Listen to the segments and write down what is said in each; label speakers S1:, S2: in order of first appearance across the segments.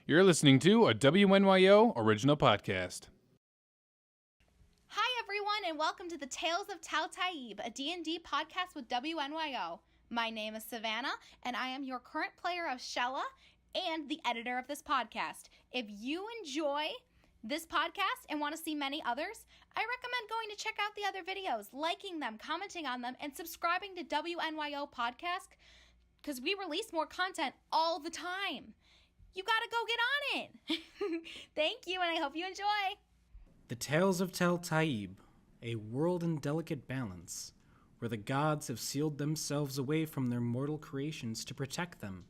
S1: You're listening to a WNYO original podcast.
S2: Hi everyone, and welcome to the Tales of Tal'Tayyib, a D&D podcast with WNYO. My name is Savannah, and I am your current player of Shella and the editor of this podcast. If you enjoy this podcast and want to see many others, I recommend going to check out the other videos, liking them, commenting on them, and subscribing to WNYO podcast, because we release more content all the time. You gotta go get on it. Thank you, and I hope you enjoy.
S3: The Tales of Tal'Tayyib, a world in delicate balance, where the gods have sealed themselves away from their mortal creations to protect them.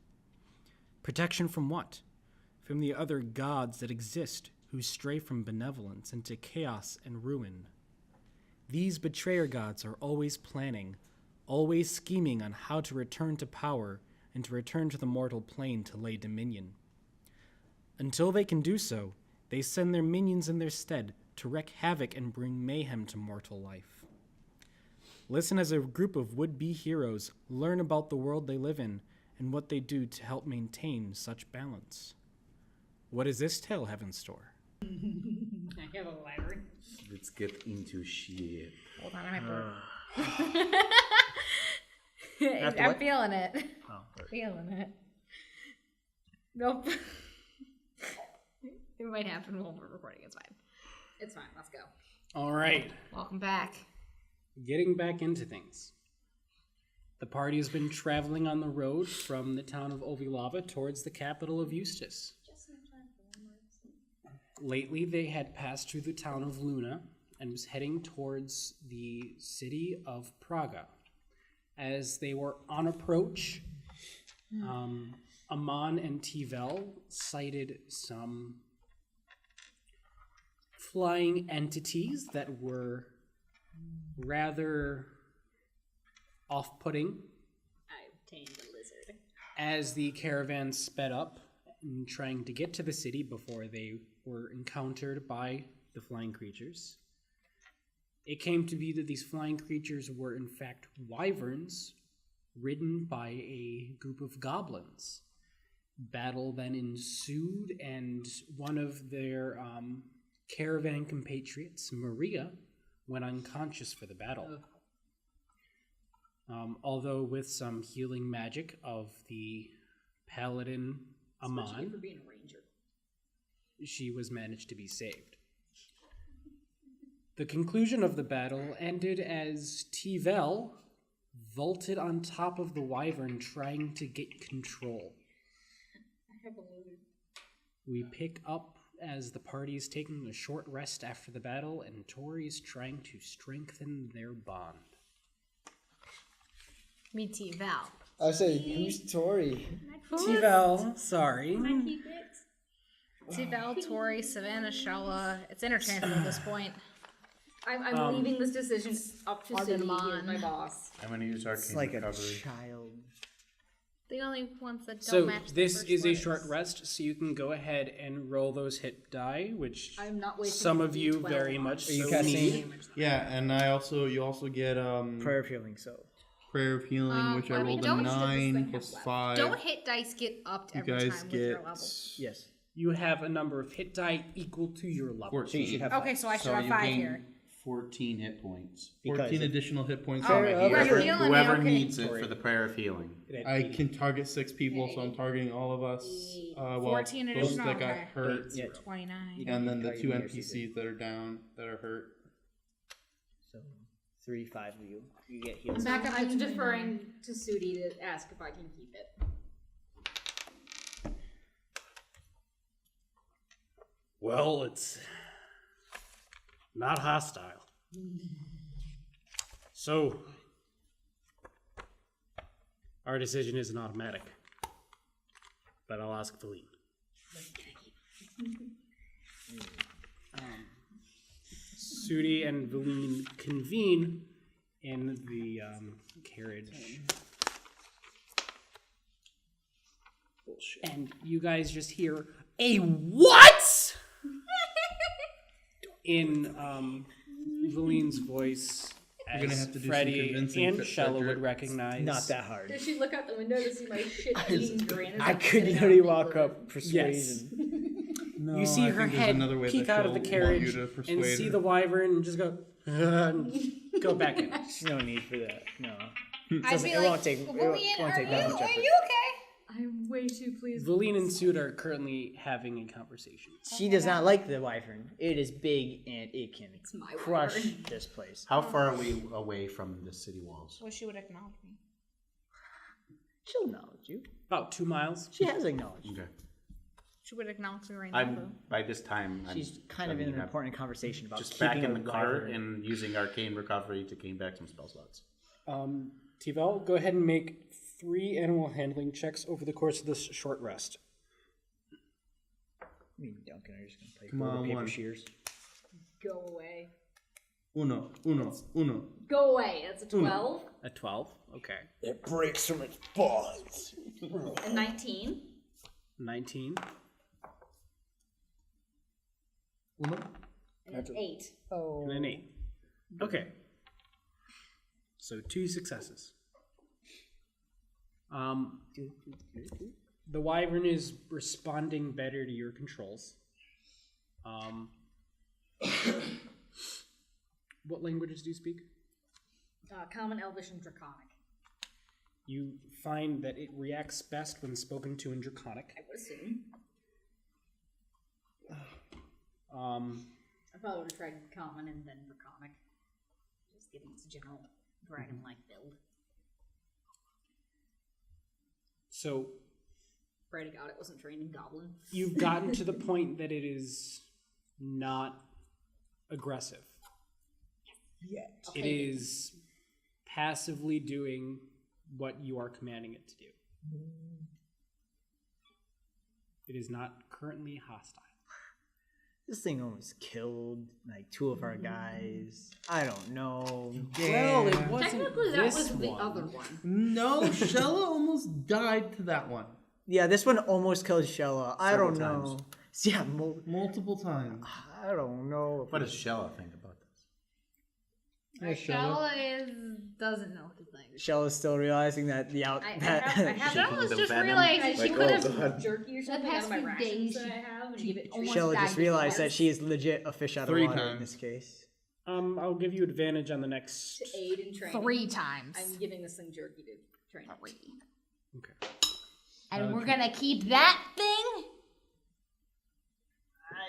S3: Protection from what? From the other gods that exist, who stray from benevolence into chaos and ruin. These betrayer gods are always planning, always scheming on how to return to power and to return to the mortal plane to lay dominion. Until they can do so, they send their minions in their stead to wreak havoc and bring mayhem to mortal life. Listen as a group of would-be heroes learn about the world they live in and what they do to help maintain such balance. What does this tale have in store?
S4: I have a library.
S5: Let's get into shit.
S4: Hold on, I'm feeling it.
S3: Oh,
S4: Feeling it. Nope. It might happen while we're recording. It's fine. It's fine. Let's go.
S3: all right.
S4: Welcome back.
S3: Getting back into things. The party has been traveling on the road from the town of Ovilava towards the capital of Eustace. Lately, they had passed through the town of Luna and was heading towards the city of Praga. As they were on approach, Amon and Tivel sighted some flying entities that were rather off-putting.
S4: I obtained a lizard.
S3: As the caravan sped up in trying to get to the city before they were encountered by the flying creatures, it came to be that these flying creatures were in fact wyverns ridden by a group of goblins. Battle then ensued, and one of their caravan compatriots, Maria, went unconscious for the battle. Although with some healing magic of the paladin Amon,
S4: Especially for being a ranger.
S3: she was managed to be saved. The conclusion of the battle ended as Tivel vaulted on top of the wyvern trying to get control.
S4: I have a lizard.
S3: We pick up as the party is taking a short rest after the battle and Tori's trying to strengthen their bond.
S4: Me too, Val.
S6: I say, who's Tori?
S3: Tivel, sorry.
S4: Can I keep it? T-Val, Tori, Savannah, Shella. It's interchangeable at this point. I'm leaving this decision up to Cindy, my boss.
S5: I'm going to use
S6: It's
S5: Arcane
S6: like a
S5: Recovery.
S6: child.
S4: The only ones that don't
S3: So
S4: match the
S3: this
S4: first
S3: is a
S4: letters.
S3: short rest, so you can go ahead and roll those hit die, which
S4: I'm not wasting
S3: some of
S4: the
S3: you
S4: D12
S3: very
S4: on
S3: much
S4: it.
S6: Are you
S3: so
S6: casting
S3: need.
S5: Yeah, and you also get
S6: Prayer of healing, so.
S5: Prayer of Healing, which I rolled a
S4: don't-
S5: 9 plus 5.
S4: Don't hit dice get upped
S5: You
S4: every
S5: guys
S4: time with your
S5: get
S4: level.
S6: Yes.
S3: You have a number of hit die equal to your level.
S5: 14.
S6: So you should have
S4: Okay, so I should have
S5: you
S4: 5
S5: gain
S4: here.
S5: 14 hit points.
S6: Because
S5: 14
S6: of-
S5: additional hit points.
S6: Oh,
S5: over
S6: okay.
S5: here.
S4: You're healing me,
S5: Whoever
S4: okay.
S5: needs it for the Prayer of Healing. I can target 6 people, so I'm targeting all of us.
S4: 14
S5: those
S4: additional,
S5: that got
S4: okay.
S5: hurt,
S6: Yeah.
S4: 29.
S5: and then the 2
S6: Targeting yours,
S5: NPCs that are down, that are hurt.
S6: So, 3, 5 of you. You get healed.
S4: I'm back up. I'm deferring to Sudi to ask if I can keep it.
S3: Well, it's not hostile. So, our decision isn't automatic. But I'll ask Feline. Sudi and Feline convene in the carriage. Bullshit. And you guys just hear a what? In Valine's voice,
S5: You're gonna
S3: as
S5: have to do some
S3: Freddie
S5: convincing
S3: and
S5: for
S3: Shella would
S5: Cedric.
S3: recognize.
S6: Not that hard.
S4: Does she look out the window to see my shit-eating granite?
S6: I could literally walk up persuasion.
S5: No,
S3: you see
S5: I
S3: her
S5: think there's
S3: head
S5: another way
S3: peek
S5: that
S3: out of the
S5: she'll want you
S3: carriage
S5: to
S3: and
S5: persuade
S3: see
S5: her.
S3: the wyvern and just go, and go back in.
S6: No need for that. No.
S4: I'd be
S6: It
S4: like,
S6: won't take.
S4: Lillian,
S6: won't
S4: are
S6: take
S4: you
S6: that much effort.
S4: okay? I'm way too pleased.
S3: Valine and Sood are currently having a conversation.
S6: She does not like the wyvern. It is big and it can
S4: my
S6: crush
S4: wyvern.
S6: this place.
S7: How far are we away from the city walls?
S2: Well, she would acknowledge me.
S6: She'll acknowledge you.
S3: About 2 miles.
S6: She has acknowledged.
S7: Okay.
S2: She would acknowledge me right now, though.
S7: By this time,
S6: She's kind of in an important conversation about
S7: just
S6: keeping
S7: back in
S6: a
S7: the car
S6: wyvern.
S7: and using arcane recovery to gain back some spell slots.
S3: Tivel, go ahead and make 3 animal handling checks over the course of this short rest.
S6: I mean, Duncan, are you just gonna play
S5: Come
S6: roll
S5: on,
S6: paper
S5: one.
S6: shears?
S4: Go away.
S5: Uno.
S4: Go away. That's a 12.
S3: A 12. Okay.
S7: It breaks from its bonds.
S4: A 19.
S3: 19.
S5: Uno.
S4: And an 8.
S3: And an 8. Okay. So 2 successes. The wyvern is responding better to your controls. What languages do you speak?
S4: Common, Elvish, and Draconic.
S3: You find that it reacts best when spoken to in Draconic.
S4: I would assume. I probably would have tried Common and then Draconic. Just giving its general dragon-like build.
S3: So
S4: Pray to God it wasn't trained in Goblin.
S3: you've gotten to the point that it is not aggressive.
S4: Okay.
S3: It is passively doing what you are commanding it to do. It is not currently hostile.
S6: This thing almost killed like 2 of our guys. I don't know.
S3: Well, it wasn't
S4: Technically, that
S3: this
S4: was the
S3: one.
S4: other one.
S5: No, Shella almost died to that one.
S6: Yeah, this one almost killed Shella. I don't
S7: Several
S6: know.
S7: times.
S6: Yeah,
S5: Multiple times.
S6: I don't know.
S7: What does Shella think about this?
S4: Shella doesn't know what to think.
S6: Shella's still realizing that the
S4: I have
S7: Shaking the
S4: just
S7: venom.
S4: realized she
S7: Like,
S4: could
S7: oh,
S4: have
S7: God.
S4: jerky or something out of my rations that I have and give it almost
S6: Shella
S4: died
S6: just realized that
S4: before.
S6: she is legit a fish out of
S5: 3
S6: water in
S5: times.
S6: this case.
S3: I'll give you advantage on the next.
S4: To aid in training.
S2: 3 times.
S4: I'm giving this thing jerky to train.
S3: Okay.
S2: And we're gonna keep that thing.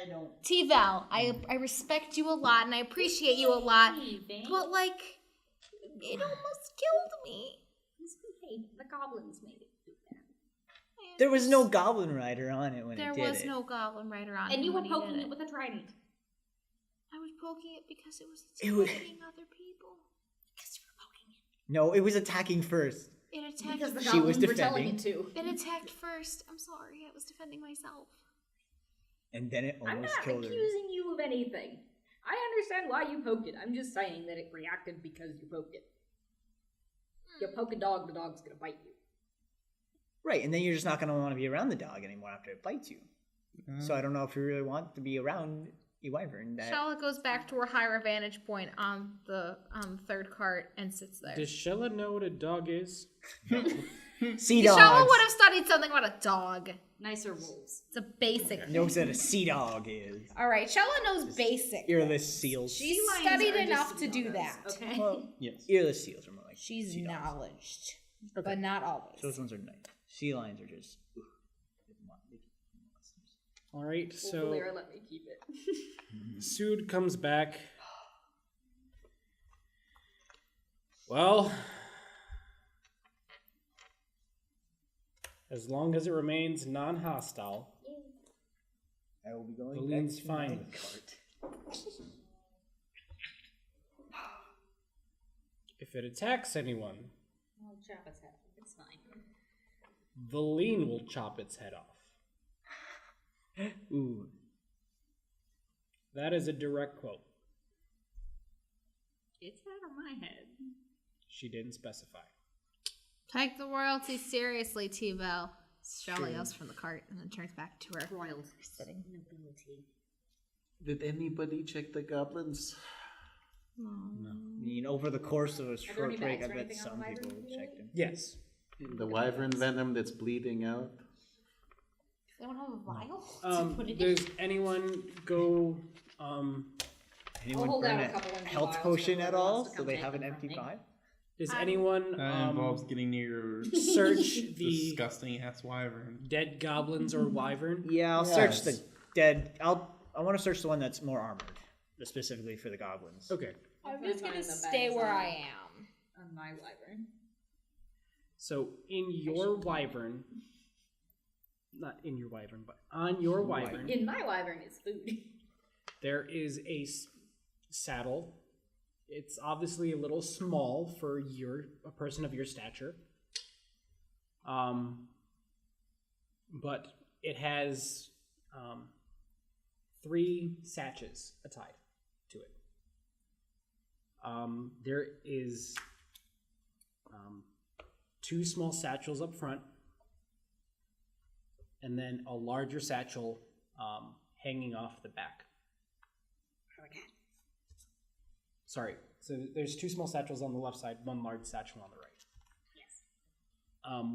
S6: I don't.
S2: T-Val, I respect you a lot and I appreciate you a lot, but like, it almost killed me.
S4: Hey, the goblins made it do that.
S6: There was no goblin rider on it when
S2: There
S6: it did
S2: was
S6: it.
S2: no goblin rider on it.
S4: And you were
S2: when he did
S4: poking it with a trident.
S2: I was poking it because it was
S6: It was-
S2: attacking other people.
S4: Because you were poking it.
S6: No, it was attacking first.
S2: It attacked.
S4: Because the
S6: She was
S4: goblins were telling it
S6: defending.
S4: to.
S2: It attacked first. I'm sorry. I was defending myself.
S6: And then it
S4: I'm
S6: almost
S4: not
S6: killed her.
S4: accusing you of anything. I understand why you poked it. I'm just saying that it reacted because you poked it. You poke a dog, the dog's gonna bite you.
S6: Right, and then you're just not going to want to be around the dog anymore after it bites you. So I don't know if you really want to be around a wyvern. That
S2: Shella goes back to her higher vantage point on the third cart and sits there.
S3: Does Shella know what a dog is?
S6: sea
S2: Shella
S6: dogs.
S2: would have studied something about a dog.
S4: Nicer wolves.
S2: It's a basic.
S6: Knows what a sea dog is.
S2: All right, Shella knows basic.
S6: Earless seals.
S2: She's
S4: Sea lions
S2: studied
S4: are
S2: enough
S4: just
S2: to do
S4: dogs,
S2: that.
S4: Okay.
S6: Well,
S5: Yes.
S6: earless seals are more like
S2: She's
S6: sea dogs.
S2: knowledged, but not always.
S6: Those ones are nice. Sea lions are just.
S3: All right, so
S4: Hopefully, or let me keep it.
S3: Sood comes back. Well, as long as it remains non-hostile,
S6: I will be going
S3: Valine's
S6: back to
S3: fine
S6: my
S3: with
S6: cart.
S3: if it attacks anyone,
S4: I'll chop its head. It's fine.
S3: Valine will chop its head off.
S6: Ooh.
S3: That is a direct quote.
S4: Its head or my head?
S3: She didn't specify.
S2: Take the royalty seriously, T-Val. Shella yells from the cart and then turns back to her.
S4: Royalty.
S2: Sitting.
S4: Nobility.
S7: Did anybody check the goblins?
S6: I mean, over the course of a
S4: there
S6: short
S4: any
S6: break, I
S4: bags or
S6: bet
S4: anything on
S6: some
S4: the
S6: people
S4: wyvern?
S6: checked him.
S3: Yes.
S7: The wyvern venom that's bleeding out?
S4: anyone have a vial to put it
S3: Does anyone go?
S6: Anyone
S4: hold
S6: burn
S4: out a
S6: a
S4: couple empty
S6: health
S4: vials
S6: potion
S4: for
S6: at
S4: whoever
S6: all?
S4: wants to
S6: So
S4: come
S6: they
S4: take
S6: have an
S4: them from
S6: empty
S4: me.
S6: vial?
S3: Does anyone
S5: That involves getting near
S3: search the
S5: disgusting ass wyvern.
S3: dead goblins or wyvern?
S6: Yeah, I'll search the dead. I want to search the one that's more armored, specifically for the goblins.
S3: Okay.
S4: I'm just gonna stay where I am on my wyvern.
S3: So in your wyvern, not in your wyvern, but on your wyvern,
S4: In my wyvern is food.
S3: there is a saddle. It's obviously a little small for a person of your stature. But it has 3 sachets tied to it. There is 2 small satchels up front, and then a larger satchel hanging off the back. Sorry, so there's 2 small satchels on the left side, 1 large satchel on the right.
S4: Yes.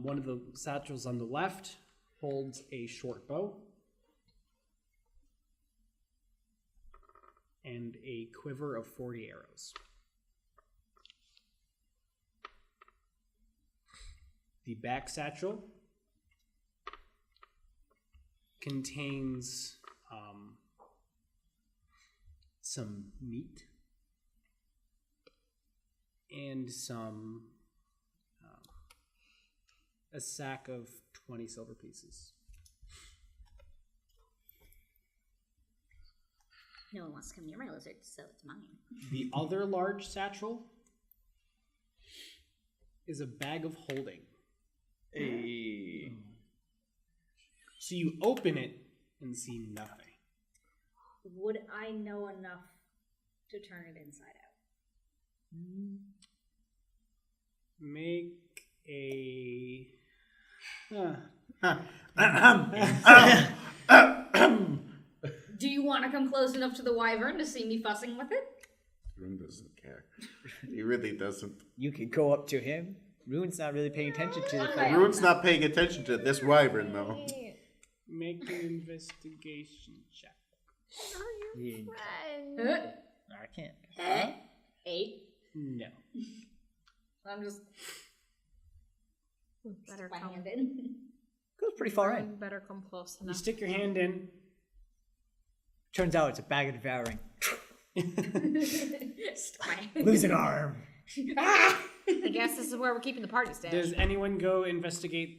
S3: One of the satchels on the left holds a short bow and a quiver of 40 arrows. The back satchel contains some meat and a sack of 20 silver pieces.
S4: No one wants to come near my lizard, so it's mine.
S3: The other large satchel is a bag of holding.
S5: Hey.
S3: So you open it and see nothing.
S4: Would I know enough to turn it inside out?
S3: Make a...
S4: Do you want to come close enough to the wyvern to see me fussing with it?
S7: Rune doesn't care. He really doesn't.
S6: You could go up to him. Rune's not really paying attention to the
S4: Okay.
S7: Rune's not paying attention to this wyvern, though.
S3: Make an investigation check.
S6: I can't.
S4: 8.
S3: No.
S4: I'm just
S8: Better
S4: my
S8: come.
S4: hand in.
S6: Goes pretty far in.
S8: Better come close
S3: You
S8: enough.
S3: stick your hand in.
S6: Turns out it's a bag of devouring.
S4: Stick my hand.
S6: Lose an arm.
S8: I guess this is where we're keeping the party stash.
S3: Does anyone go investigate?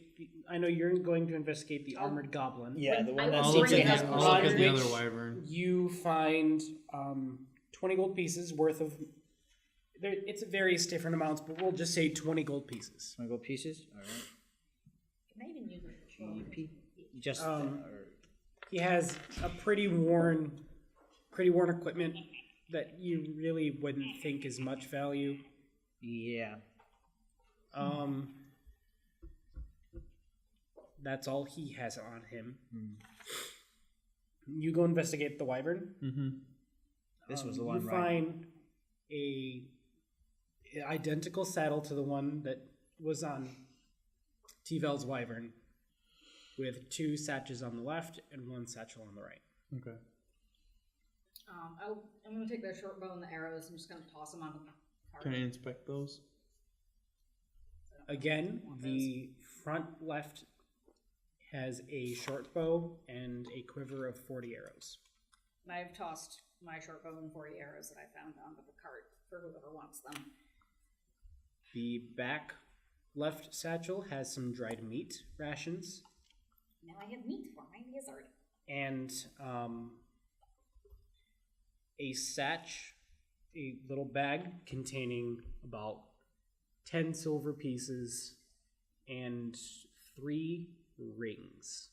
S3: I know you're going to investigate the armored goblin.
S6: Yeah, the
S4: I
S6: one that's
S4: will
S5: I'll look
S4: bring
S5: at
S4: it
S5: the,
S4: up.
S5: I'll look at the
S3: Which
S5: other wyvern.
S3: You find 20 gold pieces worth of. It's various different amounts, but we'll just say 20 gold pieces.
S6: Want to go pieces? All right.
S4: Can I even use it?
S6: GP. Just
S3: He has a pretty worn equipment that you really wouldn't think is much value.
S6: yeah.
S3: That's all he has on him. You go investigate the wyvern.
S5: Mm-hmm.
S6: This was the
S3: You
S6: one, right?
S3: find a identical saddle to the one that was on T-Vel's wyvern, with 2 satchels on the left and 1 satchel on the right.
S5: Okay.
S4: I'm gonna take the short bow and the arrows. I'm just gonna toss them onto the cart.
S5: Can I inspect those?
S3: Again, the front left has a short bow and a quiver of 40 arrows.
S4: And I've tossed my short bow and 40 arrows that I found onto the cart for whoever wants them.
S3: The back left satchel has some dried meat rations
S4: Now I have meat for my lizard.
S3: and a little bag containing about 10 silver pieces and 3 rings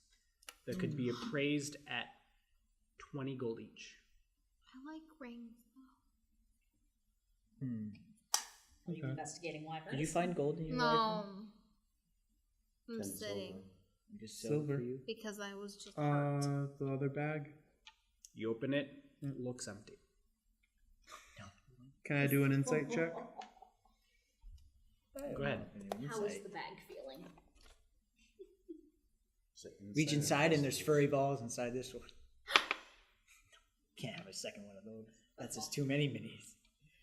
S3: that could be appraised at 20 gold each.
S8: I like rings.
S4: Are you investigating wyverns?
S6: Did you find gold in your
S8: No.
S6: wyvern?
S8: I'm sitting
S6: Just
S5: Silver.
S6: for you.
S8: because I was just hurt.
S5: The other bag.
S3: You open it, it looks empty.
S5: Can I do an insight check?
S3: Go ahead.
S4: How is the bag feeling?
S6: Reach inside and there's furry balls inside this one. Can't have a second one of those. That's just too many minis.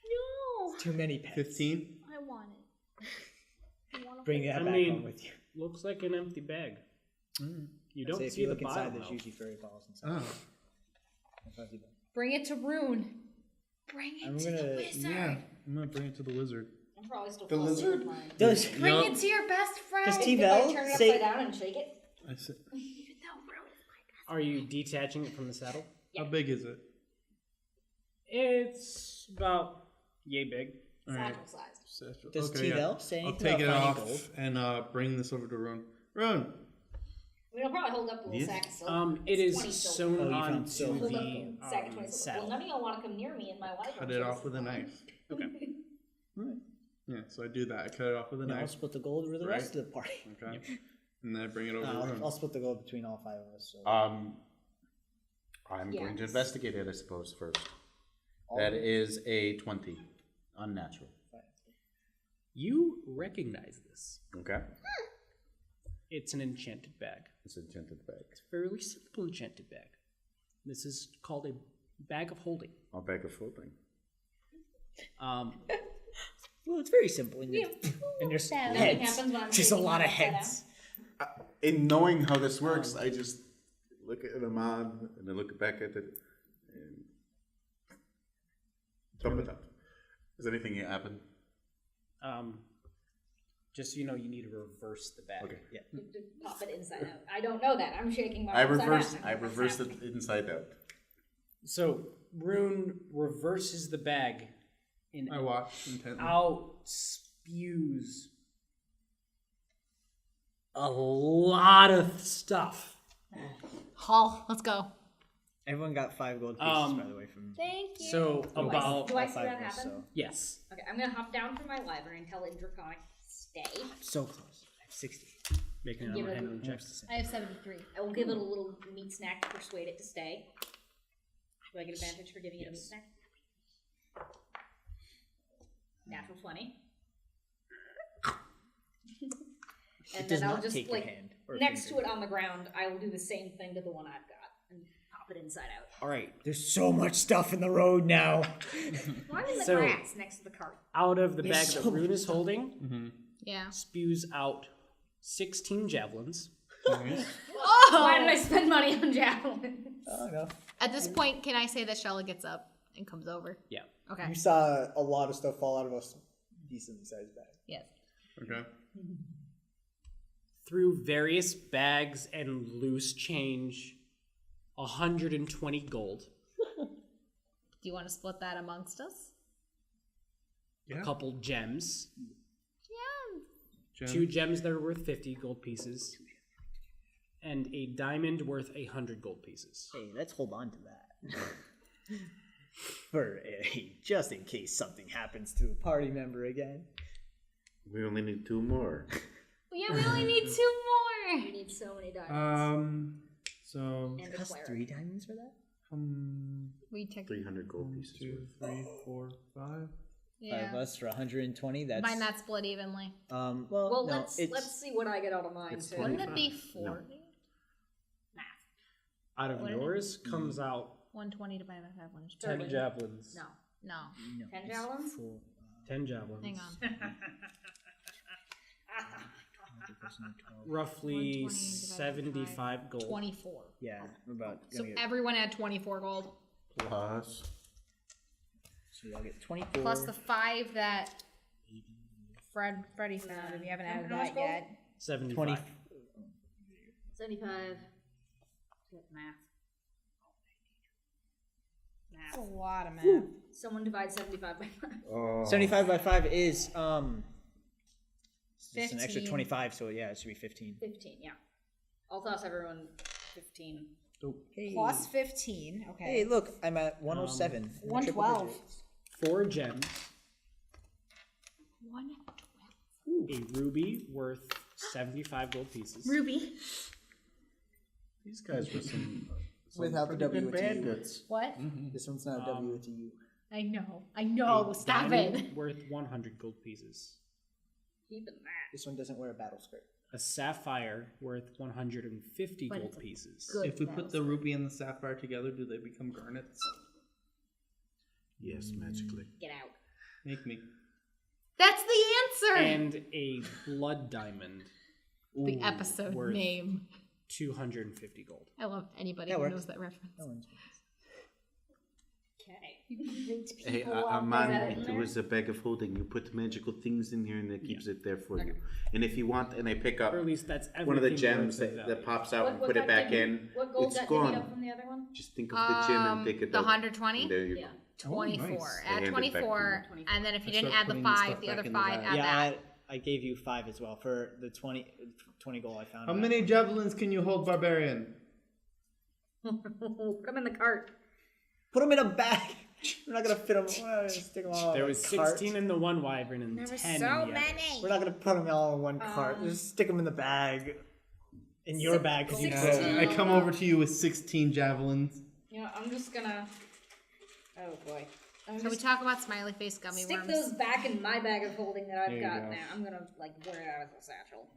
S4: No.
S6: It's too many pets.
S5: 15.
S4: I want it.
S6: Bring that
S3: I
S6: back
S3: mean,
S6: home with you.
S3: looks like an empty bag. You don't
S6: Say if
S3: see
S6: you
S3: the
S6: look inside,
S3: bottom,
S6: there's
S3: though.
S6: usually furry balls inside.
S5: Oh.
S4: Bring it to Rune.
S2: Bring it
S6: I'm
S2: to
S6: gonna-
S2: the wizard.
S5: Yeah, I'm gonna bring it to the lizard.
S8: I'm probably still
S7: The
S8: fussing with
S7: lizard?
S8: mine.
S6: Does
S2: Bring it to your best friend.
S6: Does
S8: If I
S6: T-Vel
S8: turn it
S6: say
S8: upside down and shake it,
S5: I said,
S2: Even though Rune is my best
S3: Are you detaching it from the saddle?
S5: how big is it?
S3: It's about yay big.
S8: satchel sized.
S6: Does
S5: Okay,
S6: T-Vel say
S5: I'll
S6: anything
S5: take it
S6: about
S5: off
S6: finding gold?
S5: and bring this over to Rune. Rune!
S8: I mean, I'll probably hold up a little sack of silver.
S3: It
S8: It's
S3: is
S8: 20 silver.
S3: sewn
S6: Oh, you
S3: on
S6: found
S3: to
S6: silver.
S8: Hold up
S3: the
S8: a sack of 20 silver.
S3: saddle.
S8: Well, none of y'all want to come near me in my library.
S5: Cut it off with a knife.
S3: Okay.
S5: Yeah, so I do that. I cut it off with a
S6: No, I'll
S5: knife.
S6: split the gold with the
S5: Right.
S6: rest of the party.
S5: Okay. And then I bring it over to Rune.
S6: I'll split the gold between all 5 of us. So.
S7: I'm going to
S8: Yes.
S7: investigate it, I suppose, first. That is a 20. Unnatural.
S3: You recognize this.
S7: Okay.
S3: It's an enchanted bag.
S7: It's an enchanted bag.
S3: It's a fairly simple enchanted bag. This is called a bag of holding.
S7: A bag of holding.
S6: Well, it's very simple. And there's
S8: Nothing
S6: heads.
S8: happens when I'm
S6: Just a
S8: shaking
S6: lot of
S8: upside
S6: heads.
S7: In knowing how this works, I just look at them on and then look back at it and thumb it up. Does anything happen?
S3: Just so you know, you need to reverse the bag.
S7: Okay.
S6: Yeah.
S8: Pop it inside out. I don't know that. I'm shaking my
S7: I
S8: upside
S7: reverse.
S8: down.
S7: I reverse it inside out.
S3: So Rune reverses the bag and
S5: I watch intently.
S3: out spews a lot of stuff.
S4: Hall, let's go.
S6: Everyone got 5 gold pieces, by the way, from
S2: Thank you.
S3: So
S8: Do I
S3: about
S8: see
S6: all 5
S8: that
S6: of us.
S8: happen?
S6: So
S3: yes.
S8: Okay, I'm gonna hop down from my library and tell it Draconic stay.
S6: so close. I have 60.
S3: Making
S8: Give
S3: an
S8: it a-
S3: handling check.
S4: I have 73.
S8: I will give it a little meat snack to persuade it to stay. Do I get advantage for giving it a meat snack? Natural 20. And
S6: does
S8: then I'll
S6: not
S8: just
S6: take your
S8: like
S6: hand or
S8: next
S6: finger.
S8: to it on the ground, I will do the same thing to the one I've got and pop it inside out.
S3: All right.
S6: There's so much stuff in the road now.
S8: Well, I'm in the
S3: So-
S8: grass next to the cart.
S3: Out of the bag
S6: There's
S3: that
S6: so
S3: Rune
S6: much
S3: is holding,
S4: Yeah.
S3: spews out 16 javelins.
S8: Why did I spend money on javelins?
S6: Oh, no.
S4: At this point, can I say that Shella gets up and comes over?
S3: Yeah.
S4: Okay.
S6: You saw a lot of stuff fall out of a decently sized bag.
S4: Yes.
S5: Okay.
S3: Through various bags and loose change, 120 gold.
S4: Do you want to split that amongst us?
S5: Yeah.
S3: A couple gems.
S5: Gem.
S3: 2 gems that are worth 50 gold pieces. And a diamond worth 100 gold pieces.
S6: Hey, let's hold on to that. For just in case something happens to a party member again.
S7: We only need 2 more.
S4: Yeah, we only need 2 more.
S8: You need so many diamonds.
S5: So
S8: and a
S6: Cost
S8: cleric.
S6: 3 diamonds for that?
S4: We took
S7: 300 gold
S5: 1,
S7: pieces.
S5: 2, 3, 4, 5.
S6: 5
S4: yeah.
S6: of us for 120. That's
S4: Might not split evenly.
S6: Well,
S8: Well,
S6: no,
S8: let's see what I get out of mine
S7: It's
S8: too.
S4: Wouldn't it be
S7: 25.
S4: 40?
S3: Out of
S4: What is it?
S3: yours comes out
S4: 120 divided by 5, 1
S3: 10
S8: 30.
S3: javelins.
S8: No.
S4: No.
S6: no,
S8: 10
S6: it's
S8: javelins?
S6: 4,
S3: 10 javelins.
S4: Hang on.
S3: Roughly
S4: 120 divided by
S3: 75 gold.
S4: 24.
S6: Yeah, we're about
S4: So
S6: gonna get,
S4: everyone had 24 gold.
S7: Plus.
S6: so y'all get 24.
S4: Plus the 5 that Freddie found, and you haven't added
S8: How much
S4: that
S8: gold?
S4: yet.
S3: 75.
S6: 20.
S8: 75. Get math.
S4: That's a
S8: Math.
S4: lot of math.
S8: Someone divide 75 by 5.
S7: Oh.
S6: 75 by 5 is it's an extra
S4: 15.
S6: 25, so yeah, it should be 15.
S8: 15, yeah. I'll toss everyone 15.
S6: Hey.
S4: Plus 15. Okay.
S6: Hey, look, I'm at 107. in the triple
S4: 112.
S6: digits.
S3: 4 gems.
S4: 112.
S3: A ruby worth 75 gold pieces.
S4: Ruby.
S7: These guys were some
S6: Without the
S7: pretty
S6: W
S7: good
S6: at the U.
S7: bandits.
S4: What?
S6: This one's not a W, it's a U.
S4: I know. I know.
S3: A
S4: Stop
S3: diamond
S4: it.
S3: worth 100 gold pieces.
S8: Keeping that.
S6: This one doesn't wear a battle skirt.
S3: a sapphire worth 150
S4: But
S3: gold
S4: it's a
S3: pieces.
S4: good
S5: If we put the
S4: metal.
S5: ruby and the sapphire together, do they become garnets?
S7: Yes, magically.
S8: Get out.
S5: Make me.
S4: That's the answer.
S3: And a blood diamond.
S4: The episode
S3: worth
S4: name.
S3: 250 gold.
S4: I love anybody
S6: That
S4: who
S6: works.
S4: knows that reference.
S8: Okay.
S7: Hey, Armand, there was a bag of holding. You put magical things in here and it keeps it there for you. And if you want, and I pick up
S3: Or at least that's everything
S7: one of the
S3: worth
S7: gems
S3: of
S7: that
S3: value.
S7: pops out and
S8: What
S7: put it
S8: got
S7: back
S8: divvied-
S7: in,
S8: What gold
S7: it's
S8: got divvied
S7: gone.
S8: up from the other one?
S7: Just think of the gem and take it
S4: The
S7: out.
S4: 120?
S7: And there you
S8: Yeah.
S7: go.
S4: 24.
S5: nice.
S7: I
S4: Add
S7: hand it back to
S4: 24,
S8: you.
S4: and then if you
S5: I
S4: didn't
S5: start
S4: add the
S5: putting the
S4: 5,
S5: stuff
S4: the
S5: back
S4: other
S5: in the
S4: 5,
S5: bag.
S4: add
S6: Yeah,
S4: that.
S6: I gave you 5 as well for the 20 gold I found.
S5: How many javelins can you hold, barbarian?
S8: Put them in the cart.
S6: Put them in a bag. We're not gonna fit them. We're not gonna stick them all.
S3: There
S6: in
S3: was
S6: a cart.
S3: 16 in the one wyvern and 10 in the other.
S6: We're not gonna put them all in one cart. Just stick them in the bag. In your bag, because you grow.
S5: I come over to you with 16 javelins.
S8: You know, I'm just gonna. Oh boy. I'm
S4: Can we
S8: just
S4: talk about smiley face gummy
S8: stick
S4: worms?
S8: those back in my bag of holding that I've
S5: There you
S8: got
S5: go.
S8: now. I'm gonna like wear it out of the satchel.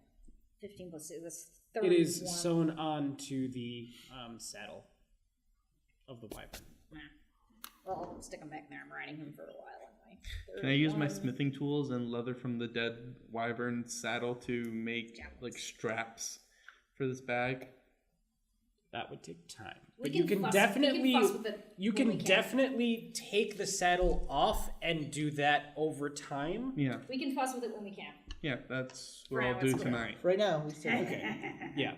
S8: 15 plus 6. That's
S3: It
S8: 31.
S3: is sewn on to the saddle of the wyvern.
S8: Well, I'll stick him back there. I'm riding him for a while anyway.
S5: Can I use my
S8: 31.
S5: smithing tools and leather from the dead wyvern saddle to make like straps for this bag?
S3: That would take time.
S8: We
S3: But you
S8: can
S3: can
S8: fuss-
S3: definitely
S8: we can fuss with it
S3: you
S8: when we
S3: can
S8: can.
S3: definitely take the saddle off and do that over time.
S5: Yeah,
S8: We can fuss with it when we can.
S5: yeah, that's what
S8: For
S5: I'll
S8: now,
S5: do
S8: it's cool.
S5: tonight.
S6: Right now, we still.
S3: Yeah.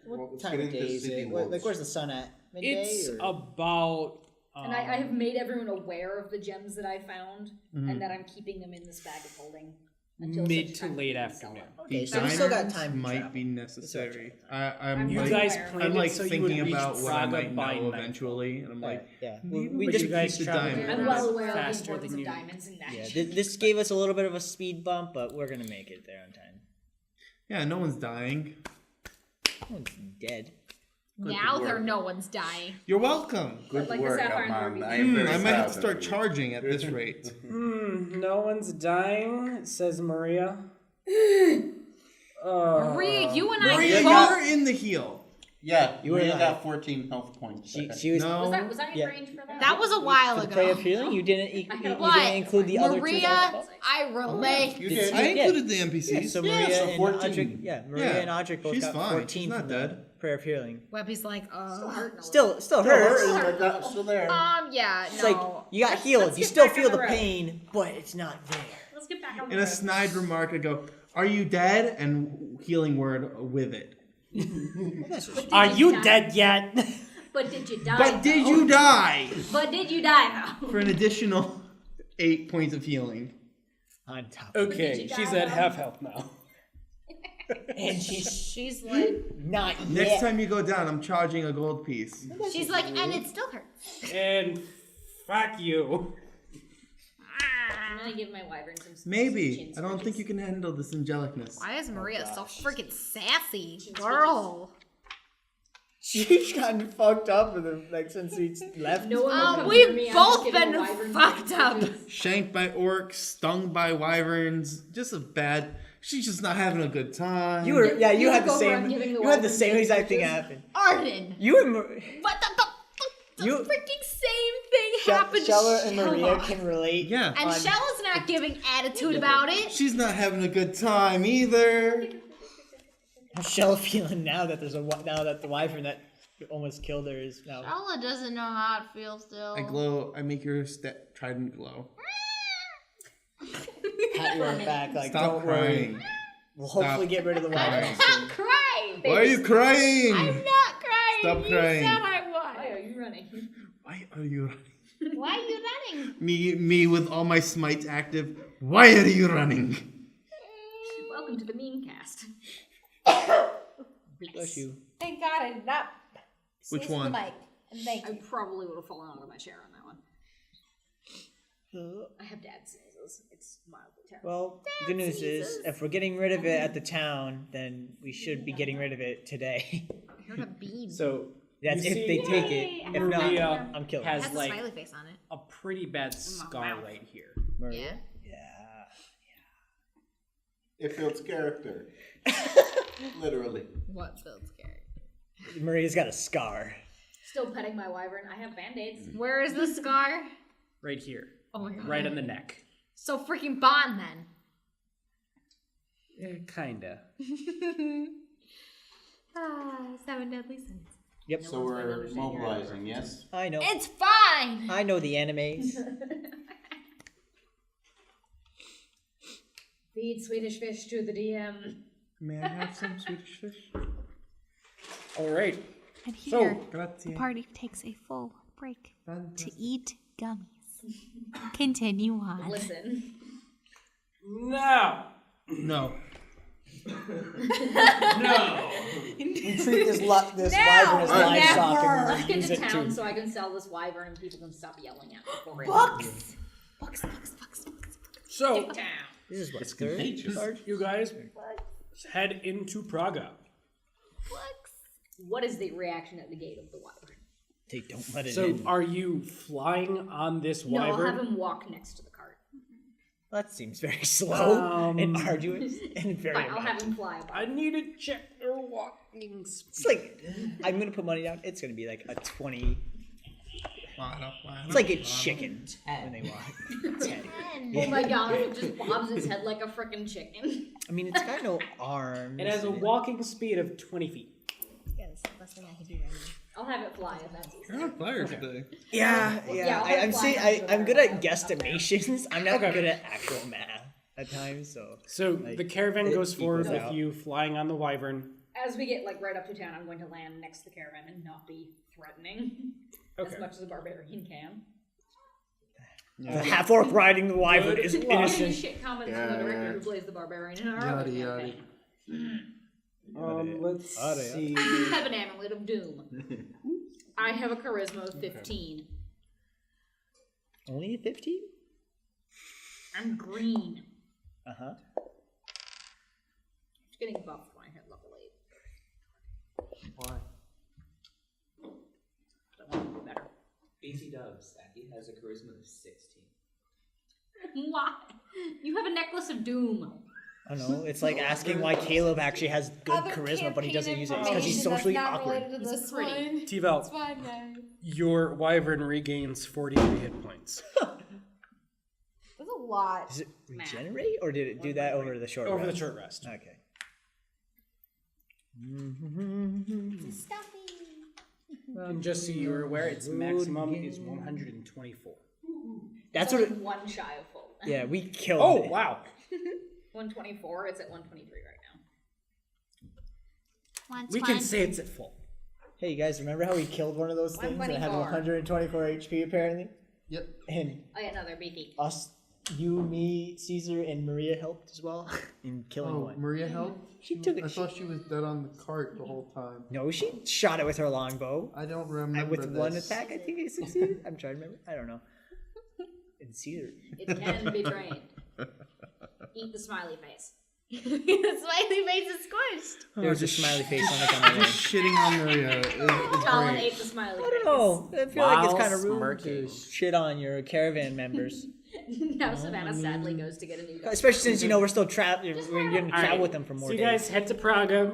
S6: What
S7: let's
S6: time
S7: get
S6: of day
S7: into
S6: is
S7: city
S6: it?
S7: walls.
S6: Like, where's the sun at? Midday?
S3: It's
S6: or?
S3: about
S8: And I have made everyone aware of the gems that I found, and that I'm keeping them in this bag of holding until
S3: mid
S8: such
S3: to
S8: time
S3: late
S8: we can sell
S3: afternoon.
S8: them.
S6: Okay,
S5: The
S6: so we still got
S5: diamonds
S6: time to
S5: might
S6: travel.
S5: be necessary. I'm
S8: You
S5: like,
S3: guys
S8: aware.
S3: planned
S5: I'm like
S3: it so you would
S5: thinking
S3: reach
S5: about what I
S3: Praga
S5: might
S3: by
S5: know
S3: nightfall.
S5: eventually, and I'm like,
S6: Yeah,
S5: maybe
S6: we
S5: we
S6: just
S5: should
S3: guys
S5: keep the
S3: traveled
S5: diamond.
S8: I'm well aware of the
S3: faster
S8: importance
S3: than
S8: of
S3: you-
S8: diamonds in that.
S6: yeah. This gave us a little bit of a speed bump, but we're gonna make it there on time.
S5: Yeah, no one's dying.
S6: No one's dead.
S4: Now
S7: work.
S4: there no one's dying.
S5: You're welcome.
S7: Good
S8: Like the
S7: work,
S8: sapphire and
S7: Armand.
S8: ruby.
S7: I am very
S5: I might have to
S7: proud
S5: start
S7: of you.
S5: charging at this rate.
S3: No one's dying, says Maria.
S4: Maria, you and
S5: Maria,
S4: I
S5: you're
S4: both.
S5: in the heel.
S7: Yeah,
S6: You were
S7: Maria
S6: right.
S7: got 14 health points.
S6: She was
S5: No.
S8: Was that in
S6: Yeah.
S8: range for that?
S4: That was a while
S6: for the prayer of
S4: ago.
S6: healing. You didn't. You
S4: But
S6: didn't include the other two.
S4: Maria, I relate.
S7: You
S6: Did
S7: did.
S5: I
S6: Yeah.
S5: included the NPCs.
S6: Yeah, so
S7: Yeah,
S6: Maria
S7: so
S6: and
S7: 14.
S6: Audric, yeah, Maria
S5: Yeah,
S6: and Audric both
S5: she's
S6: got
S5: fine.
S6: 14
S5: She's not
S6: from the
S5: dead.
S6: prayer of healing.
S4: Webby's like,
S6: Still hurts.
S7: Still there.
S4: yeah,
S6: It's
S4: no.
S6: like you got healed.
S8: let's
S6: You
S8: get
S6: still
S8: back on
S6: feel
S8: the
S6: the
S8: road.
S6: pain, but it's not there.
S8: Let's get back on the
S5: In a
S8: road.
S5: snide remark, I go, "Are you dead?" And healing word with it.
S3: Are you
S8: die?
S3: dead yet?
S8: But did you die?
S5: But did
S8: though?
S5: you die?
S8: But did you die though?
S5: For an additional 8 points of healing.
S6: On top,
S3: Okay,
S8: you
S3: she's
S8: die,
S3: at
S8: though?
S3: half health now.
S6: and
S4: She's like,
S6: not
S5: Next
S6: yet.
S5: time you go down, I'm charging a gold piece.
S4: and it still hurts.
S3: And fuck you.
S8: I'm gonna give my wyvern some.
S5: Maybe.
S8: chin
S5: I don't think
S8: scratches.
S5: you can handle this angelicness.
S4: Why is Maria so freaking sassy? Girl.
S6: She's gotten fucked up with her, like since we left.
S8: No one will come near me.
S4: We've
S8: I'm just
S4: both
S8: giving
S4: been
S8: a wyvern
S4: fucked
S8: chin
S4: up.
S8: scratches.
S5: Shanked by orcs, stung by wyverns. Just a bad. She's just not having a good time.
S6: You were, yeah, you
S8: You
S6: had the
S8: look over, I'm
S6: same.
S8: giving the
S6: You had the
S8: wyvern
S6: same exact thing
S8: scratches.
S6: happen.
S4: Arden.
S6: You and
S4: But the
S6: You-
S4: freaking same thing happened to
S6: Shella and Maria
S4: Shella.
S6: can relate.
S5: Yeah.
S4: And Shella's not giving attitude about it.
S5: She's not having a good time either.
S6: How's Shella feeling now that now that the wyvern that almost killed her is now?
S4: Shella doesn't know how it feels still.
S5: I glow. I make your trident glow.
S6: Pat you on the back like,
S5: Stop
S6: don't worry.
S5: crying.
S6: We'll hopefully get rid of the wyvern
S4: I'm
S6: soon.
S4: not crying.
S5: Why are you crying?
S4: I'm not crying.
S5: Stop crying.
S4: You said I
S8: Why
S4: was.
S8: are you running?
S5: Why are you running?
S4: Why are you running?
S5: Me with all my smites active. Why are you running?
S8: Welcome to the meme cast.
S6: Bless you.
S2: Thank God I did not
S5: Which
S2: sneeze in
S5: one?
S2: the mic. And thank
S8: I
S2: you.
S8: probably would have fallen out of my chair on that one. I have dad sneezes. It's mildly terrible.
S6: Well, good news is, if we're getting rid of it at the town, then we should be getting rid of it today.
S4: I heard a bean.
S3: So
S6: That's
S3: you
S6: if
S3: see
S6: they take it. If not,
S3: Maria
S6: I'm killing
S4: It
S6: it.
S4: has
S3: has
S4: a
S3: like
S4: smiley face on it.
S3: a pretty bad scar
S4: mouth.
S3: right here.
S6: Maria?
S4: Yeah.
S6: Yeah.
S7: It builds character. Literally.
S4: What builds character?
S6: Maria's got a scar.
S8: Still petting my wyvern. I have band-aids.
S4: Where is the scar?
S3: Right here.
S4: Oh my god.
S3: Right on the neck.
S4: So freaking Bond then.
S3: Kinda.
S4: 7 deadly sins.
S6: Yep.
S7: So we're mobilizing, yes?
S6: I know.
S4: It's fine!
S6: I know the animes.
S8: Feed Swedish fish to the DM.
S5: May I have some Swedish fish?
S3: All right.
S2: And here, the
S5: Grazie.
S2: party takes a full break to
S5: Fantastic.
S2: eat gummies. Continue on.
S8: Listen.
S3: No.
S5: No.
S3: No.
S6: We treat this wyvern as livestock and
S8: Let's
S6: we
S8: get
S6: use
S8: to
S6: it
S8: town
S6: to...
S8: so I can sell this wyvern and people can stop yelling at me for it.
S2: Books! Books.
S3: So,
S8: Town.
S6: This is what,
S7: It's
S6: third
S7: contagious.
S6: card?
S3: you guys head into Praga.
S8: What is the reaction at the gate of the wyvern?
S6: They don't let it
S3: So,
S6: in.
S3: are you flying on this
S8: No, I'll
S3: wyvern?
S8: have him walk next to the cart.
S6: That seems very slow and arduous and very
S8: Fine, I'll have
S6: annoying.
S8: him fly above.
S3: I need to check your walking speed.
S6: It's like, I'm going to put money down. It's going to be like a 20. It's like a chicken when they walk. 10.
S8: Oh my god, it just bobs his head like a freaking chicken.
S6: I mean, it's got no arms.
S3: It has a walking speed of 20 feet.
S2: Yeah, that's the best thing I can do right now.
S8: I'll have it fly if that's easy.
S5: You're on fire today.
S6: Yeah.
S8: Yeah,
S6: I'm saying I'm good at guesstimations. I'm not
S3: Okay.
S6: good at actual math at times. So
S3: The caravan goes forward
S6: equals
S3: with
S6: out.
S3: you flying on the wyvern.
S8: As we get like right up to town, I'm going to land next to the caravan and not be threatening
S3: Okay.
S8: as much as a barbarian can.
S6: the half orc riding the wyvern is
S8: Any
S6: innocent.
S8: shit comments from the director who plays the barbarian in our other
S5: Yada,
S8: campaign.
S3: Let's see.
S8: I have an amulet of doom. I have a charisma of 15.
S6: Only a 15?
S8: I'm green.
S6: Uh-huh.
S8: It's getting buffed when I hit level 8.
S5: Why?
S8: I want to do better.
S9: AC Dubs, he has a charisma of 16.
S8: Why? You have a necklace of doom.
S6: I don't know. It's like asking why Caleb actually has good charisma, but he doesn't use it. It's because he's socially awkward.
S2: This
S8: pretty.
S2: one.
S3: T-Vel,
S2: Fine, guys.
S3: your wyvern regains 43 hit points.
S2: That's a lot.
S6: Does it regenerate, or did it do that over the short
S3: Over the
S6: rest?
S3: short rest.
S6: Okay.
S2: Stuffy.
S3: And just so you're aware, its maximum is 124.
S6: That's
S8: It's
S6: what.
S8: only one shy of full.
S6: Yeah, we killed
S3: Oh,
S6: it.
S3: wow.
S8: 124. It's at 123 right now.
S3: We can say it's at full.
S6: Hey, you guys, remember how we killed one of those things and it had 124 HP apparently?
S5: Yep.
S6: And
S8: Oh yeah, no, they're beefy.
S6: us, you, me, Caesar, and Maria helped as well in killing
S5: Oh,
S6: one.
S5: Maria helped?
S6: She took it.
S5: I thought she was dead on the cart the whole time.
S6: No, she shot it with her longbow.
S5: I don't
S6: And
S5: remember
S6: with one
S5: this.
S6: attack, I think it succeeded. I'm trying to remember. I don't know. And Caesar.
S8: It can be trained. Eat the smiley face.
S2: The smiley face is squished.
S6: There was a smiley face on the camera.
S5: Just shitting on Maria is
S8: Colin
S5: great.
S8: ate the smiley
S6: I
S8: face.
S6: don't know. I feel like it's
S3: While
S6: kind of rude
S3: smirking.
S6: to shit on your caravan members.
S8: Now Savannah sadly goes to get a new dog.
S6: Especially since, we're still traveling. We're going to
S3: All
S6: travel
S3: right.
S6: with them for more
S3: So you
S6: days.
S3: guys head to Praga.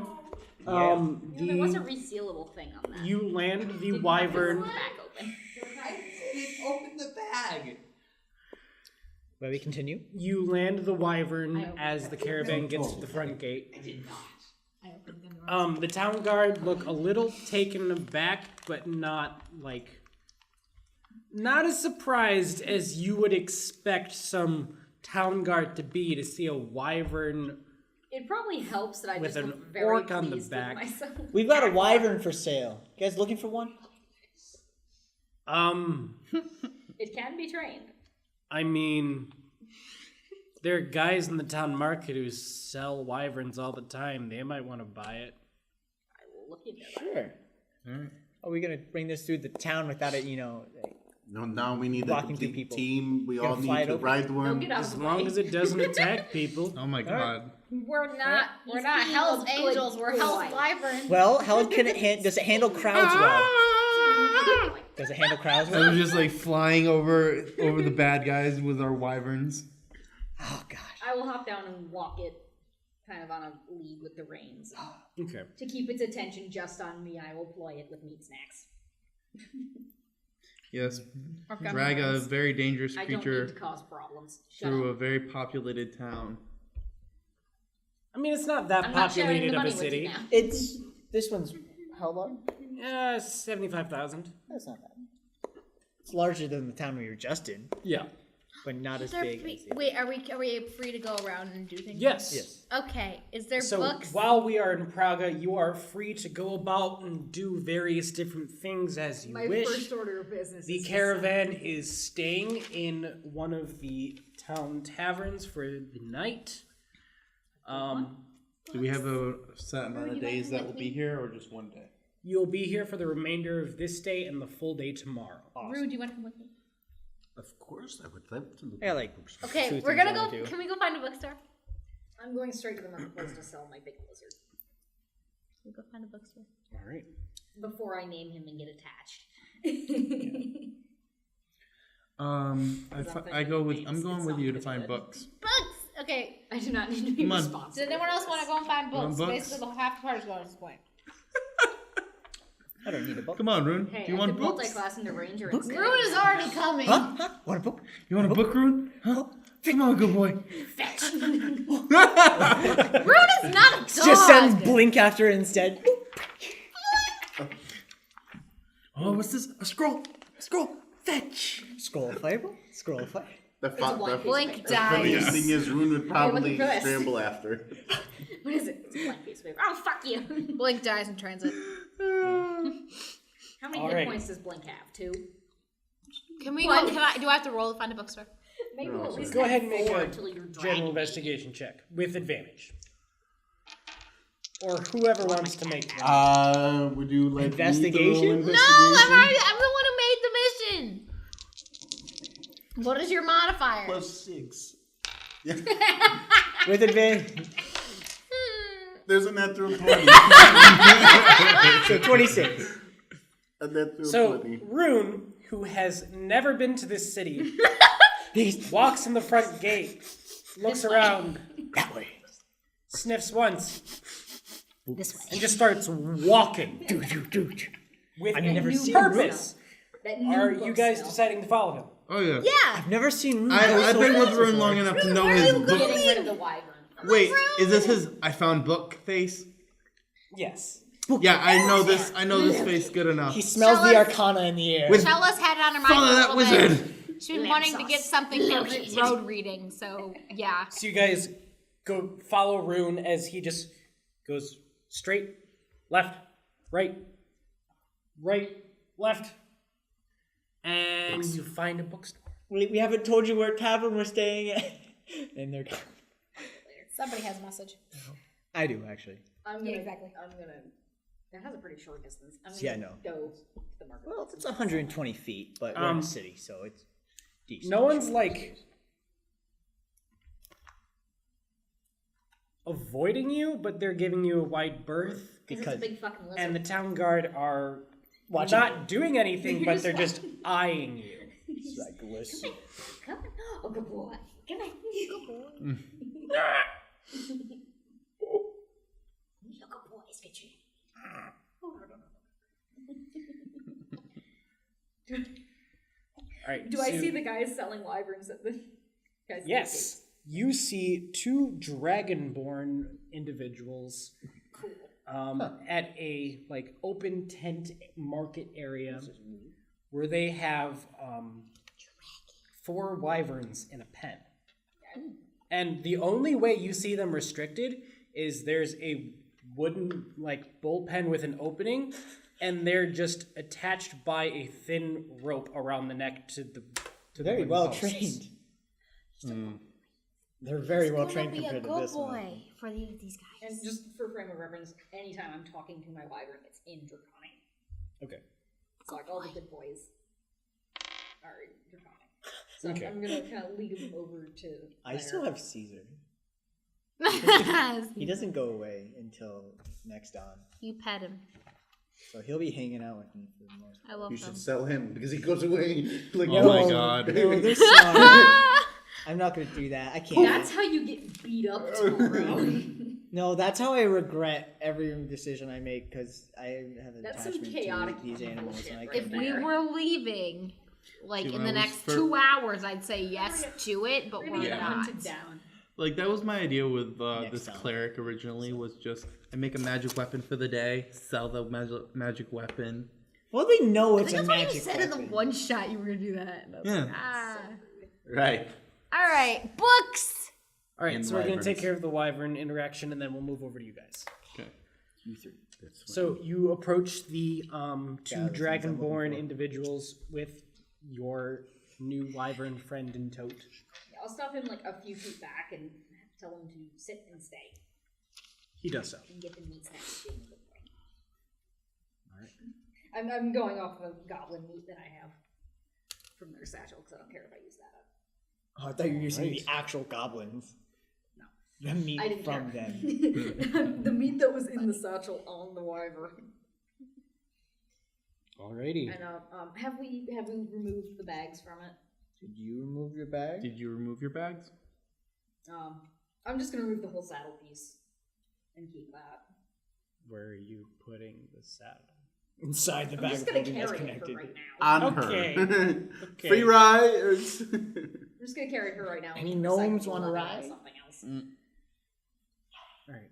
S8: There was a resealable thing on that.
S3: You land the
S8: Didn't
S3: wyvern.
S8: have his back open.
S9: Open the bag!
S6: Where we continue?
S3: You land the wyvern as the caravan gets to the front gate.
S9: I did not.
S3: The town guard look a little taken aback, but not as surprised as you would expect some town guard to be to see a wyvern.
S8: It probably helps that I
S3: With
S8: just
S3: an
S8: look very
S3: orc on the
S8: pleased with
S3: back.
S8: myself.
S6: We've got a wyvern for sale. You guys looking for one?
S8: It can be trained.
S3: I mean, there are guys in the town market who sell wyverns all the time. They might want to buy it.
S8: I will look into that.
S6: Sure. Are we going to bring this through the town without it,
S7: No, now we need a
S6: Blocking two
S7: complete
S6: people.
S7: team. We
S6: Gonna
S7: all
S6: fly
S7: need
S6: it
S7: to
S6: open?
S7: ride one.
S8: Get out
S3: As
S8: of the
S3: long
S8: way.
S3: as it doesn't attack people.
S5: Oh my god.
S2: We're not
S8: being
S2: Hell's
S8: a good
S2: Angels, we're Hell's
S8: boy.
S2: Wyverns.
S6: Well, how can it does it handle crowds well? Does it handle crowds
S5: I
S6: well?
S5: was just like flying over the bad guys with our wyverns.
S6: Oh gosh.
S8: I will hop down and walk it kind of on a lead with the reins.
S3: Okay.
S8: To keep its attention just on me, I will ploy it with meat snacks.
S5: Yes.
S2: Okay.
S5: Drag a very dangerous
S8: I don't
S5: creature
S8: need to cause problems. Shut
S5: through a
S8: up.
S5: very populated town.
S3: I mean, it's not that
S8: I'm not sharing
S3: populated
S8: the
S3: of a
S8: money with you
S3: city.
S8: now.
S6: It's this one's how large?
S3: 75,000.
S6: That's not bad. It's larger than the town we were just in,
S3: Yeah.
S6: but not as
S2: Is there
S6: big.
S2: free-
S6: as the
S2: wait, are we free to go around and do things?
S3: Yes.
S6: Yes.
S2: Okay. Is there
S3: So
S2: books?
S3: while we are in Praga, you are free to go about and do various different things as you
S8: My
S3: wish.
S8: first order of business
S3: The
S8: is
S3: caravan is staying in one of the town taverns for the night.
S5: Do we have a set amount of days that will be here, or just one day?
S3: You'll be here for the remainder of this day and the full day tomorrow.
S2: Rue, do you want to come with me?
S7: Of course, I would love to look
S6: Yeah,
S7: at
S6: like
S7: books.
S2: Okay,
S6: Two
S2: we're
S6: things
S2: gonna
S6: I
S2: go.
S6: wanna do.
S2: Can we go find a bookstore?
S8: I'm going straight to the marketplace to sell my big lizard
S2: Can we go find a bookstore?
S3: All right.
S8: before I name him and get attached.
S5: I'm going with you to find books.
S2: Books. Okay.
S8: I do not need to be
S5: Come on.
S8: responsible.
S2: Does anyone else want to go and find
S5: You want
S2: books?
S5: books?
S2: Basically, the half the party's going at this point.
S6: I don't need a book.
S5: Come on, Rune.
S8: Hey,
S5: Do you
S8: I
S5: want
S8: could
S5: books?
S8: multi-class into ranger instead.
S2: Rune is already coming.
S6: Huh? Want a book?
S5: You want a book, Rune? Huh? Come on, good boy.
S2: Fetch. Rune is not a dog.
S6: Just send Blink after it instead.
S5: Oh, what's this? A scroll. A scroll. Fetch.
S6: Scroll of fire. Scroll of fire.
S7: The
S2: Blink
S7: the funniest
S2: dies.
S7: thing is, Rune would probably
S8: looking for this.
S7: scramble after.
S8: What is it? It's a blank piece of paper. Oh, fuck you.
S2: Blink dies in transit.
S8: How many
S3: All
S8: hit
S3: right.
S8: points does Blink have? 2?
S2: Can we go? Do I have to roll to find a bookstore?
S8: Maybe
S7: No,
S8: we'll at least
S3: Go
S8: have
S3: ahead and make
S8: 4
S3: a
S8: until you're
S3: general
S8: dragging me.
S3: investigation check with advantage. Or whoever wants to make one.
S7: Would you like
S6: Investigation?
S2: No, I'm the one who made the mission. What is your modifier?
S7: +6.
S6: With advantage.
S7: There's a natural 20.
S6: So 26.
S7: A natural
S3: So
S7: 20.
S3: Rune, who has never been to this city, walks in the front gate, looks around,
S6: That way.
S3: sniffs once,
S2: This way.
S3: and just starts walking with
S6: I've
S3: a
S6: never
S3: new
S6: seen
S3: purpose.
S8: That new
S3: Are
S8: book
S3: you guys
S8: smell.
S3: deciding to follow him?
S5: Oh, yeah.
S2: Yeah.
S6: I've never seen Rune go
S5: I've
S6: so
S5: been with
S6: fast
S5: Rune
S6: before.
S5: long enough to know
S2: where are
S5: his
S2: you
S5: book.
S8: Getting rid of the wyvern.
S5: Wait, is this his I found book face?
S3: Yes.
S5: Yeah, I know this. I know this face good enough.
S6: He smells
S2: Tell
S6: the
S2: us-
S6: arcana in the air.
S5: With-
S2: Bella's had it on her mind
S5: Follow
S2: for a
S5: that
S2: little bit.
S5: wizard.
S2: She's been wanting to get something for road reading, so yeah.
S3: So you guys go follow Rune as he just goes straight, left, right, left, and you find a bookstore.
S6: We haven't told you where tavern we're staying at. And they're gone.
S2: Somebody has a message.
S6: I do, actually.
S8: I'm gonna,
S2: exactly.
S8: That has a pretty short distance. I'm
S6: Yeah,
S8: gonna
S6: I know.
S8: go to the market.
S6: Well, it's 120 feet, but we're in a city, so it's decent.
S3: No one's like avoiding you, but they're giving you a wide berth,
S8: Because it's a big fucking lizard.
S3: and the town guard are
S6: Watching
S3: not doing anything, but they're just eyeing you.
S6: It's like, listen.
S8: Come on. Oh, good boy. Come on. Good boy. Look at boys, get you.
S3: All right.
S8: Do I
S3: so-
S8: see the guys selling wyverns at the guys?
S3: Yes. You see two dragonborn individuals at a like open tent market area where they have 4 wyverns in a pen. And the only way you see them restricted is there's a wooden like bullpen with an opening, and they're just attached by a thin rope around the neck to the
S6: Very
S3: wooden
S6: well
S3: posts.
S6: trained. They're very well trained compared to this one.
S2: for these guys.
S8: And just for frame of reference, anytime I'm talking to my wyvern, it's in Draconic.
S3: Okay.
S8: So like all the good boys are in Draconic. So
S3: Okay.
S8: I'm gonna kind of lead them over to.
S6: I still have Caesar. He doesn't go away until next dawn.
S2: You pet him.
S6: So he'll be hanging out with me for the most part.
S2: I love
S7: You
S2: them.
S7: should sell him because he goes away. Like,
S5: Oh my god.
S6: No, they're smart. I'm not going to do that. I can't.
S8: That's how you get beat up tomorrow.
S6: No, that's how I regret every decision I make because I have an
S8: That's some
S6: attachment
S8: chaotic
S6: to these animals. And I
S8: bullshit
S6: can't
S4: If we
S6: bear it.
S4: were leaving, like
S5: 2
S4: in the
S5: hours
S4: next
S5: for-
S4: 2 hours, I'd say yes to it, but we're
S5: Yeah.
S4: not.
S8: Hunted down.
S5: Like that was my idea with
S6: Next
S5: this
S6: time.
S5: cleric originally. Was just I make a magic weapon for the day, sell the magic weapon.
S6: Well, they know
S4: I
S6: it's
S4: think
S6: a
S4: that's what
S6: magic
S4: you said
S6: weapon.
S4: in the one shot you were gonna do that. And I was
S5: Yeah.
S4: like, ah.
S7: Right.
S4: All right, books.
S3: All right,
S7: And
S3: so we're going to take
S7: wyverns.
S3: care of the wyvern interaction, and then we'll move over to you guys.
S5: Okay.
S7: That's fine.
S3: So you approach the two
S6: Yeah, those things I'm
S3: dragonborn
S6: looking for.
S3: individuals with your new wyvern friend in tote.
S8: Yeah, I'll stop him like a few feet back and tell him to sit and stay
S3: He does so.
S8: and get the meat snacks being a good boy.
S3: All right.
S8: I'm going off of goblin meat that I have from their satchel because I don't care if I use that up.
S6: Oh, I thought you were using
S3: Right.
S6: the actual goblins.
S8: No.
S6: The meat
S8: I didn't
S6: from
S8: care.
S6: them.
S8: The meat that was in the satchel on the wyvern.
S3: Alrighty.
S8: And have we removed the bags from it?
S6: Did you remove your bag?
S5: Did you remove your bags?
S8: I'm just gonna remove the whole saddle piece and keep that.
S3: Where are you putting the saddle?
S6: Inside the
S8: I'm
S6: bag
S8: just
S6: of
S8: gonna
S6: holding that's
S8: carry it for
S6: connected.
S8: right now.
S7: On
S3: Okay.
S7: her.
S3: Okay.
S7: Free rides.
S8: I'm just gonna carry her right now.
S6: Any
S8: and
S6: gnomes
S8: recycle
S6: wanna
S8: it
S6: ride?
S8: into Something else.
S3: All right.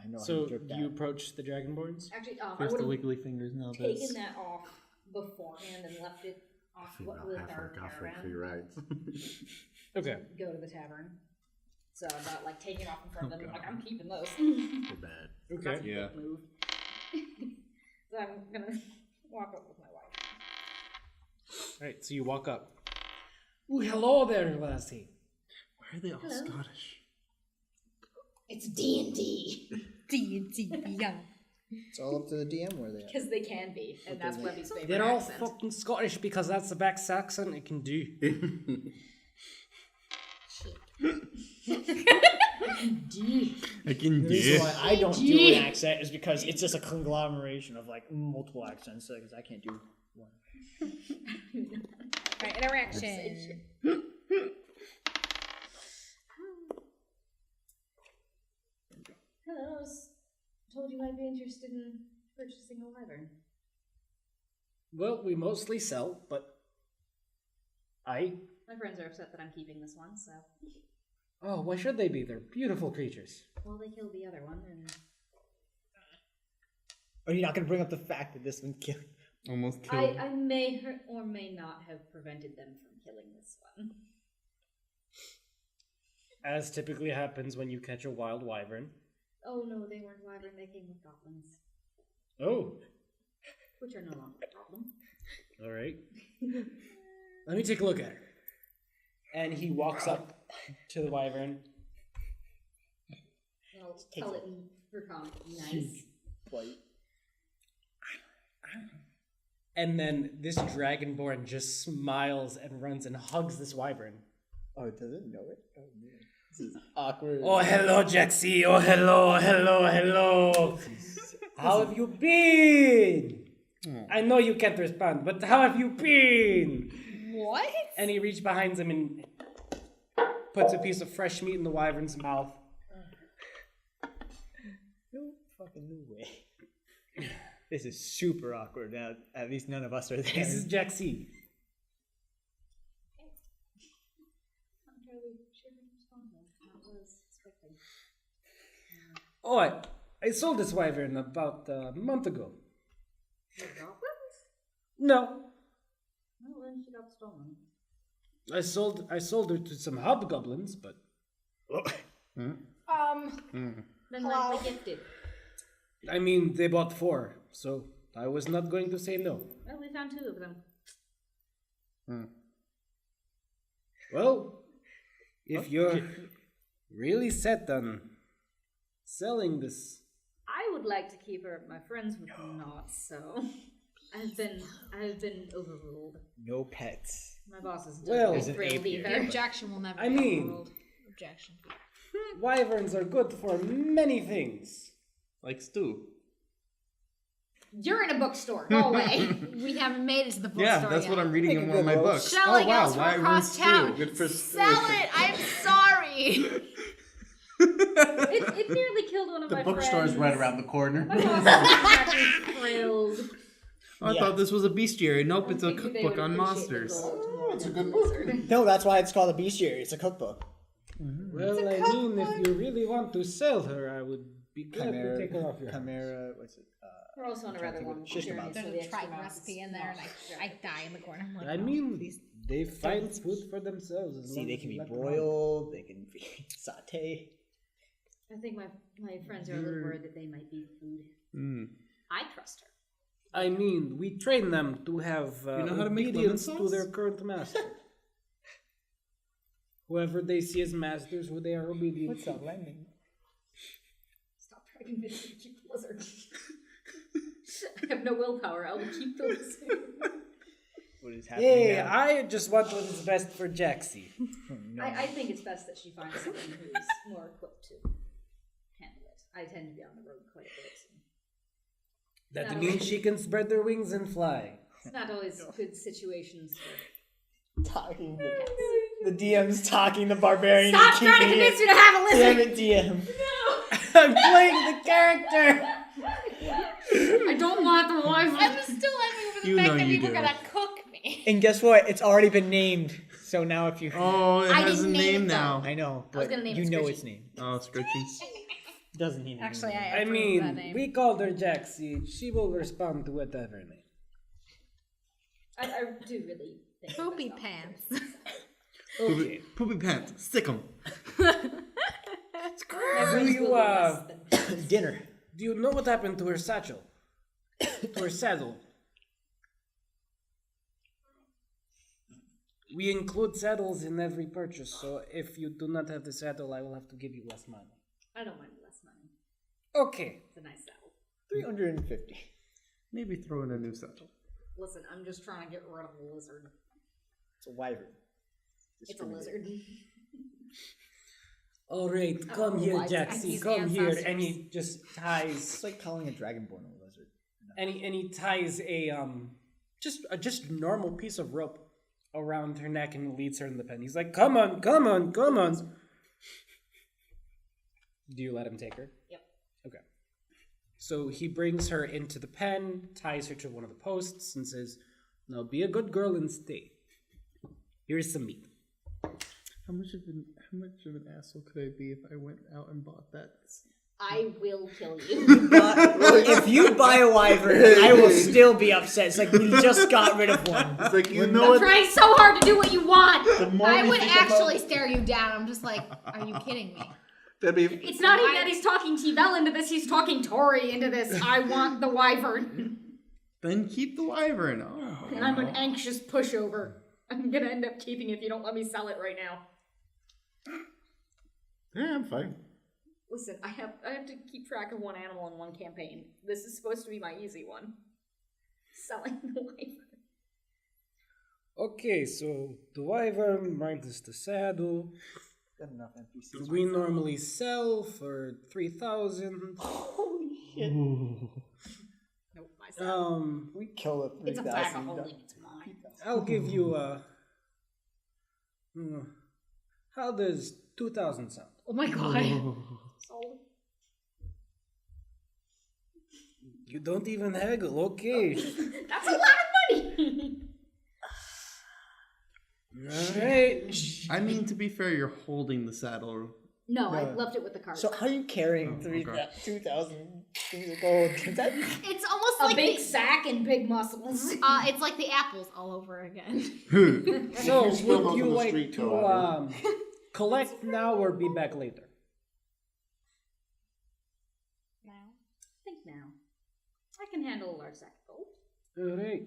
S6: I know.
S3: So
S6: I jerked
S3: you
S6: that.
S3: approach the dragonborns?
S8: Actually, I
S5: First
S8: would
S5: the
S8: have
S5: wiggly fingers, now
S8: taken
S5: this.
S8: that off beforehand and left it off with our
S7: Free
S8: caravan.
S7: rides.
S3: Okay.
S8: Go to the tavern. So I'm not like taking off in front of them. Like I'm keeping those.
S7: Too bad.
S3: Okay.
S8: That's a
S5: Yeah.
S8: quick move. So I'm gonna walk up with my wife.
S3: All right, so you walk up. Oh, hello there, lassie.
S5: Why are they all
S8: Hello.
S5: Scottish?
S8: It's D&D.
S4: D&D Beyond.
S6: It's all up to the DM where they are.
S8: Because they can be, and that's Webby's favorite
S3: They're all
S8: accent.
S3: fucking Scottish because that's the best accent it can do.
S5: I can
S6: The reason why I don't do an accent is because it's just a conglomeration of like multiple accents. Because I can't do one.
S4: All right, interaction.
S8: Hello, I was told you might be interested in purchasing a wyvern.
S3: Well, we mostly sell, but
S8: My friends are upset that I'm keeping this one, so...
S3: oh, why should they be? They're beautiful creatures.
S8: Well, they killed the other one, and...
S6: Are you not going to bring up the fact that this one killed?
S5: Almost killed.
S8: I may or may not have prevented them from killing this one.
S3: As typically happens when you catch a wild wyvern.
S8: Oh no, they weren't wyvern, they came with goblins.
S3: Oh,
S8: Which are no longer a problem.
S3: all right. Let me take a look at her. And he walks up to the wyvern.
S8: I'll tell it in her comment. Nice.
S3: And then this dragonborn just smiles and runs and hugs this wyvern.
S6: Oh, it doesn't know it? Oh, man. This is awkward.
S3: Oh, hello, Jaxie. Oh, hello, hello, hello. How have you been? I know you can't respond, but how have you been?
S4: What?
S3: And he reached behind him and puts a piece of fresh meat in the wyvern's mouth.
S6: No fucking no way. This is super awkward now. At least none of us are there.
S3: This is Jaxie.
S8: Not entirely sure how to respond to that. I was expecting.
S3: Oh, I sold this wyvern about a month ago.
S8: The goblins?
S3: No,
S8: Well, then she got stolen.
S3: I sold her to some hobgoblins, but
S8: Then
S4: Hello?
S8: likely gifted.
S3: I mean, they bought 4, so I was not going to say no.
S8: Well, we found 2 of them.
S3: Well, if you're really set on selling this,
S8: I would like to keep her. My friends would not, so I've been overruled.
S6: no pets.
S8: My bosses
S3: Well,
S8: don't
S6: There's an
S8: thrilled
S6: ape here.
S4: The
S8: either.
S4: objection will never
S3: I
S4: be
S3: mean-
S4: overruled. Objection.
S3: wyverns are good for many things.
S5: Like stew.
S8: You're in a bookstore. Go away.
S4: We haven't made it to the bookstore
S5: Yeah, that's
S4: yet.
S5: what I'm reading
S6: Make
S5: in
S6: a
S5: one of my
S6: good
S5: books.
S4: Shella
S5: oh wow,
S4: yells from
S5: wyvern
S4: across
S5: stew.
S4: town.
S7: Good for
S4: Sell it! I'm sorry!
S8: It nearly killed one of
S7: The
S8: my
S7: bookstore is
S8: friends.
S7: right around the corner.
S8: My boss was exactly thrilled.
S5: I thought this was a bestiary. Nope, it's a
S8: Maybe they
S5: cookbook
S8: would
S5: on
S8: appreciate the
S5: monsters.
S8: gold more
S7: It's a
S8: than
S7: good
S8: the
S7: book.
S8: lizard.
S6: No, that's why it's called a bestiary. It's a cookbook.
S3: Well, I mean, if you really want to sell her, I would be glad to take her off your hands.
S6: Chimera, what's it?
S8: We're also on a rather long
S6: Shish
S8: journey,
S6: kebabs.
S8: so
S2: There's
S8: the
S2: a
S8: extra
S2: tripe
S8: mouse
S2: recipe in
S8: is
S2: there, and
S8: not
S2: I die in the corner. I'm like,
S3: I mean, they find food for themselves. as
S6: See,
S3: long
S6: they
S3: as
S6: can
S3: you
S6: be
S3: let them out.
S6: broiled. They can be sauté.
S8: I think my friends are a little worried that they might be food.
S5: Mm.
S8: I trust her.
S3: I mean, we train them to have
S5: You know how to make
S3: obedience
S5: lemon
S3: to
S5: sauce?
S3: their current master. Whoever they see as masters, who they are obedient
S6: What's
S3: to.
S6: that landing?
S8: Stop trying to convince me to keep the lizard. I have no willpower. I will keep the lizard.
S6: What is happening
S3: Hey,
S6: now?
S3: I just want what is best for Jaxie.
S8: I think it's best that she finds someone who's more equipped to handle it. I tend to be on the road quite a bit.
S3: That
S8: Not
S3: means
S8: always.
S3: she can spread their wings and fly.
S8: It's not always good situations
S6: Talking the DM's talking the barbarian.
S8: Stop
S6: and
S8: trying to
S6: keeping
S8: convince
S6: it.
S8: me to have a
S6: Damn
S8: lizard!
S6: it, DM.
S3: I'm playing the character!
S8: I don't want the wife.
S2: I'm still angry over the
S5: You know
S2: fact that
S5: you
S2: you were
S5: do.
S2: gonna cook me.
S6: And guess what? It's already been named. So now if you...
S5: Oh, it
S2: I
S5: has a
S2: didn't name
S5: name
S2: it, though.
S5: now.
S6: I know,
S8: I was
S6: but
S8: gonna name
S6: you
S8: it
S6: know
S8: Squishy.
S6: its name.
S5: Oh, Scritchy.
S6: Doesn't need to
S2: Actually,
S6: be named.
S2: I
S3: I
S2: approve that
S3: mean,
S2: name.
S3: we called her Jaxie. She will respond to whatever name.
S8: I do really think
S2: Poopy
S8: that's
S2: pants.
S3: Okay.
S5: Poopy pants. Stick 'em.
S8: My friends
S3: you,
S8: will be less than
S6: Dinner.
S3: Do you know what happened to her satchel? To her saddle? We include saddles in every purchase, so if you do not have the saddle, I will have to give you less money.
S8: I don't mind less money.
S3: Okay.
S8: It's a nice saddle.
S6: 350.
S5: Maybe throw in a new saddle.
S8: Listen, I'm just trying to get rid of the lizard.
S6: It's a wyvern.
S8: It's a lizard.
S3: All right,
S8: I
S3: come
S8: don't know
S3: here,
S8: why it's
S3: Jaxie.
S2: these
S3: Come here,
S2: ancestors.
S3: and he just ties.
S6: It's like calling a dragonborn a lizard.
S3: And he ties a just normal piece of rope around her neck and leads her in the pen. He's like, "Come on, come on, come on." Do you let him take her?
S8: Yep.
S3: Okay. So he brings her into the pen, ties her to one of the posts, and says, "Now be a good girl and stay. Here's some meat."
S5: How much of an asshole could I be if I went out and bought that?
S8: I will kill you.
S6: If you buy a wyvern, I will still be upset. It's like we just got rid of one.
S7: It's like, you know
S8: I'm
S7: what?
S8: trying so hard to do what you want.
S7: The more
S2: I
S7: we
S2: would
S7: think about-
S2: actually stare you down. I'm just like, are you kidding me?
S7: That'd be...
S8: It's not even that he's talking T-Bell into this, he's talking Tori into this. I want the wyvern.
S5: Then keep the wyvern. Oh.
S8: And I'm an anxious pushover. I'm gonna end up keeping it if you don't let me sell it right now.
S7: Yeah, I'm fine.
S8: Listen, I have to keep track of one animal in one campaign. This is supposed to be my easy one. Selling the wyvern.
S3: Okay, so the wyvern minus the saddle.
S6: Got enough NPCs.
S3: We normally sell for 3,000.
S6: Holy shit.
S8: Nope, myself.
S6: We kill a 3,000.
S8: It's a bag of holding, it's mine.
S3: I'll give you a. How does 2,000 sound?
S8: Oh my god. Sold.
S3: You don't even haggle. Okay.
S8: That's a lot of money!
S3: All right.
S5: I mean, to be fair, you're holding the saddle.
S8: No, I left it with the cart.
S6: So how are you carrying
S5: okay.
S6: 2,000 things of gold? Is that...
S2: It's almost
S8: a
S2: like
S8: big sack and big muscles.
S2: it's like the apples all over again.
S3: So
S7: You spill
S3: would
S7: those
S3: you
S7: on the
S3: like
S7: street,
S3: to
S7: however.
S3: collect now or be back later?
S8: Now? I think now. I can handle a large sack of gold.
S3: All right.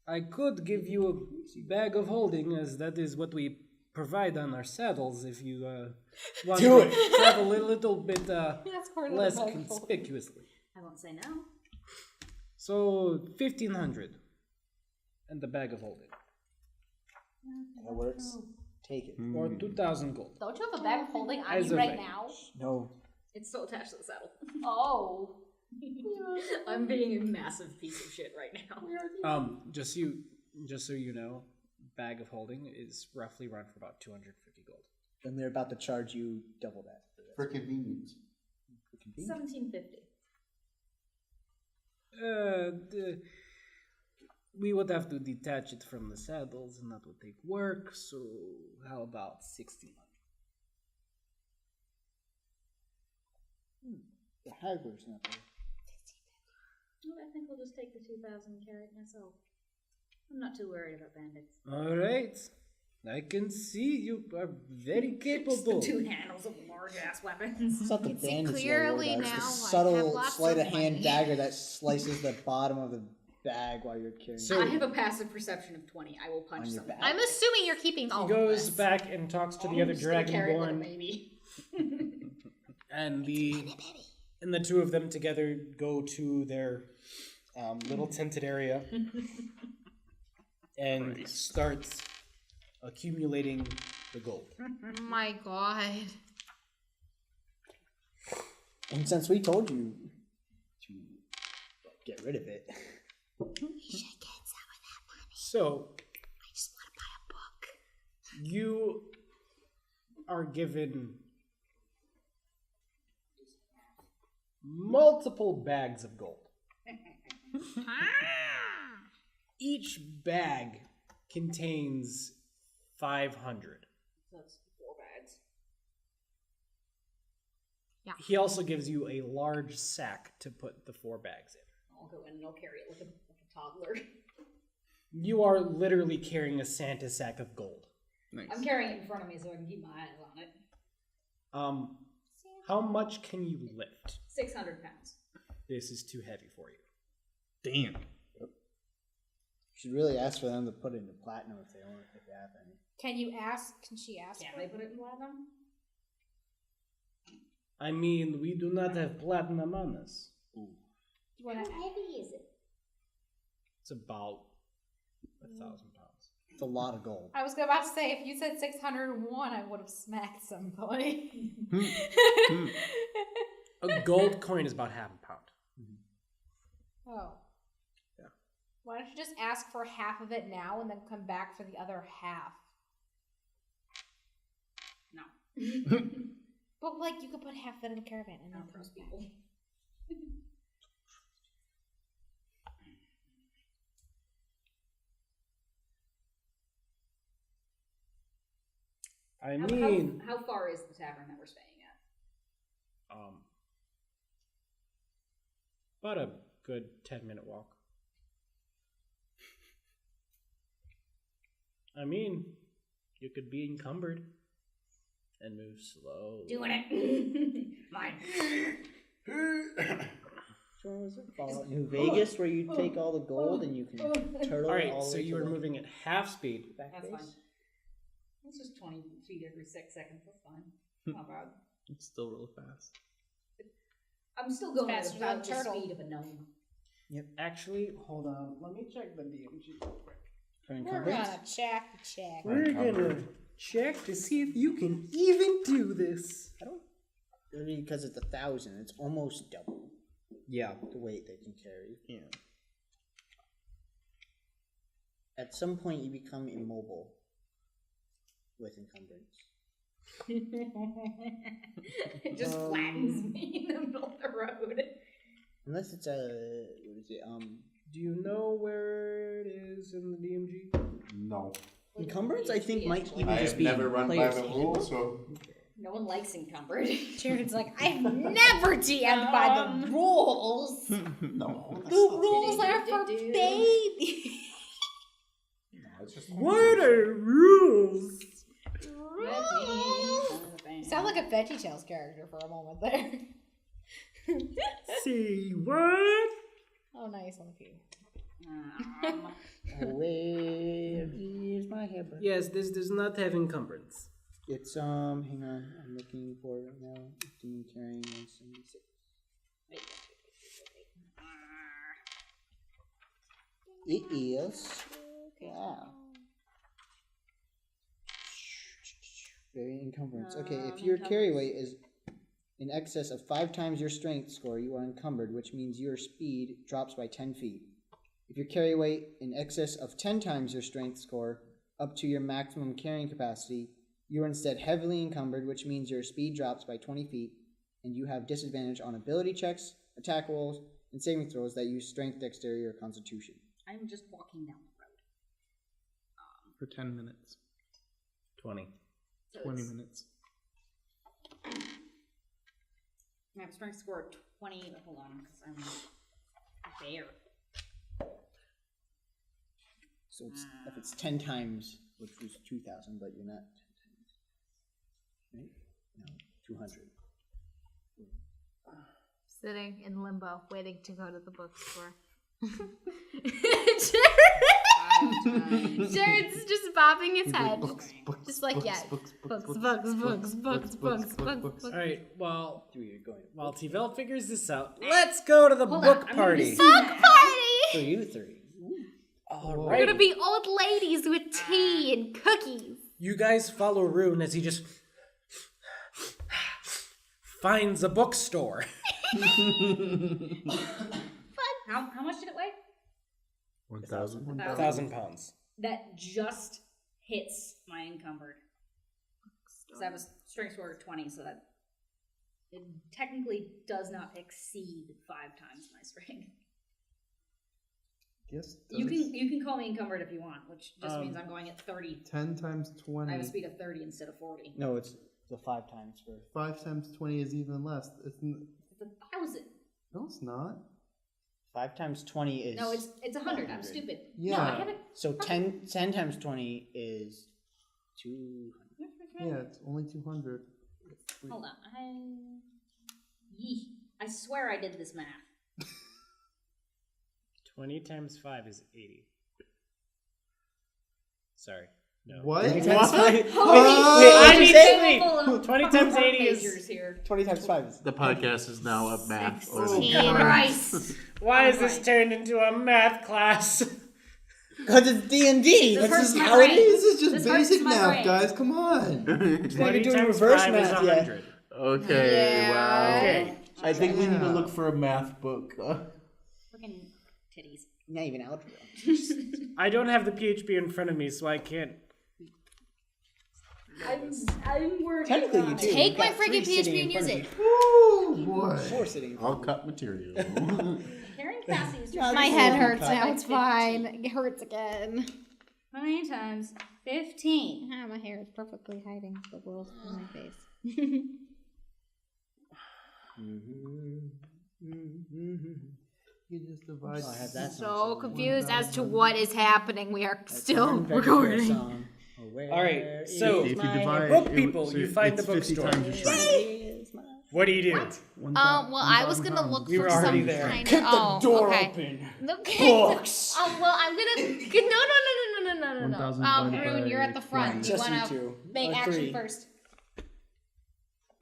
S3: I could give you a bag of holding, as that is what we provide on our saddles. If you want
S6: Do
S3: to travel a little bit less conspicuously.
S8: I won't say no.
S3: So 1,500, and the bag of holding,
S6: That works. Take it.
S3: or 2,000 gold.
S2: Don't you have a bag of holding on
S3: As
S2: you
S3: of
S2: right
S3: right.
S2: now?
S6: No.
S8: It's still attached to the saddle.
S2: Oh.
S8: I'm being a massive piece of shit right now.
S3: Just so you know, bag of holding is roughly run for about 250 gold.
S6: And they're about to charge you double that. For
S7: For convenience.
S8: 1750.
S3: We would have to detach it from the saddles, and that would take work. So, how about 1600?
S6: The haggler's not there.
S8: Well, I think we'll just take the 2,000 and carry it myself. I'm not too worried about bandits.
S3: All right. I can see you are very capable.
S8: Just the two handles of large ass weapons.
S6: It's not the
S2: can see
S6: bandits
S2: clearly
S6: you're worried about.
S2: now
S6: It's the
S2: I have
S6: subtle
S2: lots
S6: sleight
S2: of
S6: of hand
S2: money.
S6: dagger that slices the bottom of the bag while you're carrying
S3: So-
S8: I have a passive perception of 20. I will punch
S6: On your
S8: someone.
S6: back.
S2: I'm assuming you're keeping all
S3: He
S2: of
S3: goes
S2: this.
S3: back and talks to the
S8: I'm
S3: other
S8: just gonna carry a little
S3: dragonborn,
S8: baby.
S3: and the two of them together go to their little tented area and starts accumulating the gold.
S2: Oh my god.
S6: And since we told you to get rid of it,
S2: You should get some of that money.
S3: So
S2: I just want to buy a book.
S3: you are given multiple bags of gold. Each bag contains 500.
S8: That's 4 bags.
S2: Yeah.
S3: He also gives you a large sack to put the 4 bags in.
S8: I'll go in and I'll carry it like a toddler.
S3: You are literally carrying a Santa sack of gold.
S5: Nice.
S8: I'm carrying it in front of me so I can keep my eyes on it.
S3: How much can you lift?
S8: 600 pounds.
S3: This is too heavy for you.
S5: Damn.
S6: you should really ask for them to put it into platinum if they have any.
S4: Can she ask?
S8: Can they put it in platinum?
S3: I mean, we do not have platinum on us.
S8: How heavy is it?
S3: It's about 1,000 pounds.
S6: It's a lot of gold.
S4: I was about to say, if you said 601, I would have smacked somebody.
S3: A gold coin is about half a pound.
S4: Oh.
S3: Yeah.
S4: Why don't you just ask for half of it now and then come back for the other half?
S8: No.
S4: But, like, you could put half of it in the caravan and
S8: I
S4: then
S8: don't
S4: come
S8: trust
S4: back.
S8: people.
S3: I mean,
S8: How far is the tavern that we're staying at?
S3: about a good 10-minute walk. I mean, you could be encumbered and move slowly.
S8: Doing it. Mine.
S6: So was it Fallout New Vegas where you take all the gold and you can turtle
S3: All right,
S6: it all the
S3: so
S6: way
S3: you
S6: to
S3: are
S6: the
S3: moving at half speed.
S6: back
S8: That's
S6: base?
S8: fine. It's just 20 feet every 6 seconds. That's fine. Not bad.
S5: It's still real fast.
S8: I'm still going at
S4: Faster than
S8: about the
S4: turtle.
S8: speed of a gnome.
S3: Actually, hold on. Let me check the DMG real quick.
S6: For
S4: We're
S6: encumbrance?
S4: gonna check.
S3: We're gonna check to see if you can even do this.
S6: I don't. I mean, because it's 1,000, it's almost double
S3: Yeah.
S6: the weight they can carry.
S3: Yeah.
S6: At some point, you become immobile with encumbrance.
S8: It just flattens me in the middle of the road.
S6: Unless it's a what is it?
S3: Do you know where it is in the DMG?
S7: No.
S6: Encumbrance. I think might even
S7: I
S6: just
S7: have
S6: be
S7: never run by
S6: player's
S7: the
S6: handbook.
S7: rules, so
S8: No one likes encumbered.
S4: Jared's like, I've never DM'd by the rules.
S7: no.
S4: The rules are for babies.
S7: No, it's just
S3: What are rules?
S4: You sound like a VeggieTales character for a moment there.
S3: See what?
S4: Oh, nice, on you.
S6: Where is my hairbrush?
S3: Yes, this does not have encumbrance.
S6: It's hang on, I'm looking for it right now. 15 carrying 176. It is. Wow. Very encumbrance. Okay, if your carry weight is in excess of 5 times your strength score, you are encumbered, which means your speed drops by 10 feet. If your carry weight in excess of 10 times your strength score, up to your maximum carrying capacity, You are instead heavily encumbered, which means your speed drops by 20 feet, and you have disadvantage on ability checks, attack rolls, and saving throws that use strength, dexterity, or constitution.
S8: I'm just walking down the road.
S5: For 10 minutes.
S3: 20.
S8: So
S5: 20
S8: it's-
S5: minutes.
S8: I have a strength score of 20. Hold on, because I'm a bear.
S6: So it's, if it's 10 times, which was 2,000, but you're not 10 times. Right? No, 200.
S4: Sitting in limbo, waiting to go to the bookstore. Jared's just bobbing his head. Just like, yeah. Books.
S3: All right, well,
S6: 3 are going.
S3: while T-Vel figures this out, let's go to the
S8: Hold
S3: book
S8: on, I'm
S3: party.
S8: gonna
S4: Book party!
S6: For you 3.
S3: All
S4: We're
S3: right.
S4: gonna be old ladies with tea and cookies.
S3: You guys follow Rune as he just finds a bookstore.
S8: How much did it weigh?
S7: 1,000.
S3: 1,000 pounds.
S8: That just hits my encumbered. Because I was strength score of 20, so that it technically does not exceed 5 times my strength.
S5: Yes.
S8: You can call me encumbered if you want, which just means I'm going at 30.
S5: 10 times 20.
S8: I have a speed of 30 instead of 40.
S6: No, it's the 5 times for.
S5: 5 times 20 is even less.
S8: It's 1,000.
S5: No, it's not.
S6: 5 times 20 is.
S8: No, it's 100. I'm stupid.
S5: Yeah.
S8: No, I haven't.
S6: So 10 times 20 is 200.
S5: Yeah, it's only 200.
S8: Hold on. I swear I did this math.
S3: 20 times 5 is 80. Sorry. No.
S5: What?
S6: 20 times 5.
S3: I
S6: Wait,
S3: need
S6: say?
S3: to 20 times 80 is...
S8: Majors here.
S6: 20 times 5 is.
S7: The podcast is now a math.
S4: 16.
S8: Christ.
S3: Why is this turned into a math class?
S6: Because it's D&D.
S8: This
S6: That's
S8: hurts
S6: just
S8: my
S6: how
S8: brain.
S6: it is.
S5: This is just
S8: This hurts
S5: basic
S8: my
S5: math,
S8: brain.
S5: guys. Come on.
S3: 20
S6: doing
S3: times
S6: reverse
S3: 5 is
S6: math yet.
S3: 100.
S7: Okay,
S4: Yeah.
S7: wow.
S3: Okay.
S7: I think we need to look for a math book.
S8: Fucking titties.
S6: Not even algebra.
S3: I don't have the PHP in front of me, so I can't...
S8: I'm working
S6: Technically,
S8: on
S6: you
S8: it.
S6: do.
S4: Take
S6: You've
S4: my
S6: got 3
S4: freaking
S6: sitting
S4: PHP
S6: in
S4: and use
S6: front
S4: it.
S6: of
S5: Oh,
S6: you.
S5: boy.
S6: 4 sitting. in
S7: I'll
S6: front of
S7: cut material.
S8: Carrying capacity is
S6: Yeah,
S8: just
S4: My
S6: this
S4: head
S6: is
S4: hurts
S6: cut.
S4: now. It's fine. It hurts again.
S8: 20 times 15.
S4: Ah, my hair is perfectly hiding the world from my face.
S5: You just divide.
S6: Oh, I have that
S4: So
S6: song.
S4: confused as to what is happening. We are still
S6: Arm Vector
S4: recording.
S6: song. Oh, where
S3: All right,
S6: is
S3: so-
S7: If you
S6: my
S7: divide
S3: Book
S7: it-
S3: people,
S7: so
S3: you find
S7: it's
S3: the
S7: 50
S3: bookstore.
S7: times your strength.
S6: Is my-
S3: What do you do?
S2: Well, I was gonna look
S3: We
S2: for
S3: were
S2: some
S3: already there.
S2: kind
S6: Get
S2: of.
S6: the door
S2: okay.
S6: open.
S2: Okay.
S6: Books.
S2: Well, I'm gonna. No.
S5: 1,000
S2: Rune,
S5: divided
S2: you're at the
S5: by
S2: front.
S5: 20.
S2: You
S6: Just
S2: wanna
S6: you two.
S2: make
S6: Or
S2: action
S6: 3.
S2: first.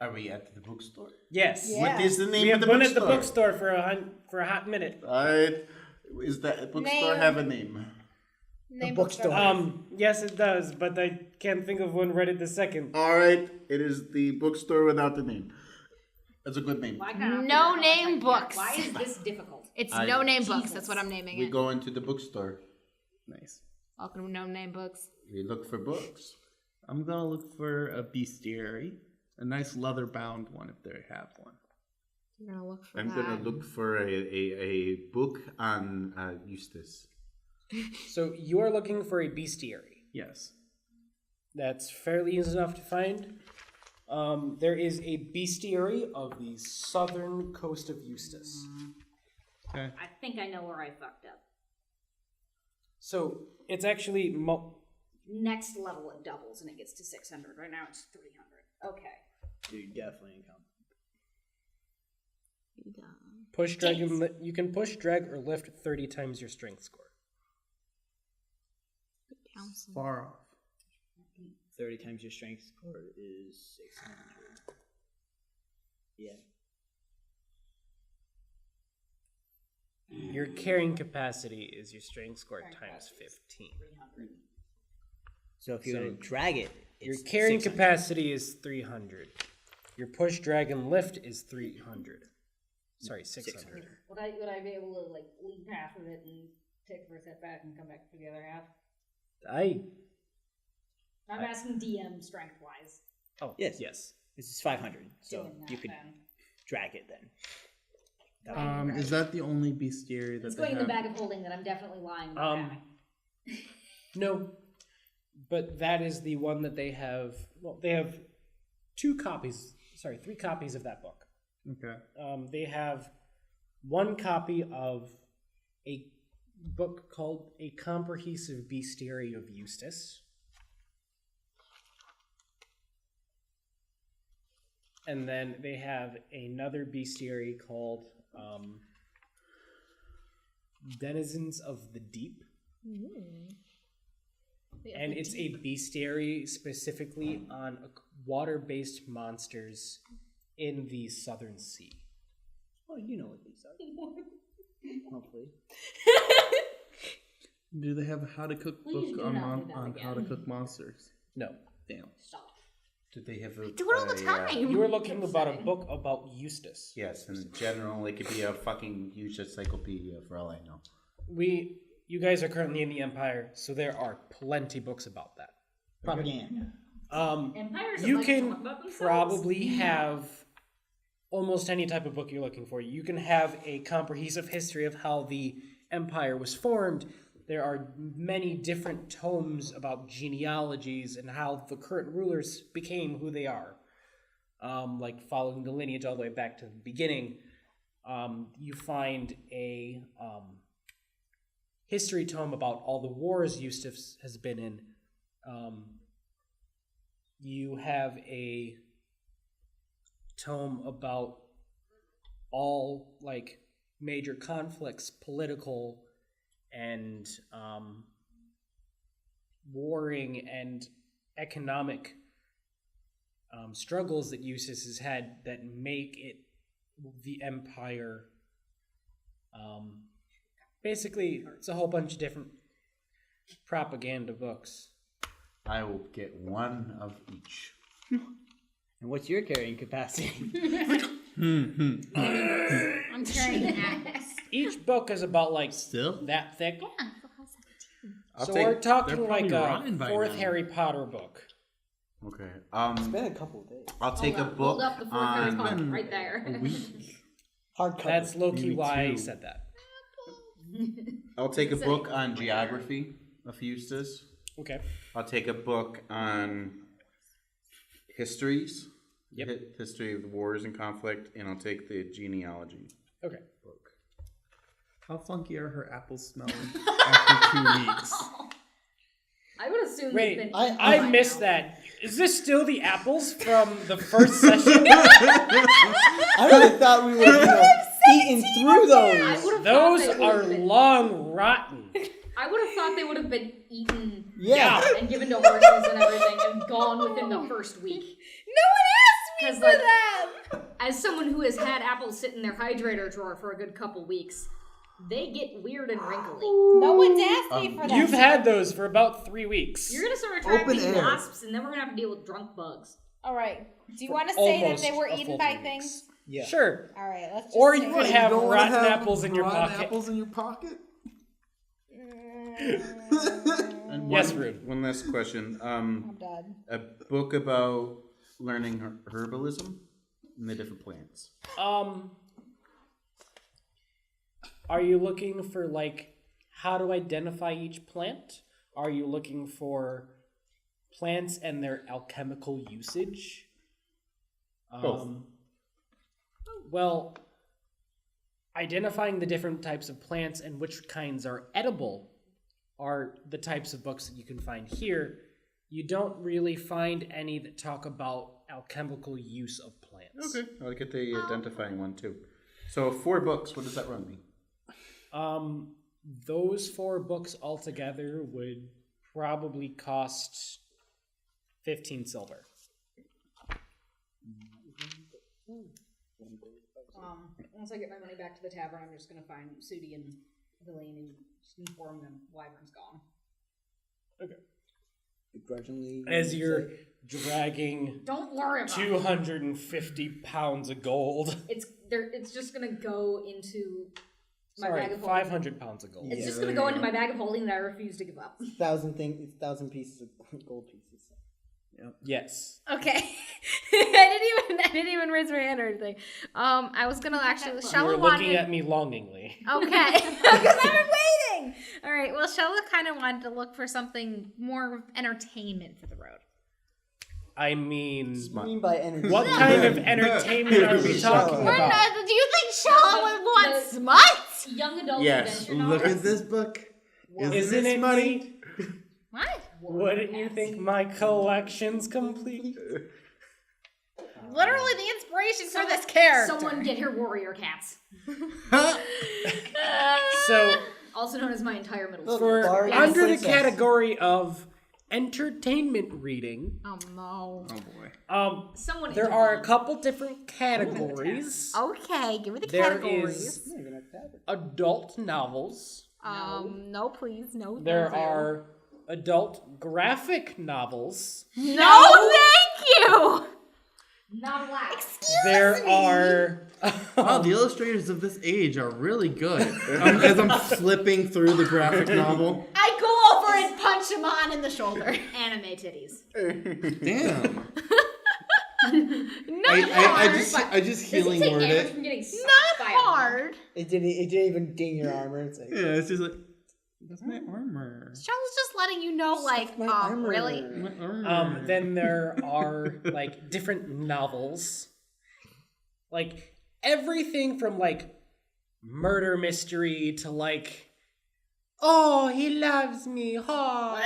S7: Are we at the bookstore?
S3: Yes.
S6: Yeah.
S7: What is the
S3: We
S7: name
S3: have
S7: of the
S3: been at the
S7: bookstore?
S3: bookstore for a hot minute.
S7: Alright. Is that bookstore
S2: Name.
S7: have a name?
S2: Name
S6: bookstore.
S3: Yes it does, but I can't think of one right at the second.
S7: Alright. It is the bookstore without the name. That's a good name.
S8: Why can't I figure
S4: No
S8: out how to
S4: name
S8: type that?
S4: books.
S8: Why is this difficult?
S4: It's
S7: I-
S4: no name books.
S8: Jesus.
S4: That's what I'm naming
S7: We
S4: it.
S7: go into the bookstore.
S5: Nice.
S4: Welcome to No Name Books.
S7: We look for books.
S5: I'm gonna look for a bestiary, a nice leather-bound one if they have one.
S4: You're gonna look for
S7: I'm
S4: that.
S7: gonna look for a book on Eustace.
S3: So you are looking for a bestiary.
S5: Yes.
S3: That's fairly easy enough to find. There is a bestiary of the southern coast of Eustace.
S5: Okay.
S8: I think I know where I fucked up.
S3: So it's actually
S8: Next level it doubles and it gets to 600. Right now it's 300. Okay.
S6: Dude, definitely income.
S3: push, drag, and you can push, drag, or lift 30 times your strength score.
S5: Far off.
S6: 30 times your strength score is 600. Yeah.
S3: Your carrying capacity is your strength score times 15.
S8: 300.
S6: So if you're going to drag it,
S3: Your
S6: it's
S3: carrying
S6: 600.
S3: capacity is 300. Your push, drag, and lift is 300. Sorry, 600.
S8: Would I be able to like leave half of it and take the first step back and come back for the other half? I'm asking DM strength wise.
S3: Oh,
S10: Yes.
S3: yes.
S10: This is 500, so
S8: Doing that
S10: you could
S8: then.
S10: drag it then.
S5: Is that the only bestiary that
S8: It's
S5: they
S8: going in the
S5: have?
S8: bag of holding that I'm definitely lying about having.
S3: No, but that is the one that they have. Well, they have 3 copies of that book.
S5: Okay.
S3: They have 1 copy of a book called A Comprehensive Bestiary of Eustace. And then they have another bestiary called Denizens of the Deep. And it's a bestiary specifically on water-based monsters in the Southern Sea.
S10: Oh, you know what these are. Hopefully.
S5: Do they have a how to cook
S8: Please
S5: book
S8: do
S5: on
S8: not do that
S5: on how to
S8: again.
S5: cook monsters?
S3: No.
S5: Damn.
S8: Stop.
S7: Did they have a,
S2: Do it all the time.
S3: You were looking about a book about Eustace.
S7: yes, in general, it could be a fucking huge encyclopedia for all I know.
S3: You guys are currently in the Empire, so there are plenty books about that.
S6: Propaganda.
S8: Empires that
S3: You
S8: like to
S3: can
S8: talk about themselves?
S3: probably have almost any type of book you're looking for. You can have a comprehensive history of how the Empire was formed. There are many different tomes about genealogies and how the current rulers became who they are. Like following the lineage all the way back to the beginning. You find a history tome about all the wars Eustace has been in. You have a tome about all like major conflicts, political and warring and economic struggles that Eustace has had that make it the Empire. Basically, it's a whole bunch of different propaganda books.
S7: I will get 1 of each.
S10: And what's your carrying capacity?
S4: I'm carrying an axe.
S3: Each book is about like
S5: Still?
S3: that thick.
S7: I'll
S3: So
S7: take-
S3: we're
S5: they're
S3: talking like
S5: probably
S3: a
S5: rotting by
S3: 4th
S5: now.
S3: Harry Potter book.
S7: Okay.
S6: It's been a couple of days.
S7: I'll take a
S8: Hold
S7: book
S8: up the 4th Harry Potter
S7: on.
S8: right there.
S6: Hardcover.
S3: That's low-key
S5: Maybe
S3: why I
S5: 2.
S3: said that.
S7: I'll take a book on geography of Eustace.
S3: Okay.
S7: I'll take a book on histories.
S3: Yep.
S7: History of the wars and conflict, and I'll take the genealogy
S3: Okay.
S7: book.
S5: How funky are her apples smelling after 2 weeks?
S8: I would assume
S3: Wait,
S8: they've been
S3: I
S8: by
S3: missed
S8: now.
S3: that. Is this still the apples from the first session?
S6: I really thought we would have eaten through
S8: I
S6: those.
S8: would have
S3: Those
S8: thought they
S3: are
S8: would've been,
S3: long rotten.
S8: I would have thought they would have been eaten
S6: Yeah.
S8: and given to horses and everything and gone within the first week.
S2: No one asked me
S8: 'Cause,
S2: for
S8: like-
S2: them.
S8: As someone who has had apples sit in their hydrator drawer for a good couple weeks, they get weird and wrinkly.
S2: No one's asked me for them.
S3: You've had those for about 3 weeks.
S8: You're gonna start attracting
S6: Open air.
S8: wasps, and then we're gonna have to deal with drunk bugs.
S2: All right. Do you want to say that
S3: Almost
S2: they were
S3: a
S2: eaten
S3: full
S2: by
S3: 3
S2: things?
S3: weeks.
S6: Yeah.
S3: Sure.
S2: All right. Let's just
S3: Or
S2: say
S3: you
S2: that.
S3: could have
S5: don't wanna
S3: rotten
S5: have
S3: apples in your
S5: rotten
S3: pocket.
S5: apples in your pocket?
S7: And
S3: Yes,
S7: one,
S3: Rude.
S7: one last question.
S2: I'm done.
S7: A book about learning herbalism and the different plants.
S3: Are you looking for like how to identify each plant? Are you looking for plants and their alchemical usage?
S7: Both.
S3: Well, identifying the different types of plants and which kinds are edible are the types of books that you can find here. You don't really find any that talk about alchemical use of plants.
S7: Okay, I'll get the identifying one too. So 4 books, what does that run me?
S3: Those 4 books altogether would probably cost 15 silver.
S8: Once I get my money back to the tavern, I'm just gonna find Sudi and Helene and just inform them Wyvern's gone.
S6: Begrudgingly.
S3: As you're dragging
S8: Don't worry about it.
S3: 250 pounds of gold.
S8: It's just gonna go into my
S3: Sorry,
S8: bag of holding.
S3: 500 pounds of gold.
S8: It's
S5: Yeah,
S8: just
S5: there
S8: gonna
S5: you
S8: go into
S5: go.
S8: my bag of holding that I refuse to give up.
S6: 1,000 pieces of gold pieces.
S3: Yes.
S4: Okay. I didn't even raise my hand or anything. I was gonna actually.
S3: You
S4: Shella
S3: were
S4: wanted.
S3: looking at me longingly.
S4: Okay. Because I've been waiting. All right. Well, Shella kind of wanted to look for something more entertainment for the road.
S3: I mean,
S6: What do you mean by energy?
S3: what kind of entertainment are we talking
S2: We're
S3: about?
S2: not, do you think Shella would want smut?
S8: Young adult
S7: Yes.
S8: adventure
S7: Look
S8: novels.
S7: at this book.
S3: Isn't it money?
S2: What?
S3: Wouldn't you think my collection's complete?
S2: Literally the inspiration for this character.
S8: Someone get her warrior cats.
S3: So,
S8: Also known as my entire middle
S6: Look,
S8: school.
S3: for
S6: Bargain
S3: under the
S6: princess.
S3: category of entertainment reading,
S2: Oh no.
S5: Oh boy.
S8: Someone
S3: there are a
S8: intervene.
S3: couple different categories.
S2: Okay, give me the
S3: There
S2: categories.
S3: is adult novels.
S2: No, please, no.
S3: There
S2: thank you.
S3: are adult graphic novels.
S2: No, thank you.
S8: Not allowed.
S3: There are
S5: Wow, the illustrators of this age are really good. As I'm flipping through the graphic novel.
S2: I go over and punch him on in the shoulder.
S8: Anime titties.
S5: Damn.
S2: Not
S5: I just healing
S8: Does it
S5: word
S8: take damage
S5: it.
S8: from getting
S2: Not
S8: sucked by a
S2: hard.
S6: It didn't even ding your armor. It's like,
S5: Yeah, it's just like that's my armor.
S2: Shell's just letting you know, like,
S6: my armor.
S2: really?
S5: My armor.
S3: then there are like different novels. Like everything from like murder mystery to like, oh, he loves me, ha.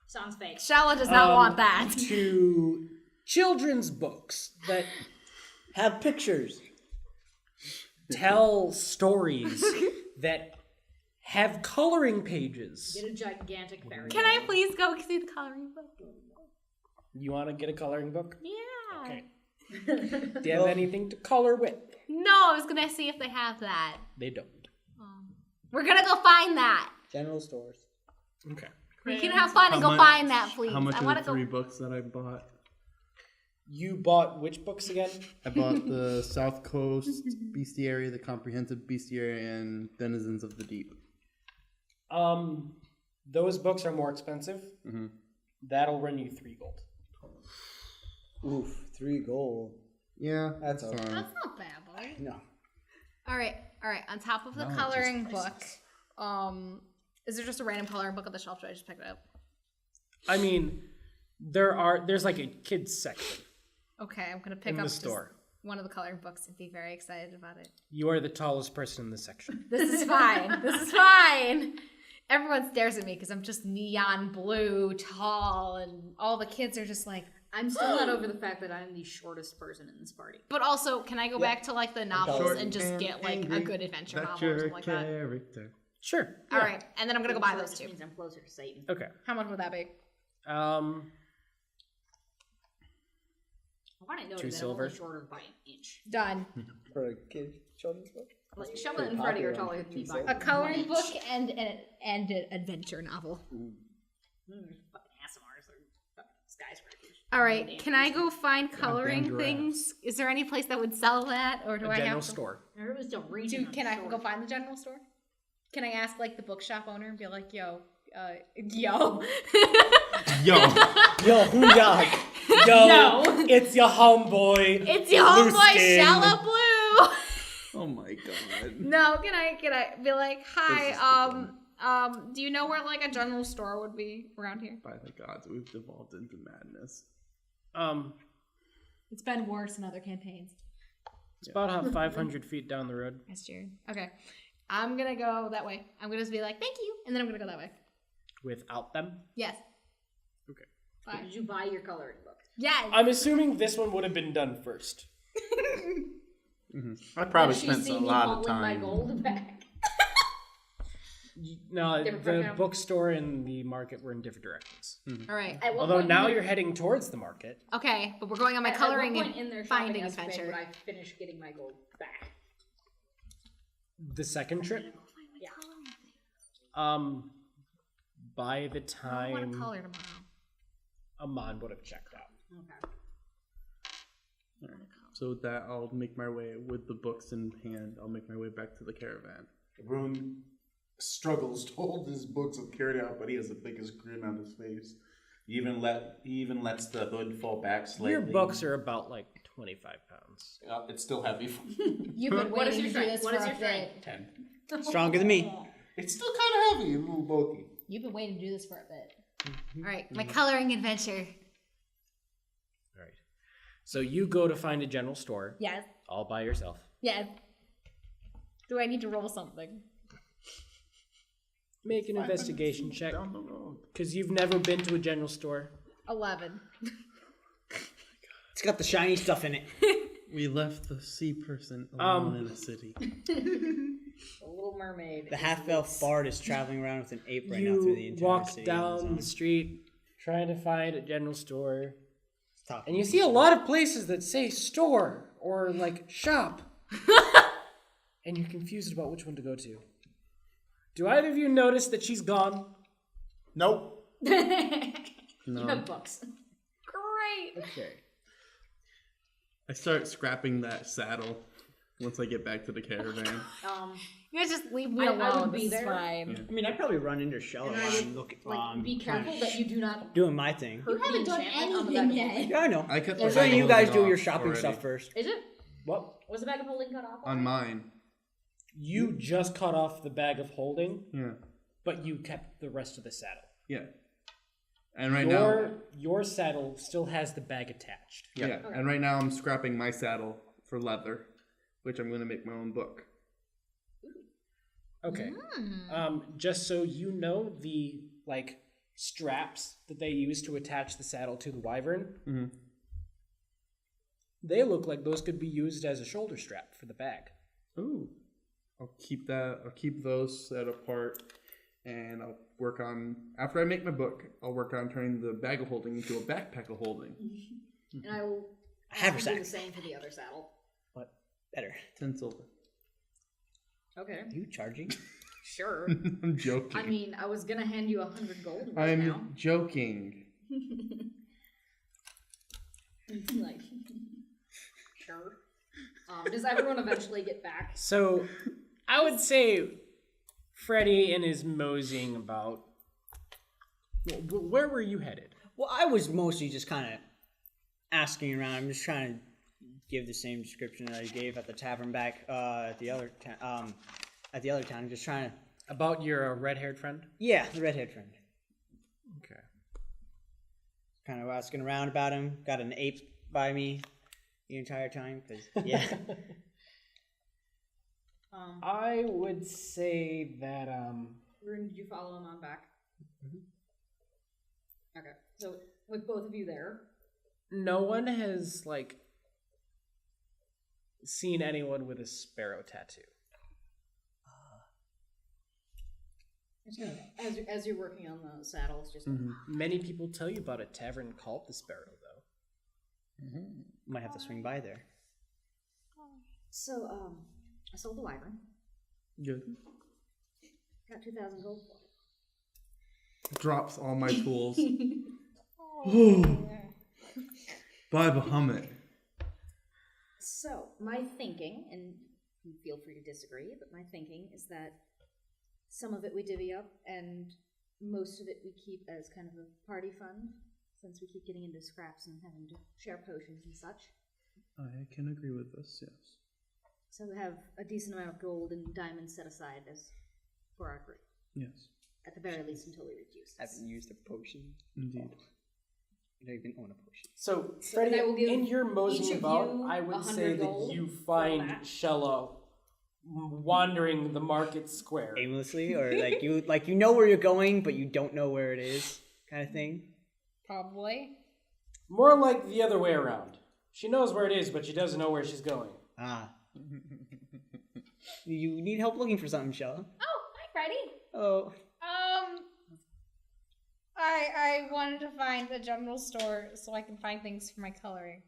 S8: Sounds fake.
S2: Shella does not want that.
S3: To children's books that
S6: have pictures.
S3: tell stories that have coloring pages.
S8: Get a gigantic fairy.
S2: Can I please go see the coloring book?
S3: You want to get a coloring book?
S2: Yeah.
S3: Okay. Do you have anything to color with?
S2: No, I was gonna see if they have that.
S3: They don't.
S2: We're gonna go find that.
S6: General stores.
S3: Okay.
S2: We can have fun and
S5: How
S2: go
S5: much-
S2: find that, please.
S5: How much
S2: I
S5: are
S2: want
S5: the
S2: to go.
S5: 3 books that I bought?
S3: You bought which books again?
S5: I bought the South Coast Bestiary, the Comprehensive Bestiary, and Denizens of the Deep.
S3: Those books are more expensive.
S5: Mm-hmm.
S3: That'll run you 3 gold.
S6: Oof, 3 gold.
S5: Yeah,
S6: That's okay.
S5: fine.
S2: That's not bad, boy.
S6: No.
S2: All right. On top of the coloring book, is there just a random coloring book on the shelf? Should I just pick it up?
S3: I mean, there's like a kids section
S2: Okay, I'm gonna pick
S3: in
S2: up
S3: the
S2: just
S3: store.
S2: one of the coloring books and be very excited about it.
S3: You are the tallest person in the section.
S2: This is fine. This is fine. Everyone stares at me because I'm just neon blue, tall, and all the kids are just like.
S8: I'm still not over the fact that I'm the shortest person in this party.
S2: But also, can I go back to like the novels
S6: short
S2: and just get like a good adventure
S5: That's
S2: novel or
S5: your
S2: something like that?
S5: character.
S3: Sure.
S2: All right, and then I'm gonna go buy those
S8: Just
S2: two.
S8: means I'm closer to Satan.
S3: Okay.
S2: How much would that be?
S8: I want to know
S3: 2
S8: that
S3: silver.
S8: I'm only shorter by an inch.
S2: Done.
S6: For a kid children's book?
S8: Like Shella and Freddy are taller than me by
S2: A coloring
S8: 1
S2: book
S8: inch.
S2: and an adventure novel.
S8: Fucking ASMRs. They're fucking skyscrapers.
S2: All right, can I go find coloring
S5: giraffes.
S2: things? Is there any place that would sell that, or do
S3: A
S2: I
S3: general
S2: have to?
S3: store.
S8: There was a reason.
S2: Can I go find the general store? Can I ask like the bookshop owner and be like, yo, yo.
S5: Yo,
S6: Yo, who yak?
S3: Yo, it's your homeboy.
S2: It's your homeboy
S3: Blueskin.
S2: Shella Blue.
S5: oh my god.
S2: No, can I be like, hi, do you know where like a general store would be around here?
S5: By the gods, we've devolved into madness.
S2: It's been worse in other campaigns.
S3: It's about 500 feet down the road.
S2: Yes, Jared. Okay. I'm gonna go that way. I'm gonna just be like, thank you, and then I'm gonna go that way.
S3: Without them?
S2: Yes.
S3: Okay.
S8: So did you buy your coloring book?
S2: Yes.
S3: I'm assuming this one would have been done first.
S7: I probably
S8: Does she
S7: spent
S8: see
S7: a
S8: me
S7: lot of
S8: hauling my
S7: time.
S8: gold back?
S3: No,
S8: Different
S3: the
S8: background?
S3: bookstore and the market were in different directions.
S2: All right.
S8: At what
S3: Although
S8: point
S3: now
S8: in
S3: you're
S8: their-
S3: heading towards the market.
S2: Okay, but we're going on my
S8: at
S2: coloring
S8: what point in
S2: and
S8: their
S2: finding
S8: shopping escapade
S2: adventure.
S8: would I finish getting my gold back?
S3: The second trip,
S8: Yeah.
S3: by the
S2: I want
S3: time
S2: to color tomorrow.
S3: Amon would have checked out.
S8: Okay.
S5: So with that, I'll make my way with the books in hand. I'll make my way back to the caravan.
S7: Everyone struggles to hold his books up carried out, but he has the biggest grin on his face. He even lets the hood fall back slightly.
S3: Your books are about like 25 pounds.
S7: It's still heavy.
S4: You've been
S8: What is
S4: waiting
S8: your
S4: to do
S8: strength?
S4: this
S8: What
S4: for
S8: is
S4: a
S8: your strength?
S4: bit.
S3: 10.
S10: Stronger than me.
S7: It's still kind of heavy, a little bulky.
S4: You've been waiting to do this for a bit.
S2: All right, my coloring adventure.
S3: All right. So you go to find a general store
S4: Yes.
S3: all by yourself.
S4: Yes. Do I need to roll something?
S3: Make an investigation check.
S7: Down the road.
S3: Because you've never been to a general store.
S4: 11.
S10: It's got the shiny stuff in it.
S5: We left the sea person alone in the city.
S8: The Little Mermaid.
S10: The
S8: is
S10: half-elf
S8: this.
S10: bard is traveling around with an ape right now through the
S3: You
S10: entire
S3: walk
S10: city.
S3: down the street trying to find a general store.
S10: Stop.
S3: And you see a lot of places that say store or like shop. And you're confused about which one to go to. Do either of you notice that she's gone?
S7: Nope.
S8: You have books.
S4: Great.
S3: Okay.
S5: I start scrapping that saddle once I get back to the caravan.
S4: You guys just leave me
S8: I
S4: alone.
S8: would be
S4: This is
S8: there.
S4: fine.
S10: I mean, I'd probably run into Shella
S8: And I
S10: while
S8: would,
S10: I'm looking.
S8: be careful that you do not
S10: doing my thing.
S8: hurt the
S2: haven't done
S8: enchantment on the
S2: anything
S8: back of
S2: yet.
S10: Yeah, I know.
S5: I cut the
S10: So
S5: bag of
S10: you guys do
S5: holding
S10: your
S5: off
S10: shopping
S5: already.
S10: stuff first.
S8: Is it?
S3: What?
S8: Was the bag of holding cut off?
S5: On mine.
S3: You just cut off the bag of holding,
S5: Yeah.
S3: but you kept the rest of the saddle.
S5: Yeah. And right now,
S3: Your saddle still has the bag attached.
S5: yeah.
S8: Okay.
S5: And right now I'm scrapping my saddle for leather, which I'm going to make my own book.
S3: Okay. Just so you know, the like straps that they use to attach the saddle to the wyvern,
S5: Mm-hmm.
S3: they look like those could be used as a shoulder strap for the bag.
S5: Ooh. I'll keep those set apart, and I'll work on, after I make my book, I'll work on turning the bag of holding into a backpack of holding.
S8: And I will
S10: Haversack.
S8: do the same for the other saddle.
S10: Better.
S5: 10 silver.
S8: Okay.
S10: Are you charging?
S8: Sure.
S5: I'm joking.
S8: I mean, I was gonna hand you 100 gold right now.
S5: I'm joking.
S8: Like, sure. Does everyone eventually get back?
S3: So I would say Freddie and his moseying about. Where were you headed?
S10: Well, I was mostly just kind of asking around. I'm just trying to give the same description that I gave at the tavern back at the other town. Just trying to.
S3: About your red-haired friend?
S10: Yeah, the red-haired friend.
S3: Okay.
S10: Kind of asking around about him. Got an ape by me the entire time. Cause yeah.
S3: I would say that
S8: Rune, did you follow him on back? Okay. So, with both of you there,
S3: no one has like seen anyone with a sparrow tattoo.
S8: as you're working on the saddles, just
S3: Many people tell you about a tavern called the Sparrow, though.
S10: Might have to swing by there.
S8: so I sold the wyvern.
S5: Good.
S8: Got 2,000 gold for it.
S5: Drops all my tools. Bye, Bahamut.
S8: So, my thinking, and you feel free to disagree, but my thinking is that some of it we divvy up, and most of it we keep as kind of a party fund, since we keep getting into scraps and having to share potions and such.
S5: I can agree with this, yes.
S8: So we have a decent amount of gold and diamonds set aside as for our group,
S5: Yes,
S8: at the very least until we reduce
S10: I
S8: this.
S10: haven't used a potion.
S5: indeed.
S10: I don't even own a potion.
S3: So,
S8: So
S3: Freddie,
S8: I will give
S3: in your
S8: each
S3: moseying
S8: of
S3: about,
S8: you
S3: I would
S8: 100
S3: say that
S8: gold
S3: you
S8: for
S3: find
S8: that.
S3: Shella wandering the market square.
S10: Aimlessly, or like you know where you're going, but you don't know where it is, kind of thing.
S4: Probably.
S3: More like the other way around. She knows where it is, but she doesn't know where she's going.
S10: Ah. You need help looking for something, Shella?
S2: Oh, hi, Freddie.
S10: Oh.
S4: I wanted to find a general store so I can find things for my coloring.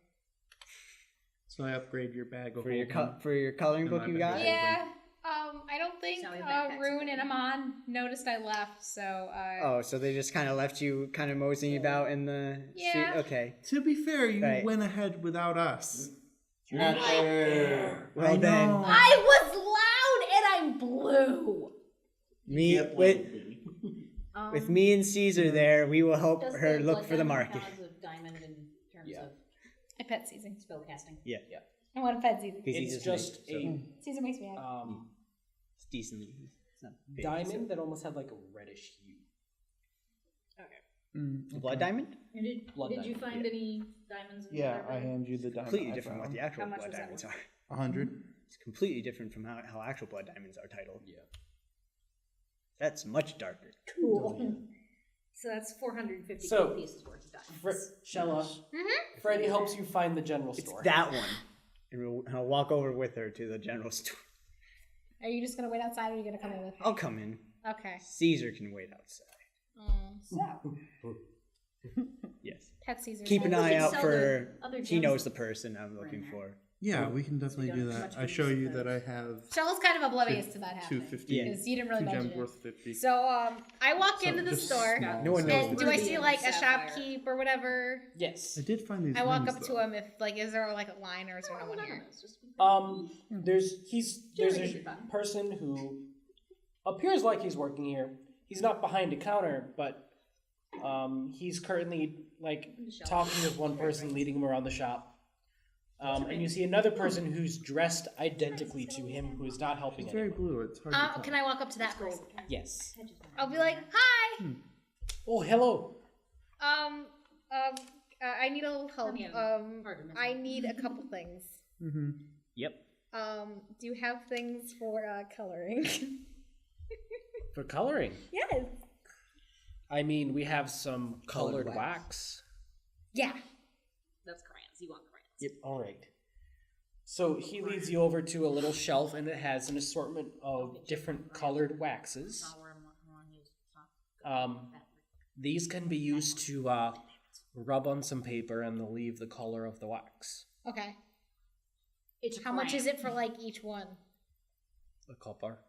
S5: So I upgrade your bag of
S10: For your
S5: holding.
S10: for your coloring
S5: And
S10: book
S5: my
S10: you
S5: bag.
S10: got?
S4: Yeah. I don't think
S8: Sally backpacks
S4: Rune and
S8: again.
S4: Amon noticed I left, so
S10: Oh, so they just kind of left you kind of moseying about in the
S4: Yeah.
S10: street? Okay.
S5: To be fair, you
S10: Right.
S5: went ahead without us.
S10: Well
S5: I
S10: then,
S5: know.
S2: I was loud and I'm blue.
S10: me
S7: Can't
S10: with
S7: blame me.
S10: With me and Caesar there, we will help
S8: Does
S10: her
S8: the
S10: look
S8: blood
S10: for the
S8: diamond
S10: market.
S8: count as a diamond in terms of
S2: I pet Caesar.
S8: spell casting?
S10: Yeah.
S2: I want to pet Caesar.
S3: It's just a
S2: Caesar makes me happy.
S10: It's decently. It's not big,
S3: diamond that almost had like a reddish hue.
S10: so. Blood diamond?
S8: And did
S3: Blood
S8: you
S3: diamond,
S8: find any diamonds? In
S5: Yeah,
S8: the
S5: I hand you the diamond.
S10: Completely
S5: I
S10: different from what
S5: found.
S10: the actual
S8: How much
S10: blood
S8: was that
S10: diamonds
S8: one?
S10: are.
S5: 100.
S10: It's completely different from how actual blood diamonds are titled.
S3: Yeah.
S10: That's much darker.
S8: Cool. So that's 450
S3: So,
S8: gold pieces worth of diamonds.
S3: Shella, Freddy helps you find the general
S10: It's
S3: store.
S10: that one. And I'll walk over with her to the general store.
S2: Are you just gonna wait outside, or are you gonna come in with me?
S10: I'll come in.
S2: Okay.
S10: Caesar can wait outside.
S8: So,
S10: Yes.
S2: Pet Caesar.
S10: Keep an
S8: We
S10: eye
S8: can
S10: out
S8: sell
S10: for.
S8: the other
S10: He
S8: gems
S10: knows the
S8: that
S10: person I'm
S8: were in
S10: looking
S8: there.
S10: for.
S5: Yeah, we can definitely
S8: don't
S5: do
S8: have
S5: that.
S8: much
S5: I
S8: use
S5: show
S8: of
S5: you
S8: those.
S5: that I have
S2: Shell's kind of oblivious to that happening.
S5: 250.
S10: Yeah.
S2: Because you didn't really
S5: Two
S2: mention
S5: gems
S2: it.
S5: worth 50.
S2: So I walk
S5: So
S2: into the
S5: just
S2: store,
S5: small.
S10: No one knows
S2: and
S10: the
S2: do I
S8: Ruby
S2: see
S8: and
S2: like a
S8: sapphire.
S2: shopkeep or whatever?
S3: Yes.
S5: I did find these.
S2: I walk
S5: rings,
S2: up
S5: though.
S2: to him if like, is there like a line or is there no one here?
S3: There's
S8: Generally
S3: a
S8: should be fun.
S3: person who appears like he's working here. He's not behind a counter, but he's currently like talking with one person, leading him around the shop. And you see another person who's dressed identically to him, who is not helping
S5: It's very
S3: anyone.
S5: blue. It's hard to tell.
S2: Can I walk up to that person?
S3: Yes.
S2: I'll be like, hi.
S3: Oh, hello.
S2: I need a little help.
S8: Yeah, hard to miss
S2: I
S8: out.
S2: need a couple things.
S5: Mm-hmm.
S10: Yep.
S2: Do you have things for coloring?
S3: For coloring.
S2: Yes.
S3: I mean, we have some
S10: Colored
S3: colored wax.
S2: Yeah.
S8: That's crayons. You want crayons.
S3: Yep. All right. So he leads you over to a little shelf, and it has an assortment of different colored waxes. These can be used to rub on some paper and leave the color of the wax.
S2: Okay.
S8: It's
S2: How much is it for like each one?
S3: A copper.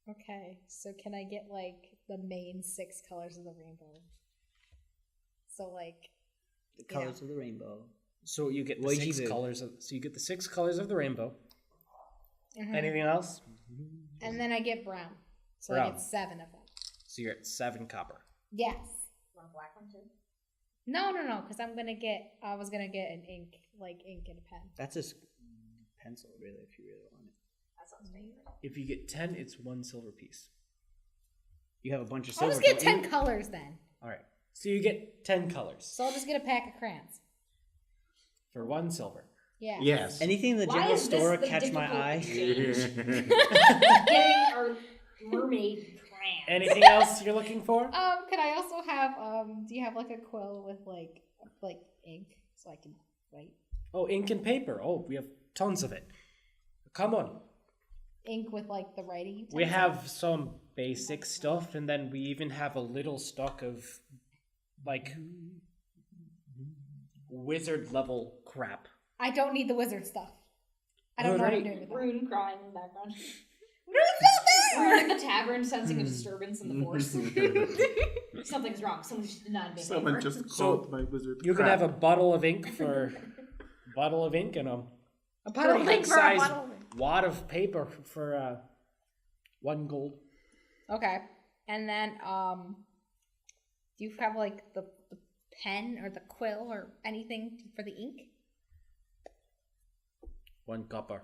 S2: Okay, so can I get like the main 6 colors of the rainbow? So like
S10: The colors of the rainbow.
S3: So you get the
S10: Why
S3: 6
S10: you-
S3: colors. So you get the 6 colors of the rainbow.
S2: Mhm.
S3: Anything else?
S2: And then I get brown. So I
S3: Brown.
S2: get 7 of them.
S3: So you're at 7 copper.
S2: Yes.
S8: Want a black one too?
S2: No, because I was gonna get an ink and a pen.
S10: That's a pencil, really, if you really want it.
S8: That sounds favorite.
S3: If you get 10, it's 1 silver piece.
S10: You have a bunch of
S2: I'll
S10: silver.
S2: just get
S10: don't
S2: 10
S10: you?
S2: colors then.
S3: All right. So you get 10 colors
S2: So I'll just get a pack of crayons.
S3: for 1 silver.
S2: Yeah.
S7: Yes.
S10: Anything in the
S8: Why
S10: general
S8: is this
S10: store
S8: the
S10: catch my
S8: difficult
S10: eye?
S8: exchange? Getting our mermaid crayons.
S3: Anything else you're looking for?
S2: Could I also have do you have like a quill with like ink so I can write?
S3: Oh, ink and paper. Oh, we have tons of it. Come on.
S2: Ink with like the writing utensil?
S3: We have some basic stuff, and then we even have a little stock of like wizard level crap.
S2: I don't need the wizard stuff. I don't know what I'm
S3: Alright.
S2: doing with that.
S8: Rune crying in the background.
S2: Rune's
S8: We're in the tavern sensing a disturbance in the force. Something's wrong. Someone just did not
S7: Someone just
S3: So,
S7: called my wizard.
S3: You can
S7: crap.
S3: have a bottle of ink for bottle of ink and a
S2: bottle of
S3: pretty
S2: ink for a
S3: good-sized
S2: bottle of ink.
S3: wad of paper for 1 gold.
S2: Okay. And then do you have like the pen or the quill or anything for the ink?
S3: 1 copper.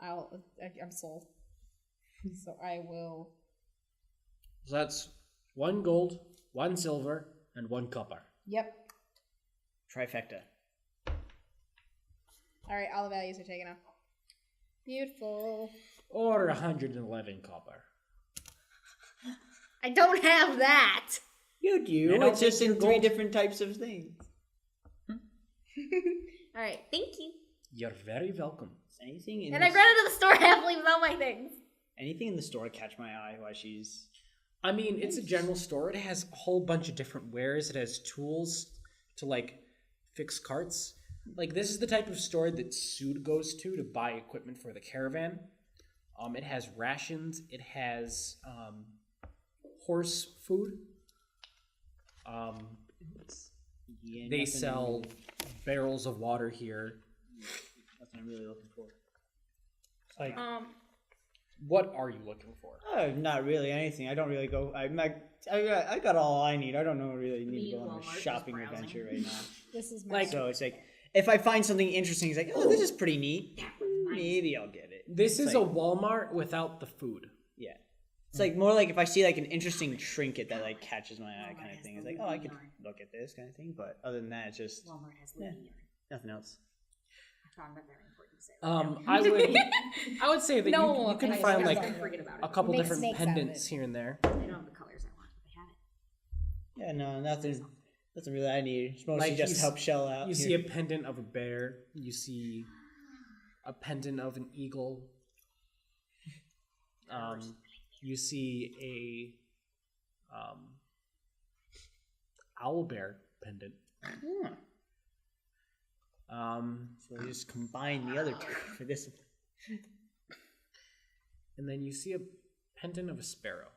S2: I'm sold. So I will.
S3: So that's 1 gold, 1 silver, and 1 copper.
S2: Yep.
S10: Trifecta.
S2: All right. All the values are taken off. Beautiful.
S3: Or 111 copper.
S2: I don't have that.
S10: You do.
S3: I don't
S10: It's just
S3: think
S10: in
S3: you're
S10: 3
S3: gold.
S10: different types of things.
S2: All right. Thank you.
S3: You're very welcome.
S10: Anything in
S2: And I
S10: this-
S2: ran into the store happily with all my things.
S10: anything in the store catch my eye while she's.
S3: I mean, it's a general store. It has a whole bunch of different wares. It has tools to like fix carts. Like this is the type of store that Sood goes to buy equipment for the caravan. It has rations. It has horse food.
S10: Yeah,
S3: They
S10: nothing
S3: sell
S10: really-
S3: barrels of water here.
S10: Nothing I'm really looking for.
S3: Like What are you looking for?
S10: Not really anything. I don't really go. I got all I need. I don't know really need to go on a shopping adventure right now.
S4: This is my
S10: So it's like if I find something interesting, it's like, oh, this is pretty neat. Maybe I'll get it.
S3: This is
S10: like,
S3: a Walmart without the food.
S10: Yeah. It's like more like if I see like an interesting trinket that like catches my eye kind of thing. It's like, oh, I could look at this kind of thing. But other than that, it's just
S8: Walmart has lady yarn.
S10: nothing else.
S8: I found that very important to say.
S3: I would say that you can find like
S8: forget about it.
S3: a couple
S4: Make
S3: different
S4: snakes out of
S3: pendants
S4: it.
S3: here and there.
S8: They don't have the colors I want, but they have it.
S10: Yeah, no, nothing really I need. It's mostly
S3: Like,
S10: just
S3: you
S10: help Shell out.
S3: You
S10: here.
S3: see a pendant of a bear. You see a pendant of an eagle. You see a owl bear pendant.
S10: So we just combine the other two for this one.
S3: And then you see a pendant of a sparrow.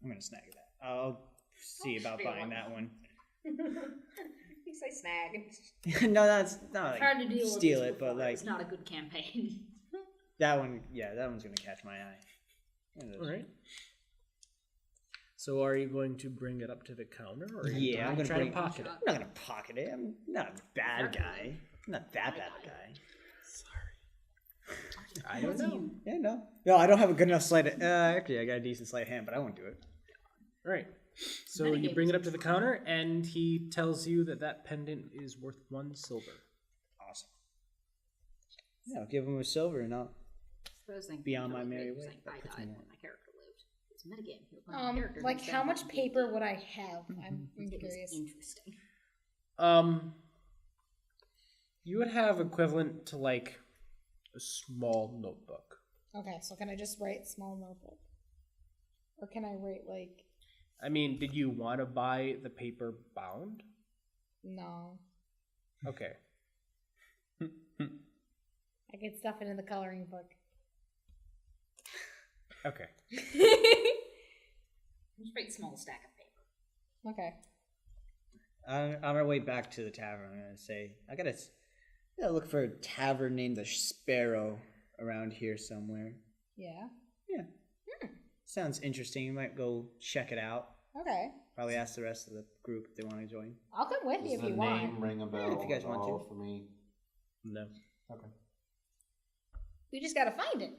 S10: I'm gonna snag that. I'll see about buying that one.
S8: You say snag.
S10: No, that's not
S8: It's hard to
S10: like
S8: deal
S10: steal
S8: with
S10: it, but like
S8: it's not a good campaign.
S10: that one. Yeah, that one's gonna catch my eye.
S3: All right. So are you going to bring it up to the counter, or are you
S10: Yeah, I'm gonna
S3: try
S10: bring
S3: to pocket it?
S10: I'm not gonna pocket it. I'm not a bad guy. I'm not that bad a guy.
S3: I don't know.
S10: Yeah, no, I don't have a good enough sleight. Actually, I got a decent sleight of hand, but I won't do it.
S3: All right. So you bring it up to the counter, and he tells you that that pendant is worth 1 silver.
S10: Awesome. Yeah, I'll give him a silver, and I'll
S8: Supposing
S10: be on my
S8: Totally
S10: merry
S8: great,
S10: way.
S8: saying,
S10: That
S8: I
S10: puts
S8: died
S10: me
S8: when
S10: on.
S8: my character lived. It's a metagame. You're playing a character
S4: like
S8: who's
S4: how
S8: dead
S4: much
S8: when he
S4: paper
S8: died.
S4: would I have? I'm
S8: It was
S4: curious.
S8: interesting.
S3: You would have equivalent to like a small notebook.
S4: Okay, so can I just write small notebook? Or can I write like
S3: I mean, did you want to buy the paper bound?
S4: no?
S3: Okay.
S4: I could stuff it in the coloring book.
S3: Okay.
S8: Just write small stack of paper.
S4: Okay.
S10: On our way back to the tavern, I'm gonna say I gotta look for a tavern named the Sparrow around here somewhere.
S4: Yeah.
S10: Yeah. Sounds interesting. You might go check it out.
S4: Okay.
S10: Probably ask the rest of the group if they want to join.
S4: I'll come with you
S7: Does
S4: if you
S7: the
S4: want.
S7: name ring a bell
S10: if you guys
S7: at
S10: want to.
S7: all for me?
S3: No.
S7: Okay.
S4: We just gotta find it.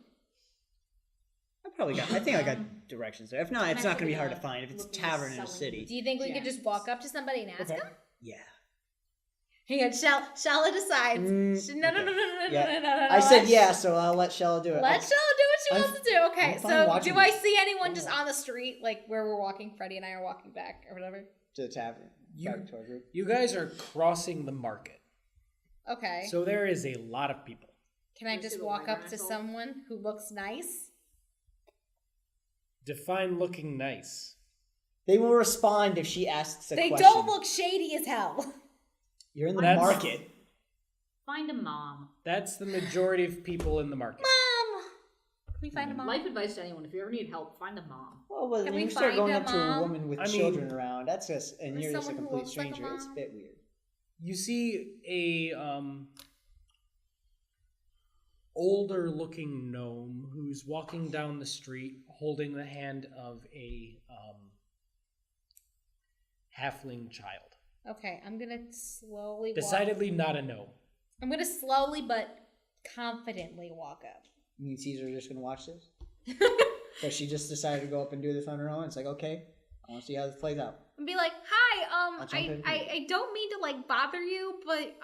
S10: I think I got directions there. If not, it's not gonna be hard to
S8: Actually,
S10: find. If it's a
S8: looking at
S10: tavern in a
S8: selling
S10: city.
S4: Do you think we could just walk up to somebody and ask
S3: Okay.
S4: them?
S10: Yeah.
S4: Hang on, Shella decides. No, no, no, no, no,
S10: Yeah.
S4: no, no, no, no.
S10: I said yeah, so I'll let Shella do it.
S4: Let Shella do what she
S10: I'm-
S4: wants to do. Okay,
S10: I'm fine
S4: so
S10: watching
S4: do I
S10: this.
S4: see anyone just on the street, like where we're walking? Freddie and I are walking back, or whatever.
S10: To the tavern. Back to our group.
S3: You guys are crossing the market.
S4: Okay.
S3: So there is a lot of people.
S4: Can I
S8: Just
S4: just
S8: do a
S4: walk
S8: white
S4: up to
S8: rental.
S4: someone who looks nice?
S3: Define looking nice.
S10: They will respond if she asks a
S4: They
S10: question.
S4: don't look shady as hell.
S10: You're in the
S3: That's-
S10: market.
S8: Find a mom.
S3: That's the majority of people in the market.
S4: Mom! Can we find a mom?
S8: Life advice to anyone: if you ever need help, find a mom.
S10: Well, when
S4: Can we
S10: you start
S4: find
S10: going
S4: a
S10: up to a
S4: mom?
S10: woman with
S3: I mean-
S10: children around, that's just, and
S4: Or
S10: you're just a
S4: someone who
S10: complete
S4: looks like a
S10: stranger. It's a
S4: mom?
S10: bit weird.
S3: You see a older looking gnome who's walking down the street holding the hand of a halfling child.
S4: Okay, I'm gonna slowly walk.
S3: Decidedly not a gnome.
S4: I'm gonna slowly but confidently walk up.
S10: You mean Caesar just gonna watch this? So she just decided to go up and do this on her own. It's like, okay, I want to see how this plays out.
S4: And be like, hi,
S10: I'll jump in.
S4: I don't mean to like bother you, but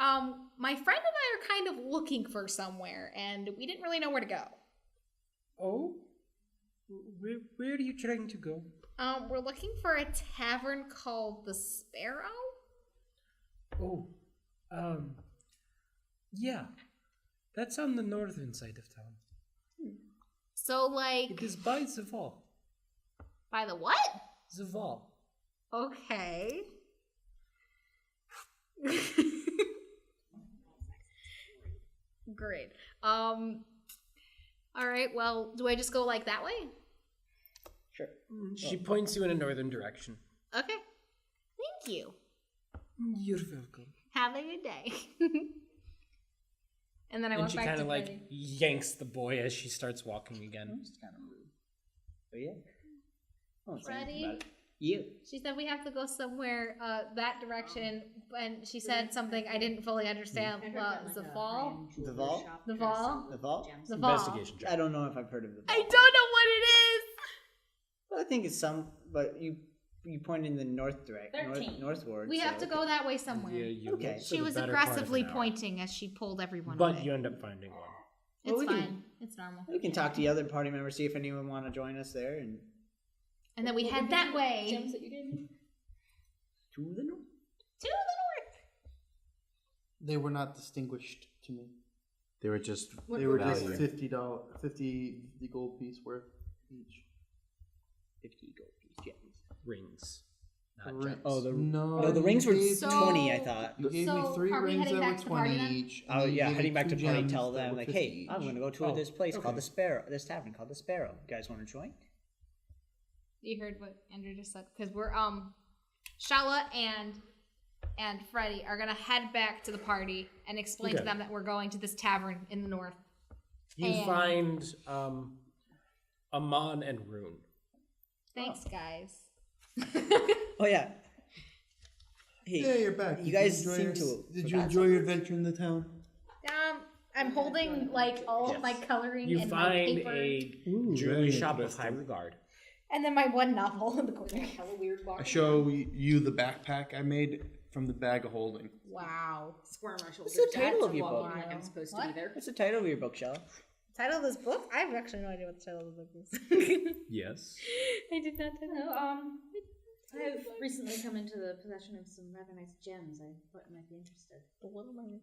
S4: my friend and I are kind of looking for somewhere and we didn't really know where to go.
S3: Oh? Where are you trying to go?
S4: We're looking for a tavern called the Sparrow.
S3: Oh, yeah. That's on the northern side of town.
S4: So like
S3: It is by the wall.
S4: by the what?
S3: The wall.
S4: Okay. Great. All right, well, do I just go like that way?
S10: Sure.
S3: She points you in a northern direction.
S4: Okay. Thank you.
S3: You're welcome.
S4: Have a good day. And then I
S3: And
S4: went
S3: she
S4: back
S3: kind
S4: to
S3: of like
S4: Freddie.
S3: yanks the boy as she starts walking again.
S10: It's kind of rude. But yeah. Oh,
S4: Freddie?
S10: You.
S4: She said we have to go somewhere that direction, and she said something I didn't fully understand. The fall?
S10: The Vol?
S4: The Vol?
S10: The Vault?
S4: The Vol.
S3: Investigation check.
S10: I don't know if I've heard of the
S4: I
S10: Vault.
S4: don't know what it is!
S10: Well, I think it's some, but you point in the north direction,
S8: 13.
S10: northward.
S4: We
S10: so,
S4: have to go that way somewhere.
S3: Yeah, you
S10: Okay.
S3: look for
S4: She
S3: the
S4: was
S3: better part of
S4: aggressively
S3: an hour.
S4: pointing as she pulled everyone
S3: But
S4: away.
S3: you end up finding one.
S4: It's
S10: Well, we
S4: fine.
S10: can-
S4: It's normal.
S10: We can talk to the other party members, see if anyone want to join us there, and
S4: And then we head that way.
S8: Gems that you gave me?
S10: to the north.
S4: To the north.
S5: They were not distinguished to me.
S7: They were just
S5: They were just
S7: value.
S5: $50 the gold piece worth each.
S10: 50 gold piece gems.
S3: Rings.
S5: The
S3: Not
S5: ring-
S3: gems.
S10: Oh,
S5: no,
S10: the rings were
S5: you gave
S4: So-
S10: 20, I thought.
S5: You gave
S4: So,
S5: me 3
S4: are we
S5: rings
S4: heading
S5: that
S4: back
S5: were
S4: to the party
S5: 20
S4: then?
S5: each.
S10: Oh
S5: and you
S10: yeah,
S5: gave me
S10: heading back
S5: 2
S10: to party,
S5: gems
S10: tell
S5: that
S10: them
S5: were
S10: like,
S5: 50
S10: hey, I'm
S5: each.
S10: gonna go to
S3: Oh,
S10: this place called
S3: okay.
S10: the Sparrow, this tavern called the Sparrow. You guys want to join?
S4: You heard what Andrew just said? Because we're Shala and Freddie are gonna head back to the party and explain to
S3: Okay.
S4: them that we're going to this tavern in the north.
S3: You
S4: And-
S3: find Amon and Rune.
S4: Thanks, guys.
S10: Oh yeah. Hey,
S5: Yeah, you're back.
S10: You
S5: Did
S10: guys
S5: enjoy
S10: seem
S5: your-
S10: to.
S5: Did you
S10: forgot
S5: enjoy your adventure in the town?
S4: I'm holding like all of my coloring
S3: You
S4: and my
S3: find
S4: paper,
S3: a
S5: Ooh,
S3: jewelry
S5: very
S3: shop of
S5: interesting.
S3: high regard.
S4: and then my one novel in the corner.
S8: Hella weird box.
S5: I show you the backpack I made from the bag of holding.
S4: Wow.
S8: Square my shoulders.
S10: What's the title
S8: That's
S10: of your
S8: walking
S10: book?
S8: Like I'm supposed to
S4: What?
S8: be there.
S10: What's the title of your book, Shella?
S4: Title of this book? I have actually no idea what the title of the book is.
S3: Yes.
S4: I did not know.
S8: I've recently come into the possession of some rather nice gems. I thought you might be interested.
S4: The Little Mermaid.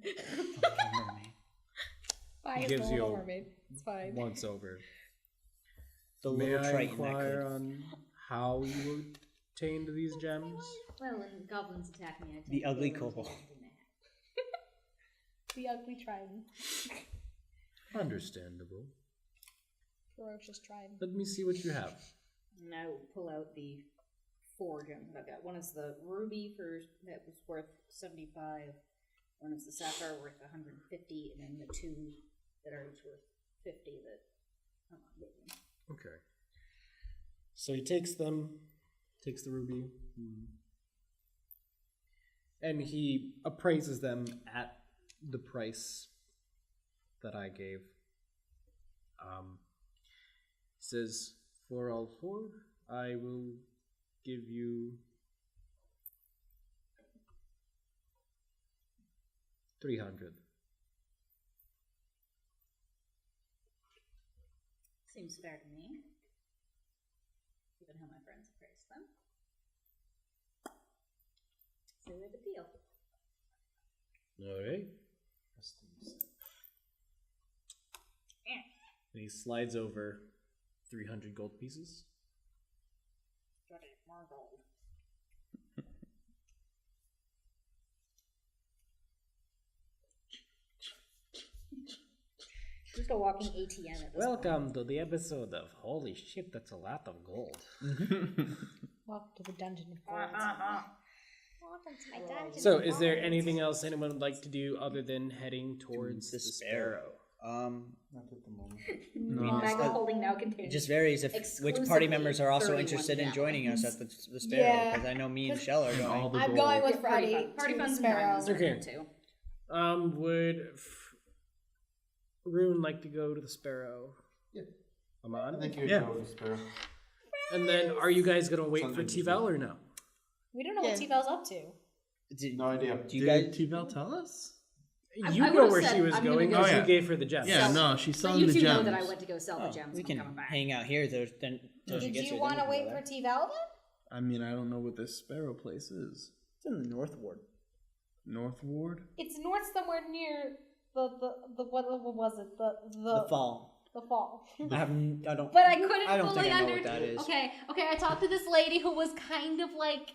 S3: He
S4: It's
S3: gives
S4: the
S3: you
S4: Little
S3: a
S4: Mermaid. It's fine.
S3: once over.
S10: The
S3: May
S10: little
S3: I
S10: Triton that
S3: inquire
S10: could.
S3: on how you obtained these gems?
S8: Well, when goblins attack me, I tend
S10: The
S8: to
S10: ugly
S8: throw those
S10: kobold.
S8: gems in their hat.
S4: The ugly trident.
S3: Understandable.
S4: Ferocious trident.
S3: Let me see what you have.
S8: And I will pull out the 4 gems that I've got. One is the ruby that was worth 75. One is the sapphire worth 150, and then the 2 that are each worth 50 that I'm not getting.
S3: Okay. So he takes them, takes the ruby, and he appraises them at the price that I gave. He says, for all 4, I will give you 300.
S8: Seems fair to me, given how my friends appraise them. So we have a deal.
S3: All right. And he slides over 300 gold pieces.
S8: Got it, more gold. Just a walking ATM at this
S3: Welcome to the episode of Holy Shit, that's a lot of gold.
S4: Welcome to the dungeon of gold.
S2: Welcome to my dungeon.
S3: So, is there anything else anyone would like to do other than heading towards the Sparrow?
S5: Not at the moment.
S8: The bag of holding now contains.
S10: It just varies if which
S8: exclusively
S10: party members are also
S8: 31
S10: interested in
S8: gallons.
S10: joining us at the Sparrow.
S4: Yeah.
S10: Because I know me and Shell are going.
S2: I'm going with
S8: Yeah,
S2: Freddie.
S8: Party
S2: to the
S8: funds and
S2: Sparrow.
S8: diamonds are
S3: Okay.
S8: good too.
S3: Would Rune like to go to the Sparrow?
S5: Yeah.
S3: Amon?
S5: Thank you.
S7: Yeah.
S5: Joe, Sparrow.
S3: And then, are you guys gonna wait for
S5: Something
S3: T-Vel or no?
S2: We don't know what T-Vel's up to.
S10: Did,
S5: No idea.
S10: do you guys?
S7: T-Vel tell us?
S3: You
S8: I
S3: know
S8: would've
S3: where
S8: said,
S3: she was
S8: I'm gonna
S3: going
S8: go-
S3: because
S7: Oh,
S3: you
S7: yeah.
S3: gave her the gems.
S7: Yeah,
S8: So-
S7: no, she's
S8: So
S7: selling
S8: you
S7: the
S8: two
S7: gems.
S8: know that I went to go sell the
S10: Oh,
S8: gems.
S10: we
S8: I'm
S10: can
S8: coming back.
S10: hang out here till she
S2: Did
S10: gets
S2: you
S10: here.
S2: want to
S10: then we
S2: wait
S10: can go
S2: for
S10: there.
S2: T-Vel then?
S7: I mean, I don't know what this Sparrow place is.
S10: It's in the North Ward.
S7: North Ward?
S2: It's north somewhere near the what was it?
S10: The Fall.
S2: The fall.
S10: I don't.
S2: But I couldn't
S10: I don't
S2: fully
S10: think I know
S2: under.
S10: what that is.
S2: Okay, I talked to this lady who was kind of like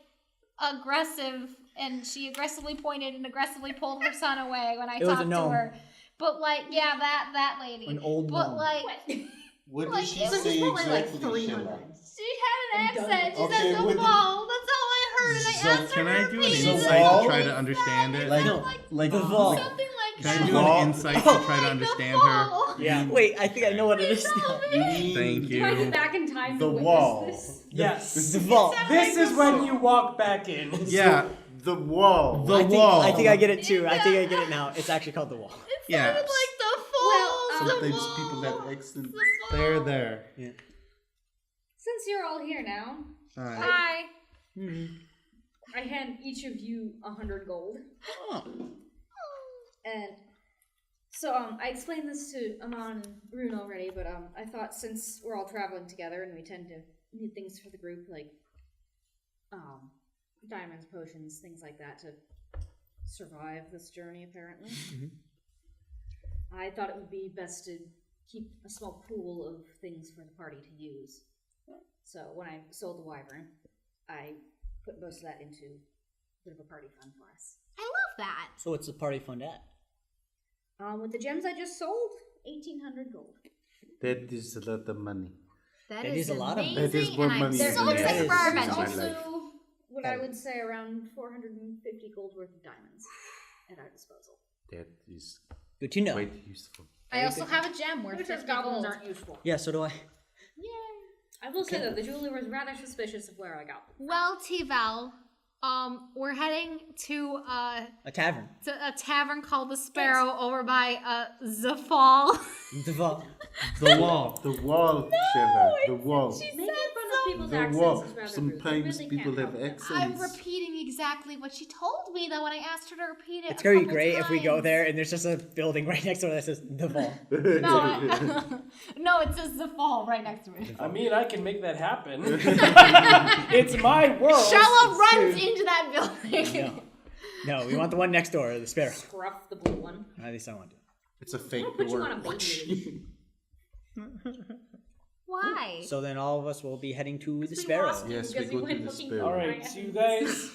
S2: aggressive, and she aggressively pointed and aggressively pulled her son away when I
S10: It was a
S2: talked to
S10: gnome.
S2: her. But like, yeah, that lady.
S10: An old
S2: But
S10: gnome.
S2: like,
S7: What
S2: Like,
S7: did she
S2: it was
S7: say
S8: just probably like
S7: exactly,
S8: 300.
S7: Sheila?
S2: she had an
S8: I'm done.
S2: accent. She
S7: Okay,
S2: said the
S7: what did-
S2: fall. That's all I heard, and I
S7: So
S2: asked her
S7: can
S2: to
S7: I do an
S2: repeat it.
S7: insight
S10: Wall?
S7: to try to understand it?
S10: Like-
S2: Sounded like
S10: like the Fall.
S2: something like
S5: Can I do an insight to try to understand her?
S10: Yeah. Wait, I think I know what it is now.
S5: Thank
S8: Do I go
S5: you.
S8: back in time
S7: The
S8: to witness
S7: wall.
S8: this?
S3: Yes.
S10: The vault.
S3: This is when you walk back in.
S5: Yeah,
S7: The wall.
S5: the wall.
S10: I think I get it too. I think I get it now. It's actually called the wall.
S5: Yeah.
S2: Like the fall.
S7: Sometimes people have accents.
S5: There.
S8: Since you're all here now,
S5: All right.
S8: hi. I hand each of you 100 gold. And so I explained this to Amon and Rune already, but I thought since we're all traveling together and we tend to need things for the group like diamonds, potions, things like that to survive this journey apparently. I thought it would be best to keep a small pool of things for the party to use. So when I sold the wyvern, I put most of that into a bit of a party fund for us.
S2: I love that.
S10: So what's the party fund at?
S8: With the gems I just sold, 1,800 gold.
S7: That is a lot of money.
S2: That
S10: is a lot of
S2: amazing,
S7: That is more
S2: and
S7: money
S2: I'm so
S7: than
S2: excited for our
S10: that is.
S2: adventure.
S7: My life.
S8: Also, what I would say around 450 gold worth of diamonds at our disposal.
S7: That is
S10: Good to know.
S7: quite useful.
S2: I also have a gem worth
S8: Which
S2: 50
S8: goblins
S2: gold.
S8: aren't useful.
S10: Yeah, so do I.
S8: I will say though, the jeweler was rather suspicious of where I got them.
S2: Well, T-Val, we're heading to
S10: A tavern.
S2: a tavern called the Sparrow over by the Fall.
S10: The vault.
S5: The wall.
S7: The wall, Shella. The wall.
S8: Making fun of people's
S7: The
S8: accents
S7: wall.
S8: is rather rude.
S7: Sometimes
S8: You really
S7: people
S8: can't
S7: have
S8: help it.
S2: I'm
S7: accents.
S2: repeating exactly what she told me, though, when I asked her to repeat it.
S10: It's
S2: a
S10: gonna be
S2: couple
S10: great if we go
S2: times.
S10: there and there's just a building right next door that says the vault.
S2: No, it says the Fall right next to it.
S3: I mean, I can make that happen. It's my world.
S2: Shella runs into that building.
S10: No, we want the one next door, the sparrow.
S8: Scruff the blue one.
S10: At least I want to.
S7: It's a fake
S8: Put you
S7: door.
S8: on a baby.
S2: Why?
S10: So then all of us will be heading to the
S8: We
S10: sparrow.
S8: lost you
S7: Yes,
S8: because
S7: we
S8: you
S7: go to
S8: went
S7: the
S8: looking
S7: sparrow.
S8: for
S3: Alright, so you guys,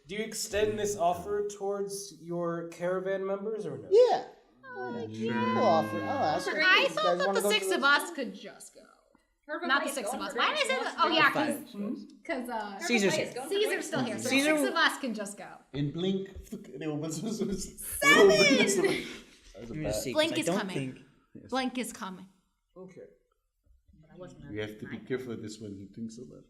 S3: do you extend this offer towards your caravan members or no?
S6: Yeah. We'll offer. I'll ask her.
S2: I
S6: You
S2: thought
S6: guys
S2: that
S6: wanna
S2: the
S6: go
S2: six
S6: to
S2: of us could just go. Not the six of us. Why did I say that? Oh, yeah, because
S10: Caesar's
S8: Caesar's
S10: here.
S2: Caesar's still here. So
S10: Caesar-
S2: 6 of us can just go.
S7: In blink.
S10: Let me just see, 'cause
S2: Blink
S10: I
S2: is
S10: don't
S2: coming.
S10: think-
S2: Blink is coming.
S3: Okay.
S7: You have to be careful this one. He thinks a lot.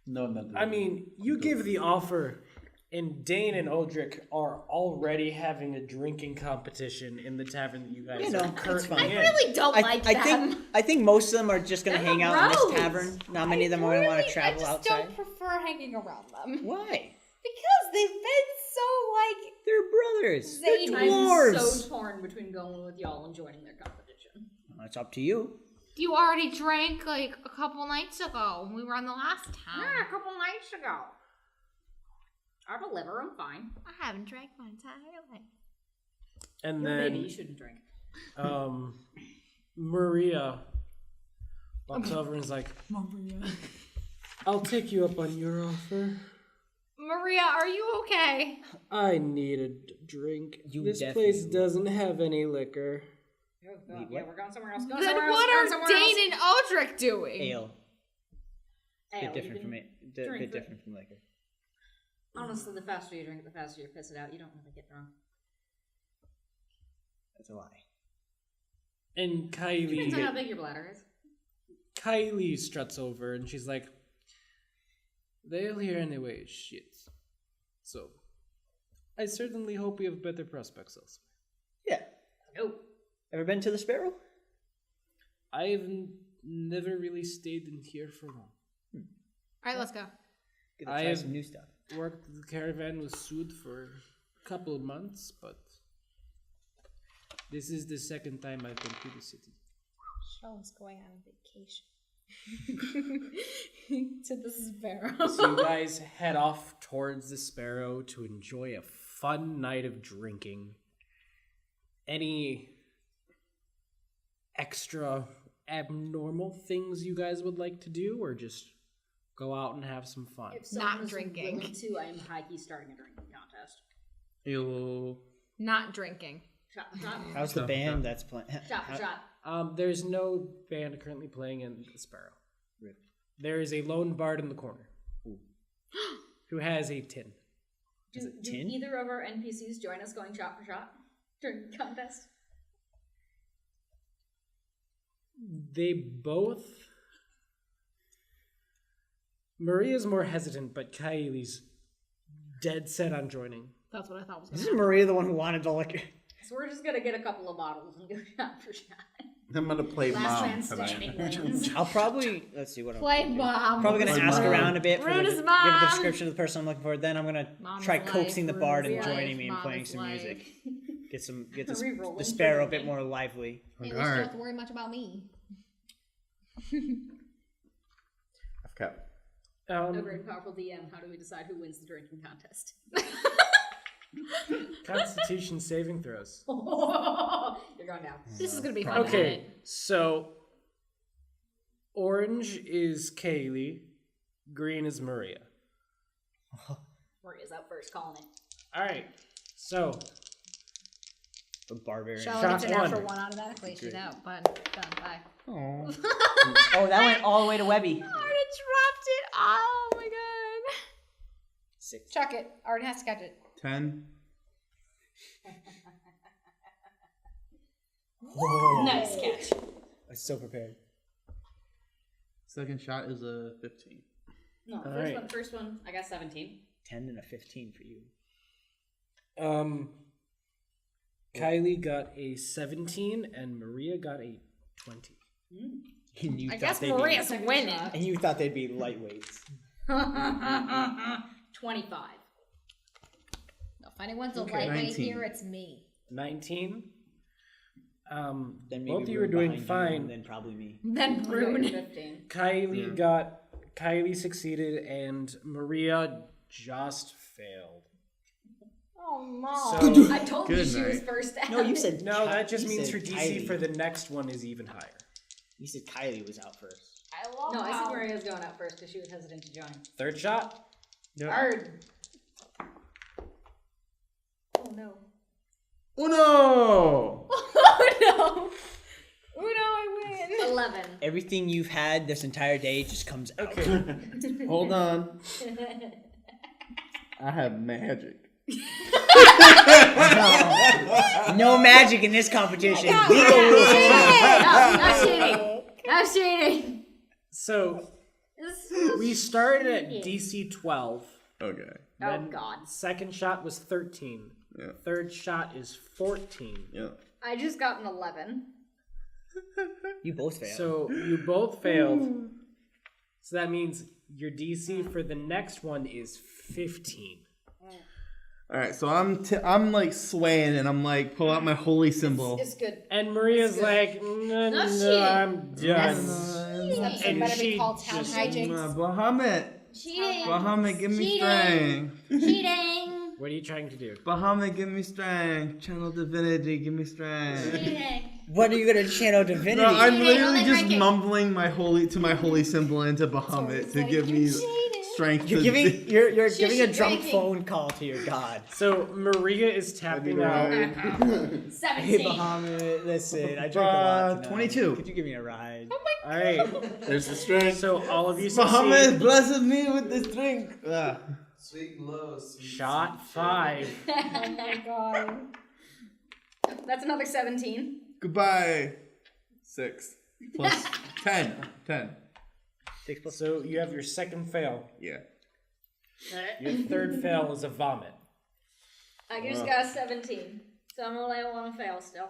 S7: No, not
S3: I mean, you give the offer, and Dane and Aldrich are already having a drinking competition in the tavern that you guys
S10: You know,
S3: are
S10: it's
S3: currently
S10: fine.
S3: in.
S2: I really don't like them.
S10: I think most of them are just gonna
S2: They're
S10: hang out in
S2: gross.
S10: this tavern. Not many of them are gonna want to travel
S2: I just
S10: outside.
S2: don't prefer hanging around them.
S10: Why?
S2: Because they've been so, like,
S10: They're brothers. They're
S2: zany.
S8: I'm
S10: dwarves.
S8: so torn between going with y'all and joining their competition.
S10: Well, it's up to you.
S2: You already drank, like, a couple nights ago when we were on the last town.
S8: Yeah, a couple nights ago. I'll deliver. I'm fine.
S2: I haven't drank my entire life.
S3: And
S8: You're a
S3: then,
S8: baby. You shouldn't drink.
S3: Maria walks over and is like, I'll take you up on your offer.
S2: Maria, are you okay?
S3: I need a drink.
S10: You
S3: This
S10: definitely
S3: place
S10: will.
S3: doesn't have any liquor.
S8: Oh, God. Yeah, we're going somewhere else.
S2: Then what are Dane and Aldrich doing?
S10: Ale.
S8: Ale,
S10: Bit different from it.
S8: drink
S10: Bit
S8: it.
S10: different from liquor.
S8: Honestly, the faster you drink it, the faster you piss it out. You don't really get drunk.
S10: That's a lie.
S3: And
S8: Depends on how
S3: Kylie,
S8: big your bladder is.
S3: Kylie struts over and she's like, they'll hear anyway, shit. So, I certainly hope we have better prospects elsewhere.
S10: Yeah.
S8: Oh.
S10: Ever been to the Sparrow?
S3: I've never really stayed in here for long.
S2: All right, let's go.
S10: Get to
S3: I
S10: try
S3: have-
S10: some new stuff.
S3: Worked the caravan with Sud for a couple of months, but this is the second time I've been to the city.
S2: Shell's going on vacation. To the Sparrow.
S3: So you guys head off towards the Sparrow to enjoy a fun night of drinking. Any extra abnormal things you guys would like to do, or just go out and have some fun?
S8: If someone
S2: Not
S8: is
S2: drinking.
S8: willing to, I am high-key starting a drinking contest.
S3: You
S2: Not drinking.
S8: Shot for shot.
S10: How's the band that's playing?
S8: Shot for shot.
S3: there's no band currently playing in the Sparrow. There is a lone bard in the corner who has a tin.
S8: Do either of our NPCs join us going shot for shot during the contest?
S3: They both. Maria's more hesitant, but Kylie's dead set on joining.
S4: That's what I thought was
S10: This
S4: going
S10: is
S4: to
S10: Maria the one who wanted the liquor.
S8: So we're just gonna get a couple of bottles and go shot for shot.
S7: I'm gonna play
S8: Last
S7: mom
S8: man
S7: tonight.
S8: standing wins.
S10: I'll probably let's see what I'm
S4: Play mom.
S10: probably gonna
S7: Play
S10: ask
S7: mom.
S10: around a bit for
S4: Rude
S10: the,
S4: as
S10: give
S4: mom.
S10: the description of the person I'm looking for. Then I'm gonna
S4: Mom
S10: try
S4: is
S10: coaxing the
S4: life,
S10: bard
S4: Rude
S10: and
S4: is
S10: joining
S4: life,
S10: me and
S4: mom
S10: playing
S4: is
S10: some
S4: life.
S10: music. Get
S8: Rerolling
S10: the sparrow a
S8: for
S10: bit
S8: me.
S10: more lively.
S4: Hey, at least you don't have to worry much about me.
S7: I've kept.
S8: A very powerful DM. How do we decide who wins the drinking contest?
S3: Constitution saving throws.
S8: You're going down.
S4: This is going to be fun.
S3: Okay, so orange is Kaylee, green is Maria.
S8: Maria's up first, calling it.
S3: All right, so
S10: The barbarian.
S4: Shell
S3: Shot
S4: gets a natural
S3: one.
S4: one automatically. She's out. Done. Bye.
S10: Oh, that went all the way to Webby.
S4: I already dropped it. Oh my god.
S10: 6.
S4: Chuck it. Already has to catch it.
S5: 10.
S8: Nice catch.
S10: I'm so prepared.
S5: Second shot is a 15.
S8: No,
S3: right.
S8: first one, I got 17.
S10: 10 and a 15 for you.
S3: Kylie got a 17 and Maria got a 20.
S10: And you
S4: I
S10: thought
S4: guess
S10: they'd
S4: Maria's
S10: be,
S4: winning.
S10: and you thought they'd be lightweights.
S8: 25.
S4: If anyone's a
S3: Okay.
S4: lightweight
S5: 19.
S4: here, it's me.
S3: 19.
S10: Then maybe
S3: Both of you
S10: we're
S3: were doing
S10: behind you,
S3: fine.
S10: and then probably me.
S4: Then Brune.
S8: 15.
S3: Kylie succeeded and Maria just failed.
S4: Oh no.
S3: So
S8: I told you
S5: Good
S8: she was
S5: night.
S8: first out.
S10: No, you said
S3: no, that just
S10: you
S3: means
S10: said
S3: her DC
S10: Kylie.
S3: for the next one is even higher.
S10: You said Kylie was out first.
S4: I love
S8: No, I
S4: how-
S8: said Maria's going out first because she was hesitant to join.
S3: Third shot.
S8: Hard. Oh no.
S5: Uno!
S4: Oh no. Oh no, I win.
S8: 11.
S10: Everything you've had this entire day just comes out.
S5: Hold on. I have magic.
S10: No magic in this competition.
S8: No, not cheating. Not cheating.
S3: So we started at DC 12.
S5: Okay.
S8: Oh
S3: Then
S8: god.
S3: second shot was 13.
S5: Yeah.
S3: Third shot is 14.
S5: Yeah.
S8: I just got an 11.
S10: You both failed.
S3: So you both failed. So that means your DC for the next one is 15.
S5: All right, so I'm like swaying and I'm like pull out my holy symbol.
S8: It's good.
S3: And Maria's like, no,
S8: No,
S3: I'm done.
S4: This episode
S3: And
S4: better
S3: she
S4: be called Town
S3: just-
S4: Hi-jinx.
S5: Bahamut,
S8: Cheating.
S5: Bahamut, give me strength.
S8: Cheating.
S3: What are you trying to do?
S5: Bahamut, give me strength. Channel divinity, give me strength.
S8: Cheating.
S10: what are you gonna channel divinity?
S5: No, I'm literally
S8: only
S5: just
S8: ranking.
S5: mumbling my holy symbol into Bahamut to give me strength.
S10: You're
S5: to
S10: giving you're giving a
S8: Shush,
S10: drunk
S8: drinking.
S10: phone call to your god.
S3: So Maria is tapping out.
S10: Hey
S8: 17.
S10: Bahamut, listen, I drank a lot tonight.
S5: 22.
S10: Could you give me a ride?
S3: All right.
S7: There's the strength.
S3: So all of you
S5: Bahamut
S3: succeed.
S5: blesses me with this drink.
S9: Sweet and low. Sweet,
S3: Shot 5.
S4: Oh my god.
S8: That's another 17.
S5: Goodbye. 6 plus 10. 10.
S10: 6 plus
S3: So you have your second fail.
S5: Yeah.
S3: Your third fail is a vomit.
S8: I just got a 17. So I'm only at one fail still.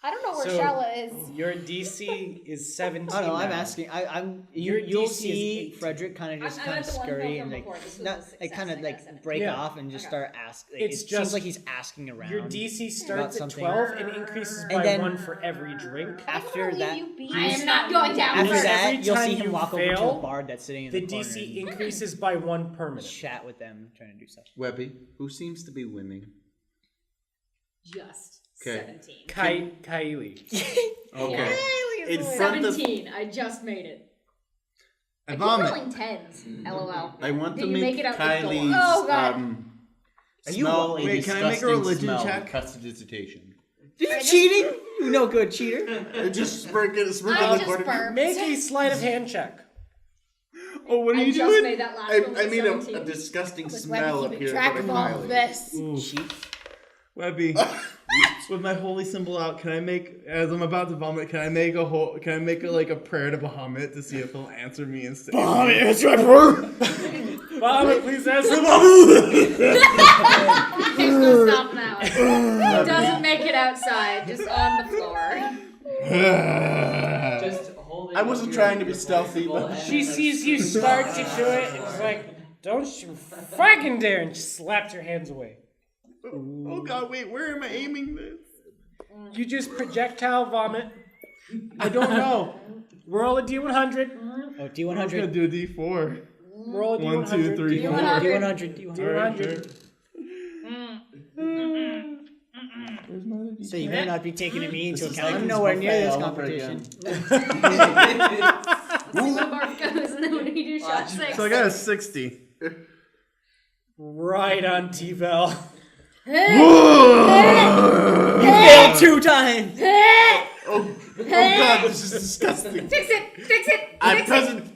S4: I don't know where
S3: So-
S4: Shella is.
S3: Your DC is 17.
S10: Oh no, I'm
S3: now.
S10: asking. I'm.
S3: Your
S10: You'll
S3: DC is
S10: see
S3: 8.
S10: Frederick kind of just
S8: I'm
S10: kind
S8: at
S10: of
S8: the one
S10: scurry
S8: fail
S10: and
S8: from
S10: like
S8: before. This was
S10: not
S8: a
S10: like kind of
S8: success. I got
S10: like
S8: 17.
S10: break
S3: Yeah.
S10: off and just
S8: Okay.
S10: start asking.
S3: It's
S10: It
S3: just-
S10: seems like he's asking around.
S3: Your DC
S10: About
S3: starts at
S10: something.
S3: 12 and increases
S10: And
S3: by
S10: then-
S3: 1 for every drink.
S10: After that,
S8: I am not going down
S10: after
S8: first.
S10: that,
S3: Every
S10: you'll
S3: time
S10: see him
S3: you
S10: walk over to
S3: fail,
S10: the bard that's sitting in
S3: The
S10: the corner
S3: DC
S10: and
S3: increases by 1 permanent.
S10: chat with them, trying to do stuff.
S7: Webby, who seems to be winning?
S8: Just
S7: Okay.
S8: 17.
S3: Kylie.
S7: Okay. In front of
S8: 17. I just made it.
S5: I
S8: I keep
S5: vomit.
S8: rolling 10s. LOL.
S7: I want
S8: Did
S7: to
S8: you
S7: make
S8: make it out the door?
S7: Kylie's
S8: Oh, God.
S10: Are you
S7: smell
S10: wait,
S7: a
S5: can I make a
S7: disgusting
S5: religion
S7: smell
S5: check?
S7: prestidigitation.
S10: Are you cheating? You no good cheater.
S7: Just sprinkle
S4: I
S7: the
S4: just
S7: quarter.
S4: burped.
S3: Make a sleight of hand check.
S5: Oh, what are you
S8: just
S5: doing?
S8: made that last one
S7: I
S8: with
S7: made
S8: 17.
S7: a disgusting
S4: Was
S7: smell
S4: Webby
S7: up
S4: keeping
S7: here.
S4: track
S7: in
S4: of
S7: front
S4: all
S7: of
S4: of
S7: Kylie.
S4: this?
S5: Webby, with my holy symbol out, can I make, as I'm about to vomit, can I make a prayer to Bahamut to see if he'll answer me and say,
S3: Bahamut, answer my prayer! Bahamut, please answer
S8: He's gonna stop now. Doesn't make it outside, just on the floor.
S9: Just hold it.
S7: I wasn't trying to be stealthy, but
S3: She sees you start to do it, and she's like, don't you fucking dare, and she slaps your hands away.
S5: Oh god, wait, where am I aiming this?
S3: You just projectile vomit. I don't know. Roll a D100.
S10: Oh,
S5: I'm
S10: D100.
S5: gonna do a D4.
S3: Roll a D100.
S5: 1, 2, 3, 4.
S10: D100.
S3: D100.
S5: Where's my other D4?
S10: So you may not be taking me into
S7: This is
S10: account.
S7: like
S10: I'm
S7: this
S10: nowhere near
S7: buffet
S10: this
S7: all over
S10: competition.
S8: See where Barf goes, and then when you do shot 6.
S5: So I got a 60.
S3: Right on T-Bell.
S10: You failed 2 times.
S7: Oh god, this is disgusting.
S8: Fix it!
S7: I'm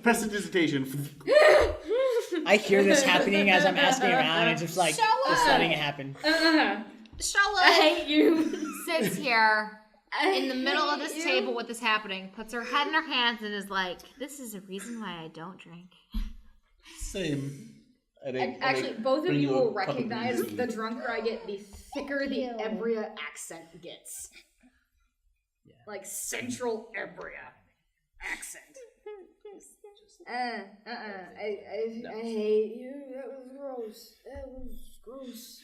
S7: present visitation.
S10: I hear this happening as I'm asking around and just like just letting it happen.
S2: Shella
S8: I hate you.
S2: sits here in the middle of this table with this happening, puts her head in her hands, and is like, "This is a reason why I don't drink."
S7: Same.
S8: Actually, both of
S7: bring
S8: you
S7: you a
S8: will
S7: cup of
S8: recognize
S7: green tea.
S8: the drunker I get, the thicker the Ebria accent gets. Like Central Ebria accent. I hate you. That was gross.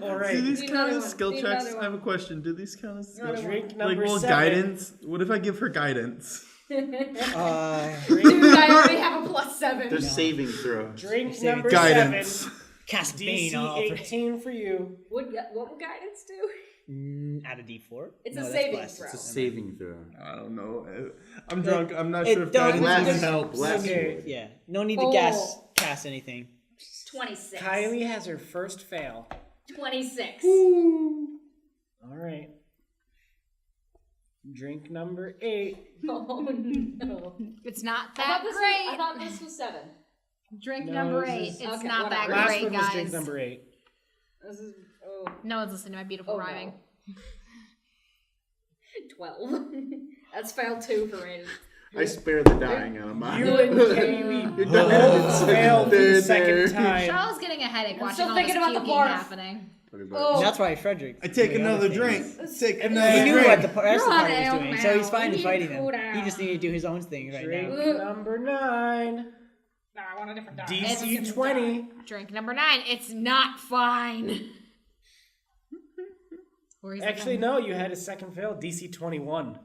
S3: Alright.
S5: Do these
S8: Do
S5: count
S8: another
S5: as
S8: one.
S5: skill
S8: Do
S5: checks?
S8: another
S5: I have a
S8: one.
S5: question. Do these count as skill
S8: Another
S5: checks?
S3: Drink
S5: Like,
S3: number
S5: well,
S3: 7.
S5: guidance. What if I give her guidance?
S8: Dude, I already have a +7.
S7: They're saving throws.
S3: Drink number
S5: Guidance.
S3: 7.
S10: Cast Bane
S3: DC
S10: on all
S3: 18 for you.
S8: What would guidance do?
S10: Out of D4?
S8: It's
S10: No,
S8: a
S10: that's
S8: saving
S10: blessed.
S8: throw.
S7: It's a saving throw.
S5: I don't know. I'm drunk. I'm not
S10: it
S5: sure if
S10: don't-
S5: guidance
S7: Bless.
S5: even helps.
S7: Bless.
S3: Okay.
S10: Yeah. No need to
S8: Oh.
S10: cast anything.
S8: 26.
S3: Kylie has her first fail.
S8: 26.
S3: Alright. Drink number 8.
S8: Oh no.
S2: It's not
S8: I
S2: that
S8: thought
S2: great.
S8: this was 7.
S2: Drink
S3: No,
S2: number
S3: this
S2: 8.
S3: is-
S2: It's
S8: okay,
S2: not that
S8: whatever.
S3: Last
S2: great,
S3: one was drink
S2: guys.
S3: number 8.
S8: This is
S2: No one's listening to my beautiful rhyming.
S8: no. 12. That's failed 2 for me.
S7: I spare the dying on mine.
S3: You and Kaylee both failed for the second time.
S2: Shell's getting a headache
S8: I'm
S2: watching
S8: still
S2: all
S8: thinking
S2: this
S8: about the
S2: puking
S8: barf.
S2: happening.
S8: Oh.
S10: And that's why Frederick.
S5: I take
S10: did
S5: another
S10: other
S5: drink.
S10: things.
S5: Take
S10: He
S5: another
S10: knew
S5: drink.
S10: what the rest of the
S8: You're on
S10: party was
S8: ale
S10: doing,
S8: now.
S10: so he's fine
S8: You
S10: in
S8: need
S10: fighting
S8: to
S10: them.
S8: cool down.
S10: He just needed to do his own things right
S3: Drink
S10: now.
S3: number 9.
S8: No, I want a different die.
S3: DC 20.
S2: Drink number 9. It's not fine. Or is it
S3: Actually,
S2: fine?
S3: no, you had a second fail. DC 21.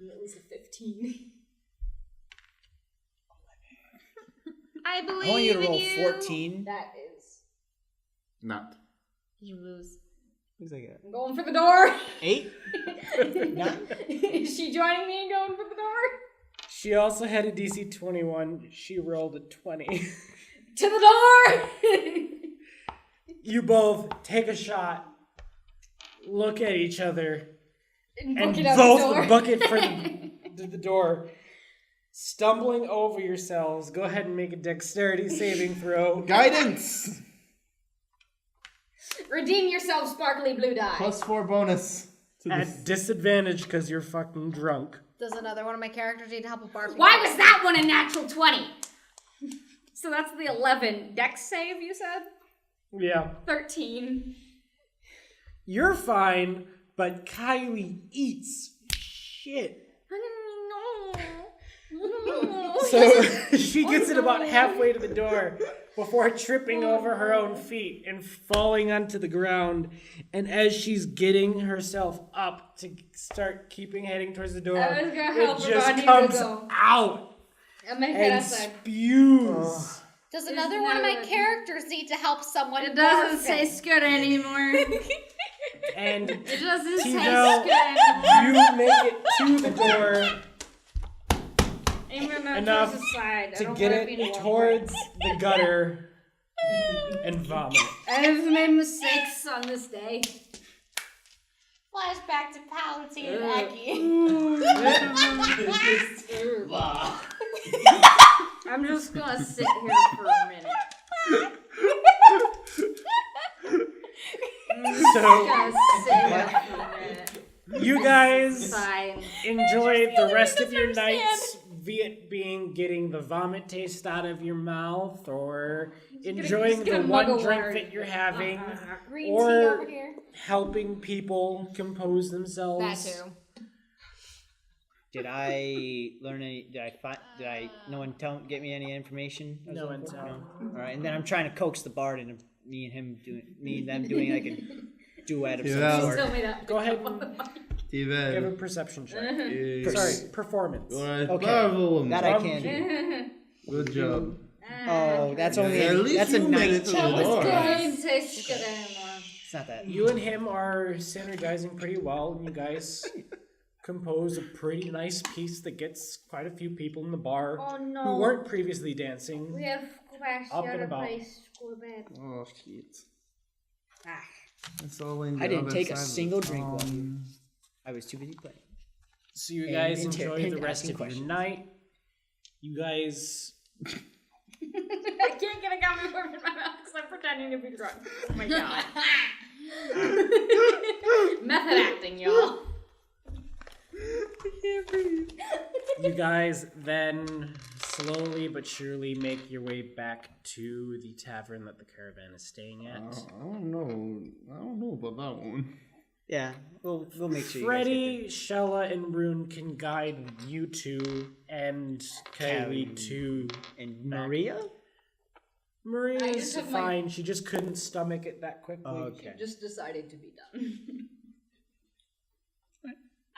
S8: At least a 15.
S2: I believe
S10: I want you to
S2: in
S10: roll
S2: you.
S10: 14.
S8: That is.
S7: Not.
S2: You lose.
S10: Looks like
S8: I'm going for the door.
S10: 8?
S8: Is she joining me and going for the door?
S3: She also had a DC 21. She rolled a 20.
S8: To the door!
S3: You both take a shot, look at each other, and
S8: book it out
S3: both
S8: the door.
S3: book it for the door. Stumbling over yourselves, go ahead and make a dexterity saving throw.
S5: Guidance.
S8: Redeem yourself, sparkly blue die.
S5: +4 bonus. To this.
S3: At disadvantage because you're fucking drunk.
S2: Does another one of my characters need help with barfing?
S8: Why was that one a natural 20? So that's the 11. Dex save, you said?
S3: Yeah.
S8: 13.
S3: You're fine, but Kylie eats shit. So she gets it about halfway to the door before tripping over her own feet and falling onto the ground. And as she's getting herself up to start heading towards the door,
S8: I was gonna help
S3: it
S8: her, but I
S3: just
S8: need to
S3: comes
S8: go.
S3: out
S8: I'm gonna head
S3: and
S8: outside.
S3: spews.
S2: Does another one of my characters need to help someone?
S8: It doesn't
S2: barfing?
S8: taste good anymore.
S3: And
S8: It doesn't
S3: T-Bell,
S8: taste good.
S3: you make it to the door
S8: I'm gonna
S3: enough
S8: towards the side. I
S3: to
S8: don't
S3: get
S8: wanna be in
S3: it
S8: one
S3: towards the gutter and vomit.
S8: I have made mistakes on this day.
S2: Flashback to Palatine and Eki.
S8: I'm just gonna sit here for a minute.
S3: You guys
S8: Fine.
S3: enjoy the rest of your nights, be it being getting the vomit taste out of your mouth, or enjoying the one drink that you're having,
S4: Green tea
S3: or
S4: over here.
S3: helping people compose themselves.
S4: That too.
S10: Did I learn any? No one get me any information?
S3: No one tell.
S10: No? All right, and then I'm trying to coax the bard into me and them doing like a duet of some sort.
S8: Tell me that.
S3: Go ahead and give a
S5: Steven.
S3: perception check. Sorry, performance.
S10: Okay,
S5: Marvelous.
S10: that I can do.
S5: Good job.
S10: Oh, that's only
S5: At least
S10: that's a
S5: you made it to
S10: 19.
S5: the door.
S8: Doesn't taste good anymore.
S10: It's not that.
S3: You and him are synergizing pretty well, and you guys compose a pretty nice piece that gets quite a few people in the bar
S8: Oh no.
S3: who weren't previously dancing.
S8: We have crashed
S3: Up
S8: the
S3: and
S8: other
S3: about.
S8: place. Go to bed.
S5: Oh shit.
S8: Ah.
S5: It's all in the
S10: I didn't
S5: other
S10: take a
S5: side of the
S10: single drink while
S5: phone.
S10: I was too busy playing.
S3: So you
S10: And
S3: guys
S10: inter-
S3: enjoy the
S10: and
S3: rest
S10: asking
S3: of your
S10: questions.
S3: night. You guys
S8: I can't get a gummy worm in my mouth because I'm pretending to be drunk. Oh my god. Method acting, y'all.
S3: You guys then slowly but surely make your way back to the tavern that the caravan is staying at.
S5: I don't know. I don't know about that one.
S10: Yeah, we'll make sure.
S3: Freddie, Shella, and Rune can guide you two and Kylie to
S10: and Maria.
S3: Maria's
S8: just have my-
S3: fine. She just couldn't stomach it that quickly.
S10: Okay.
S8: Just decided to be done.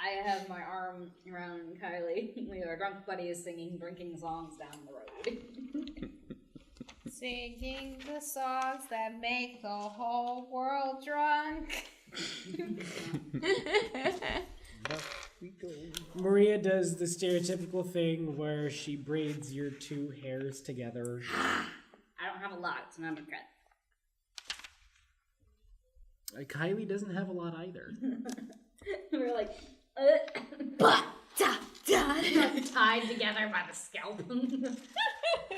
S8: I have my arm around Kylie. We are drunk buddies singing drinking songs down the road.
S4: Singing the songs that make the whole world drunk.
S3: Maria does the stereotypical thing where she braids your two hairs together.
S8: I don't have a lot. It's not a regret.
S3: Kylie doesn't have a lot either.
S8: We're like, tied together by the scalp,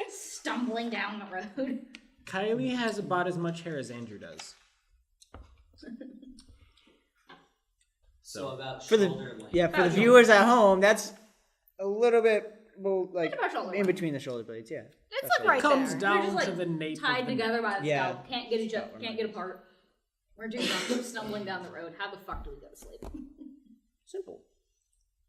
S8: stumbling down the road.
S3: Kylie has about as much hair as Andrew does.
S9: So about
S10: For the
S9: shoulder length.
S10: for the viewers at home, that's a little bit like
S8: about shoulder
S10: in
S8: length.
S10: between the shoulder blades. Yeah,
S4: It's
S10: That's
S4: like right
S3: Comes
S4: there.
S3: down
S8: We're just, like,
S3: to the nape
S8: tied
S3: of the
S8: together by the
S10: Yeah.
S8: scalp. Can't get apart. We're too drunk. We're stumbling down the road. How the fuck do we go to sleep?
S10: simple.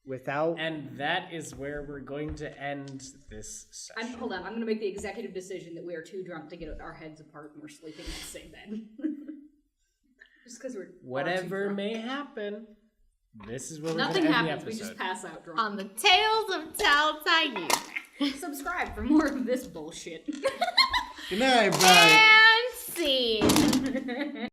S10: Without
S3: And that is where we're going to end this session.
S8: Hold on. I'm gonna make the executive decision that we are too drunk to get our heads apart and we're sleeping in the same bed. Just because we're
S3: Whatever
S8: too drunk.
S3: may happen, this is where we're
S8: Nothing
S3: going to end
S8: happens.
S3: the
S8: We
S3: episode.
S8: just pass out drunk.
S4: On the Tales of Tal'Tayyib.
S8: Subscribe for more of this bullshit.
S5: Good night, everybody.
S4: And scene.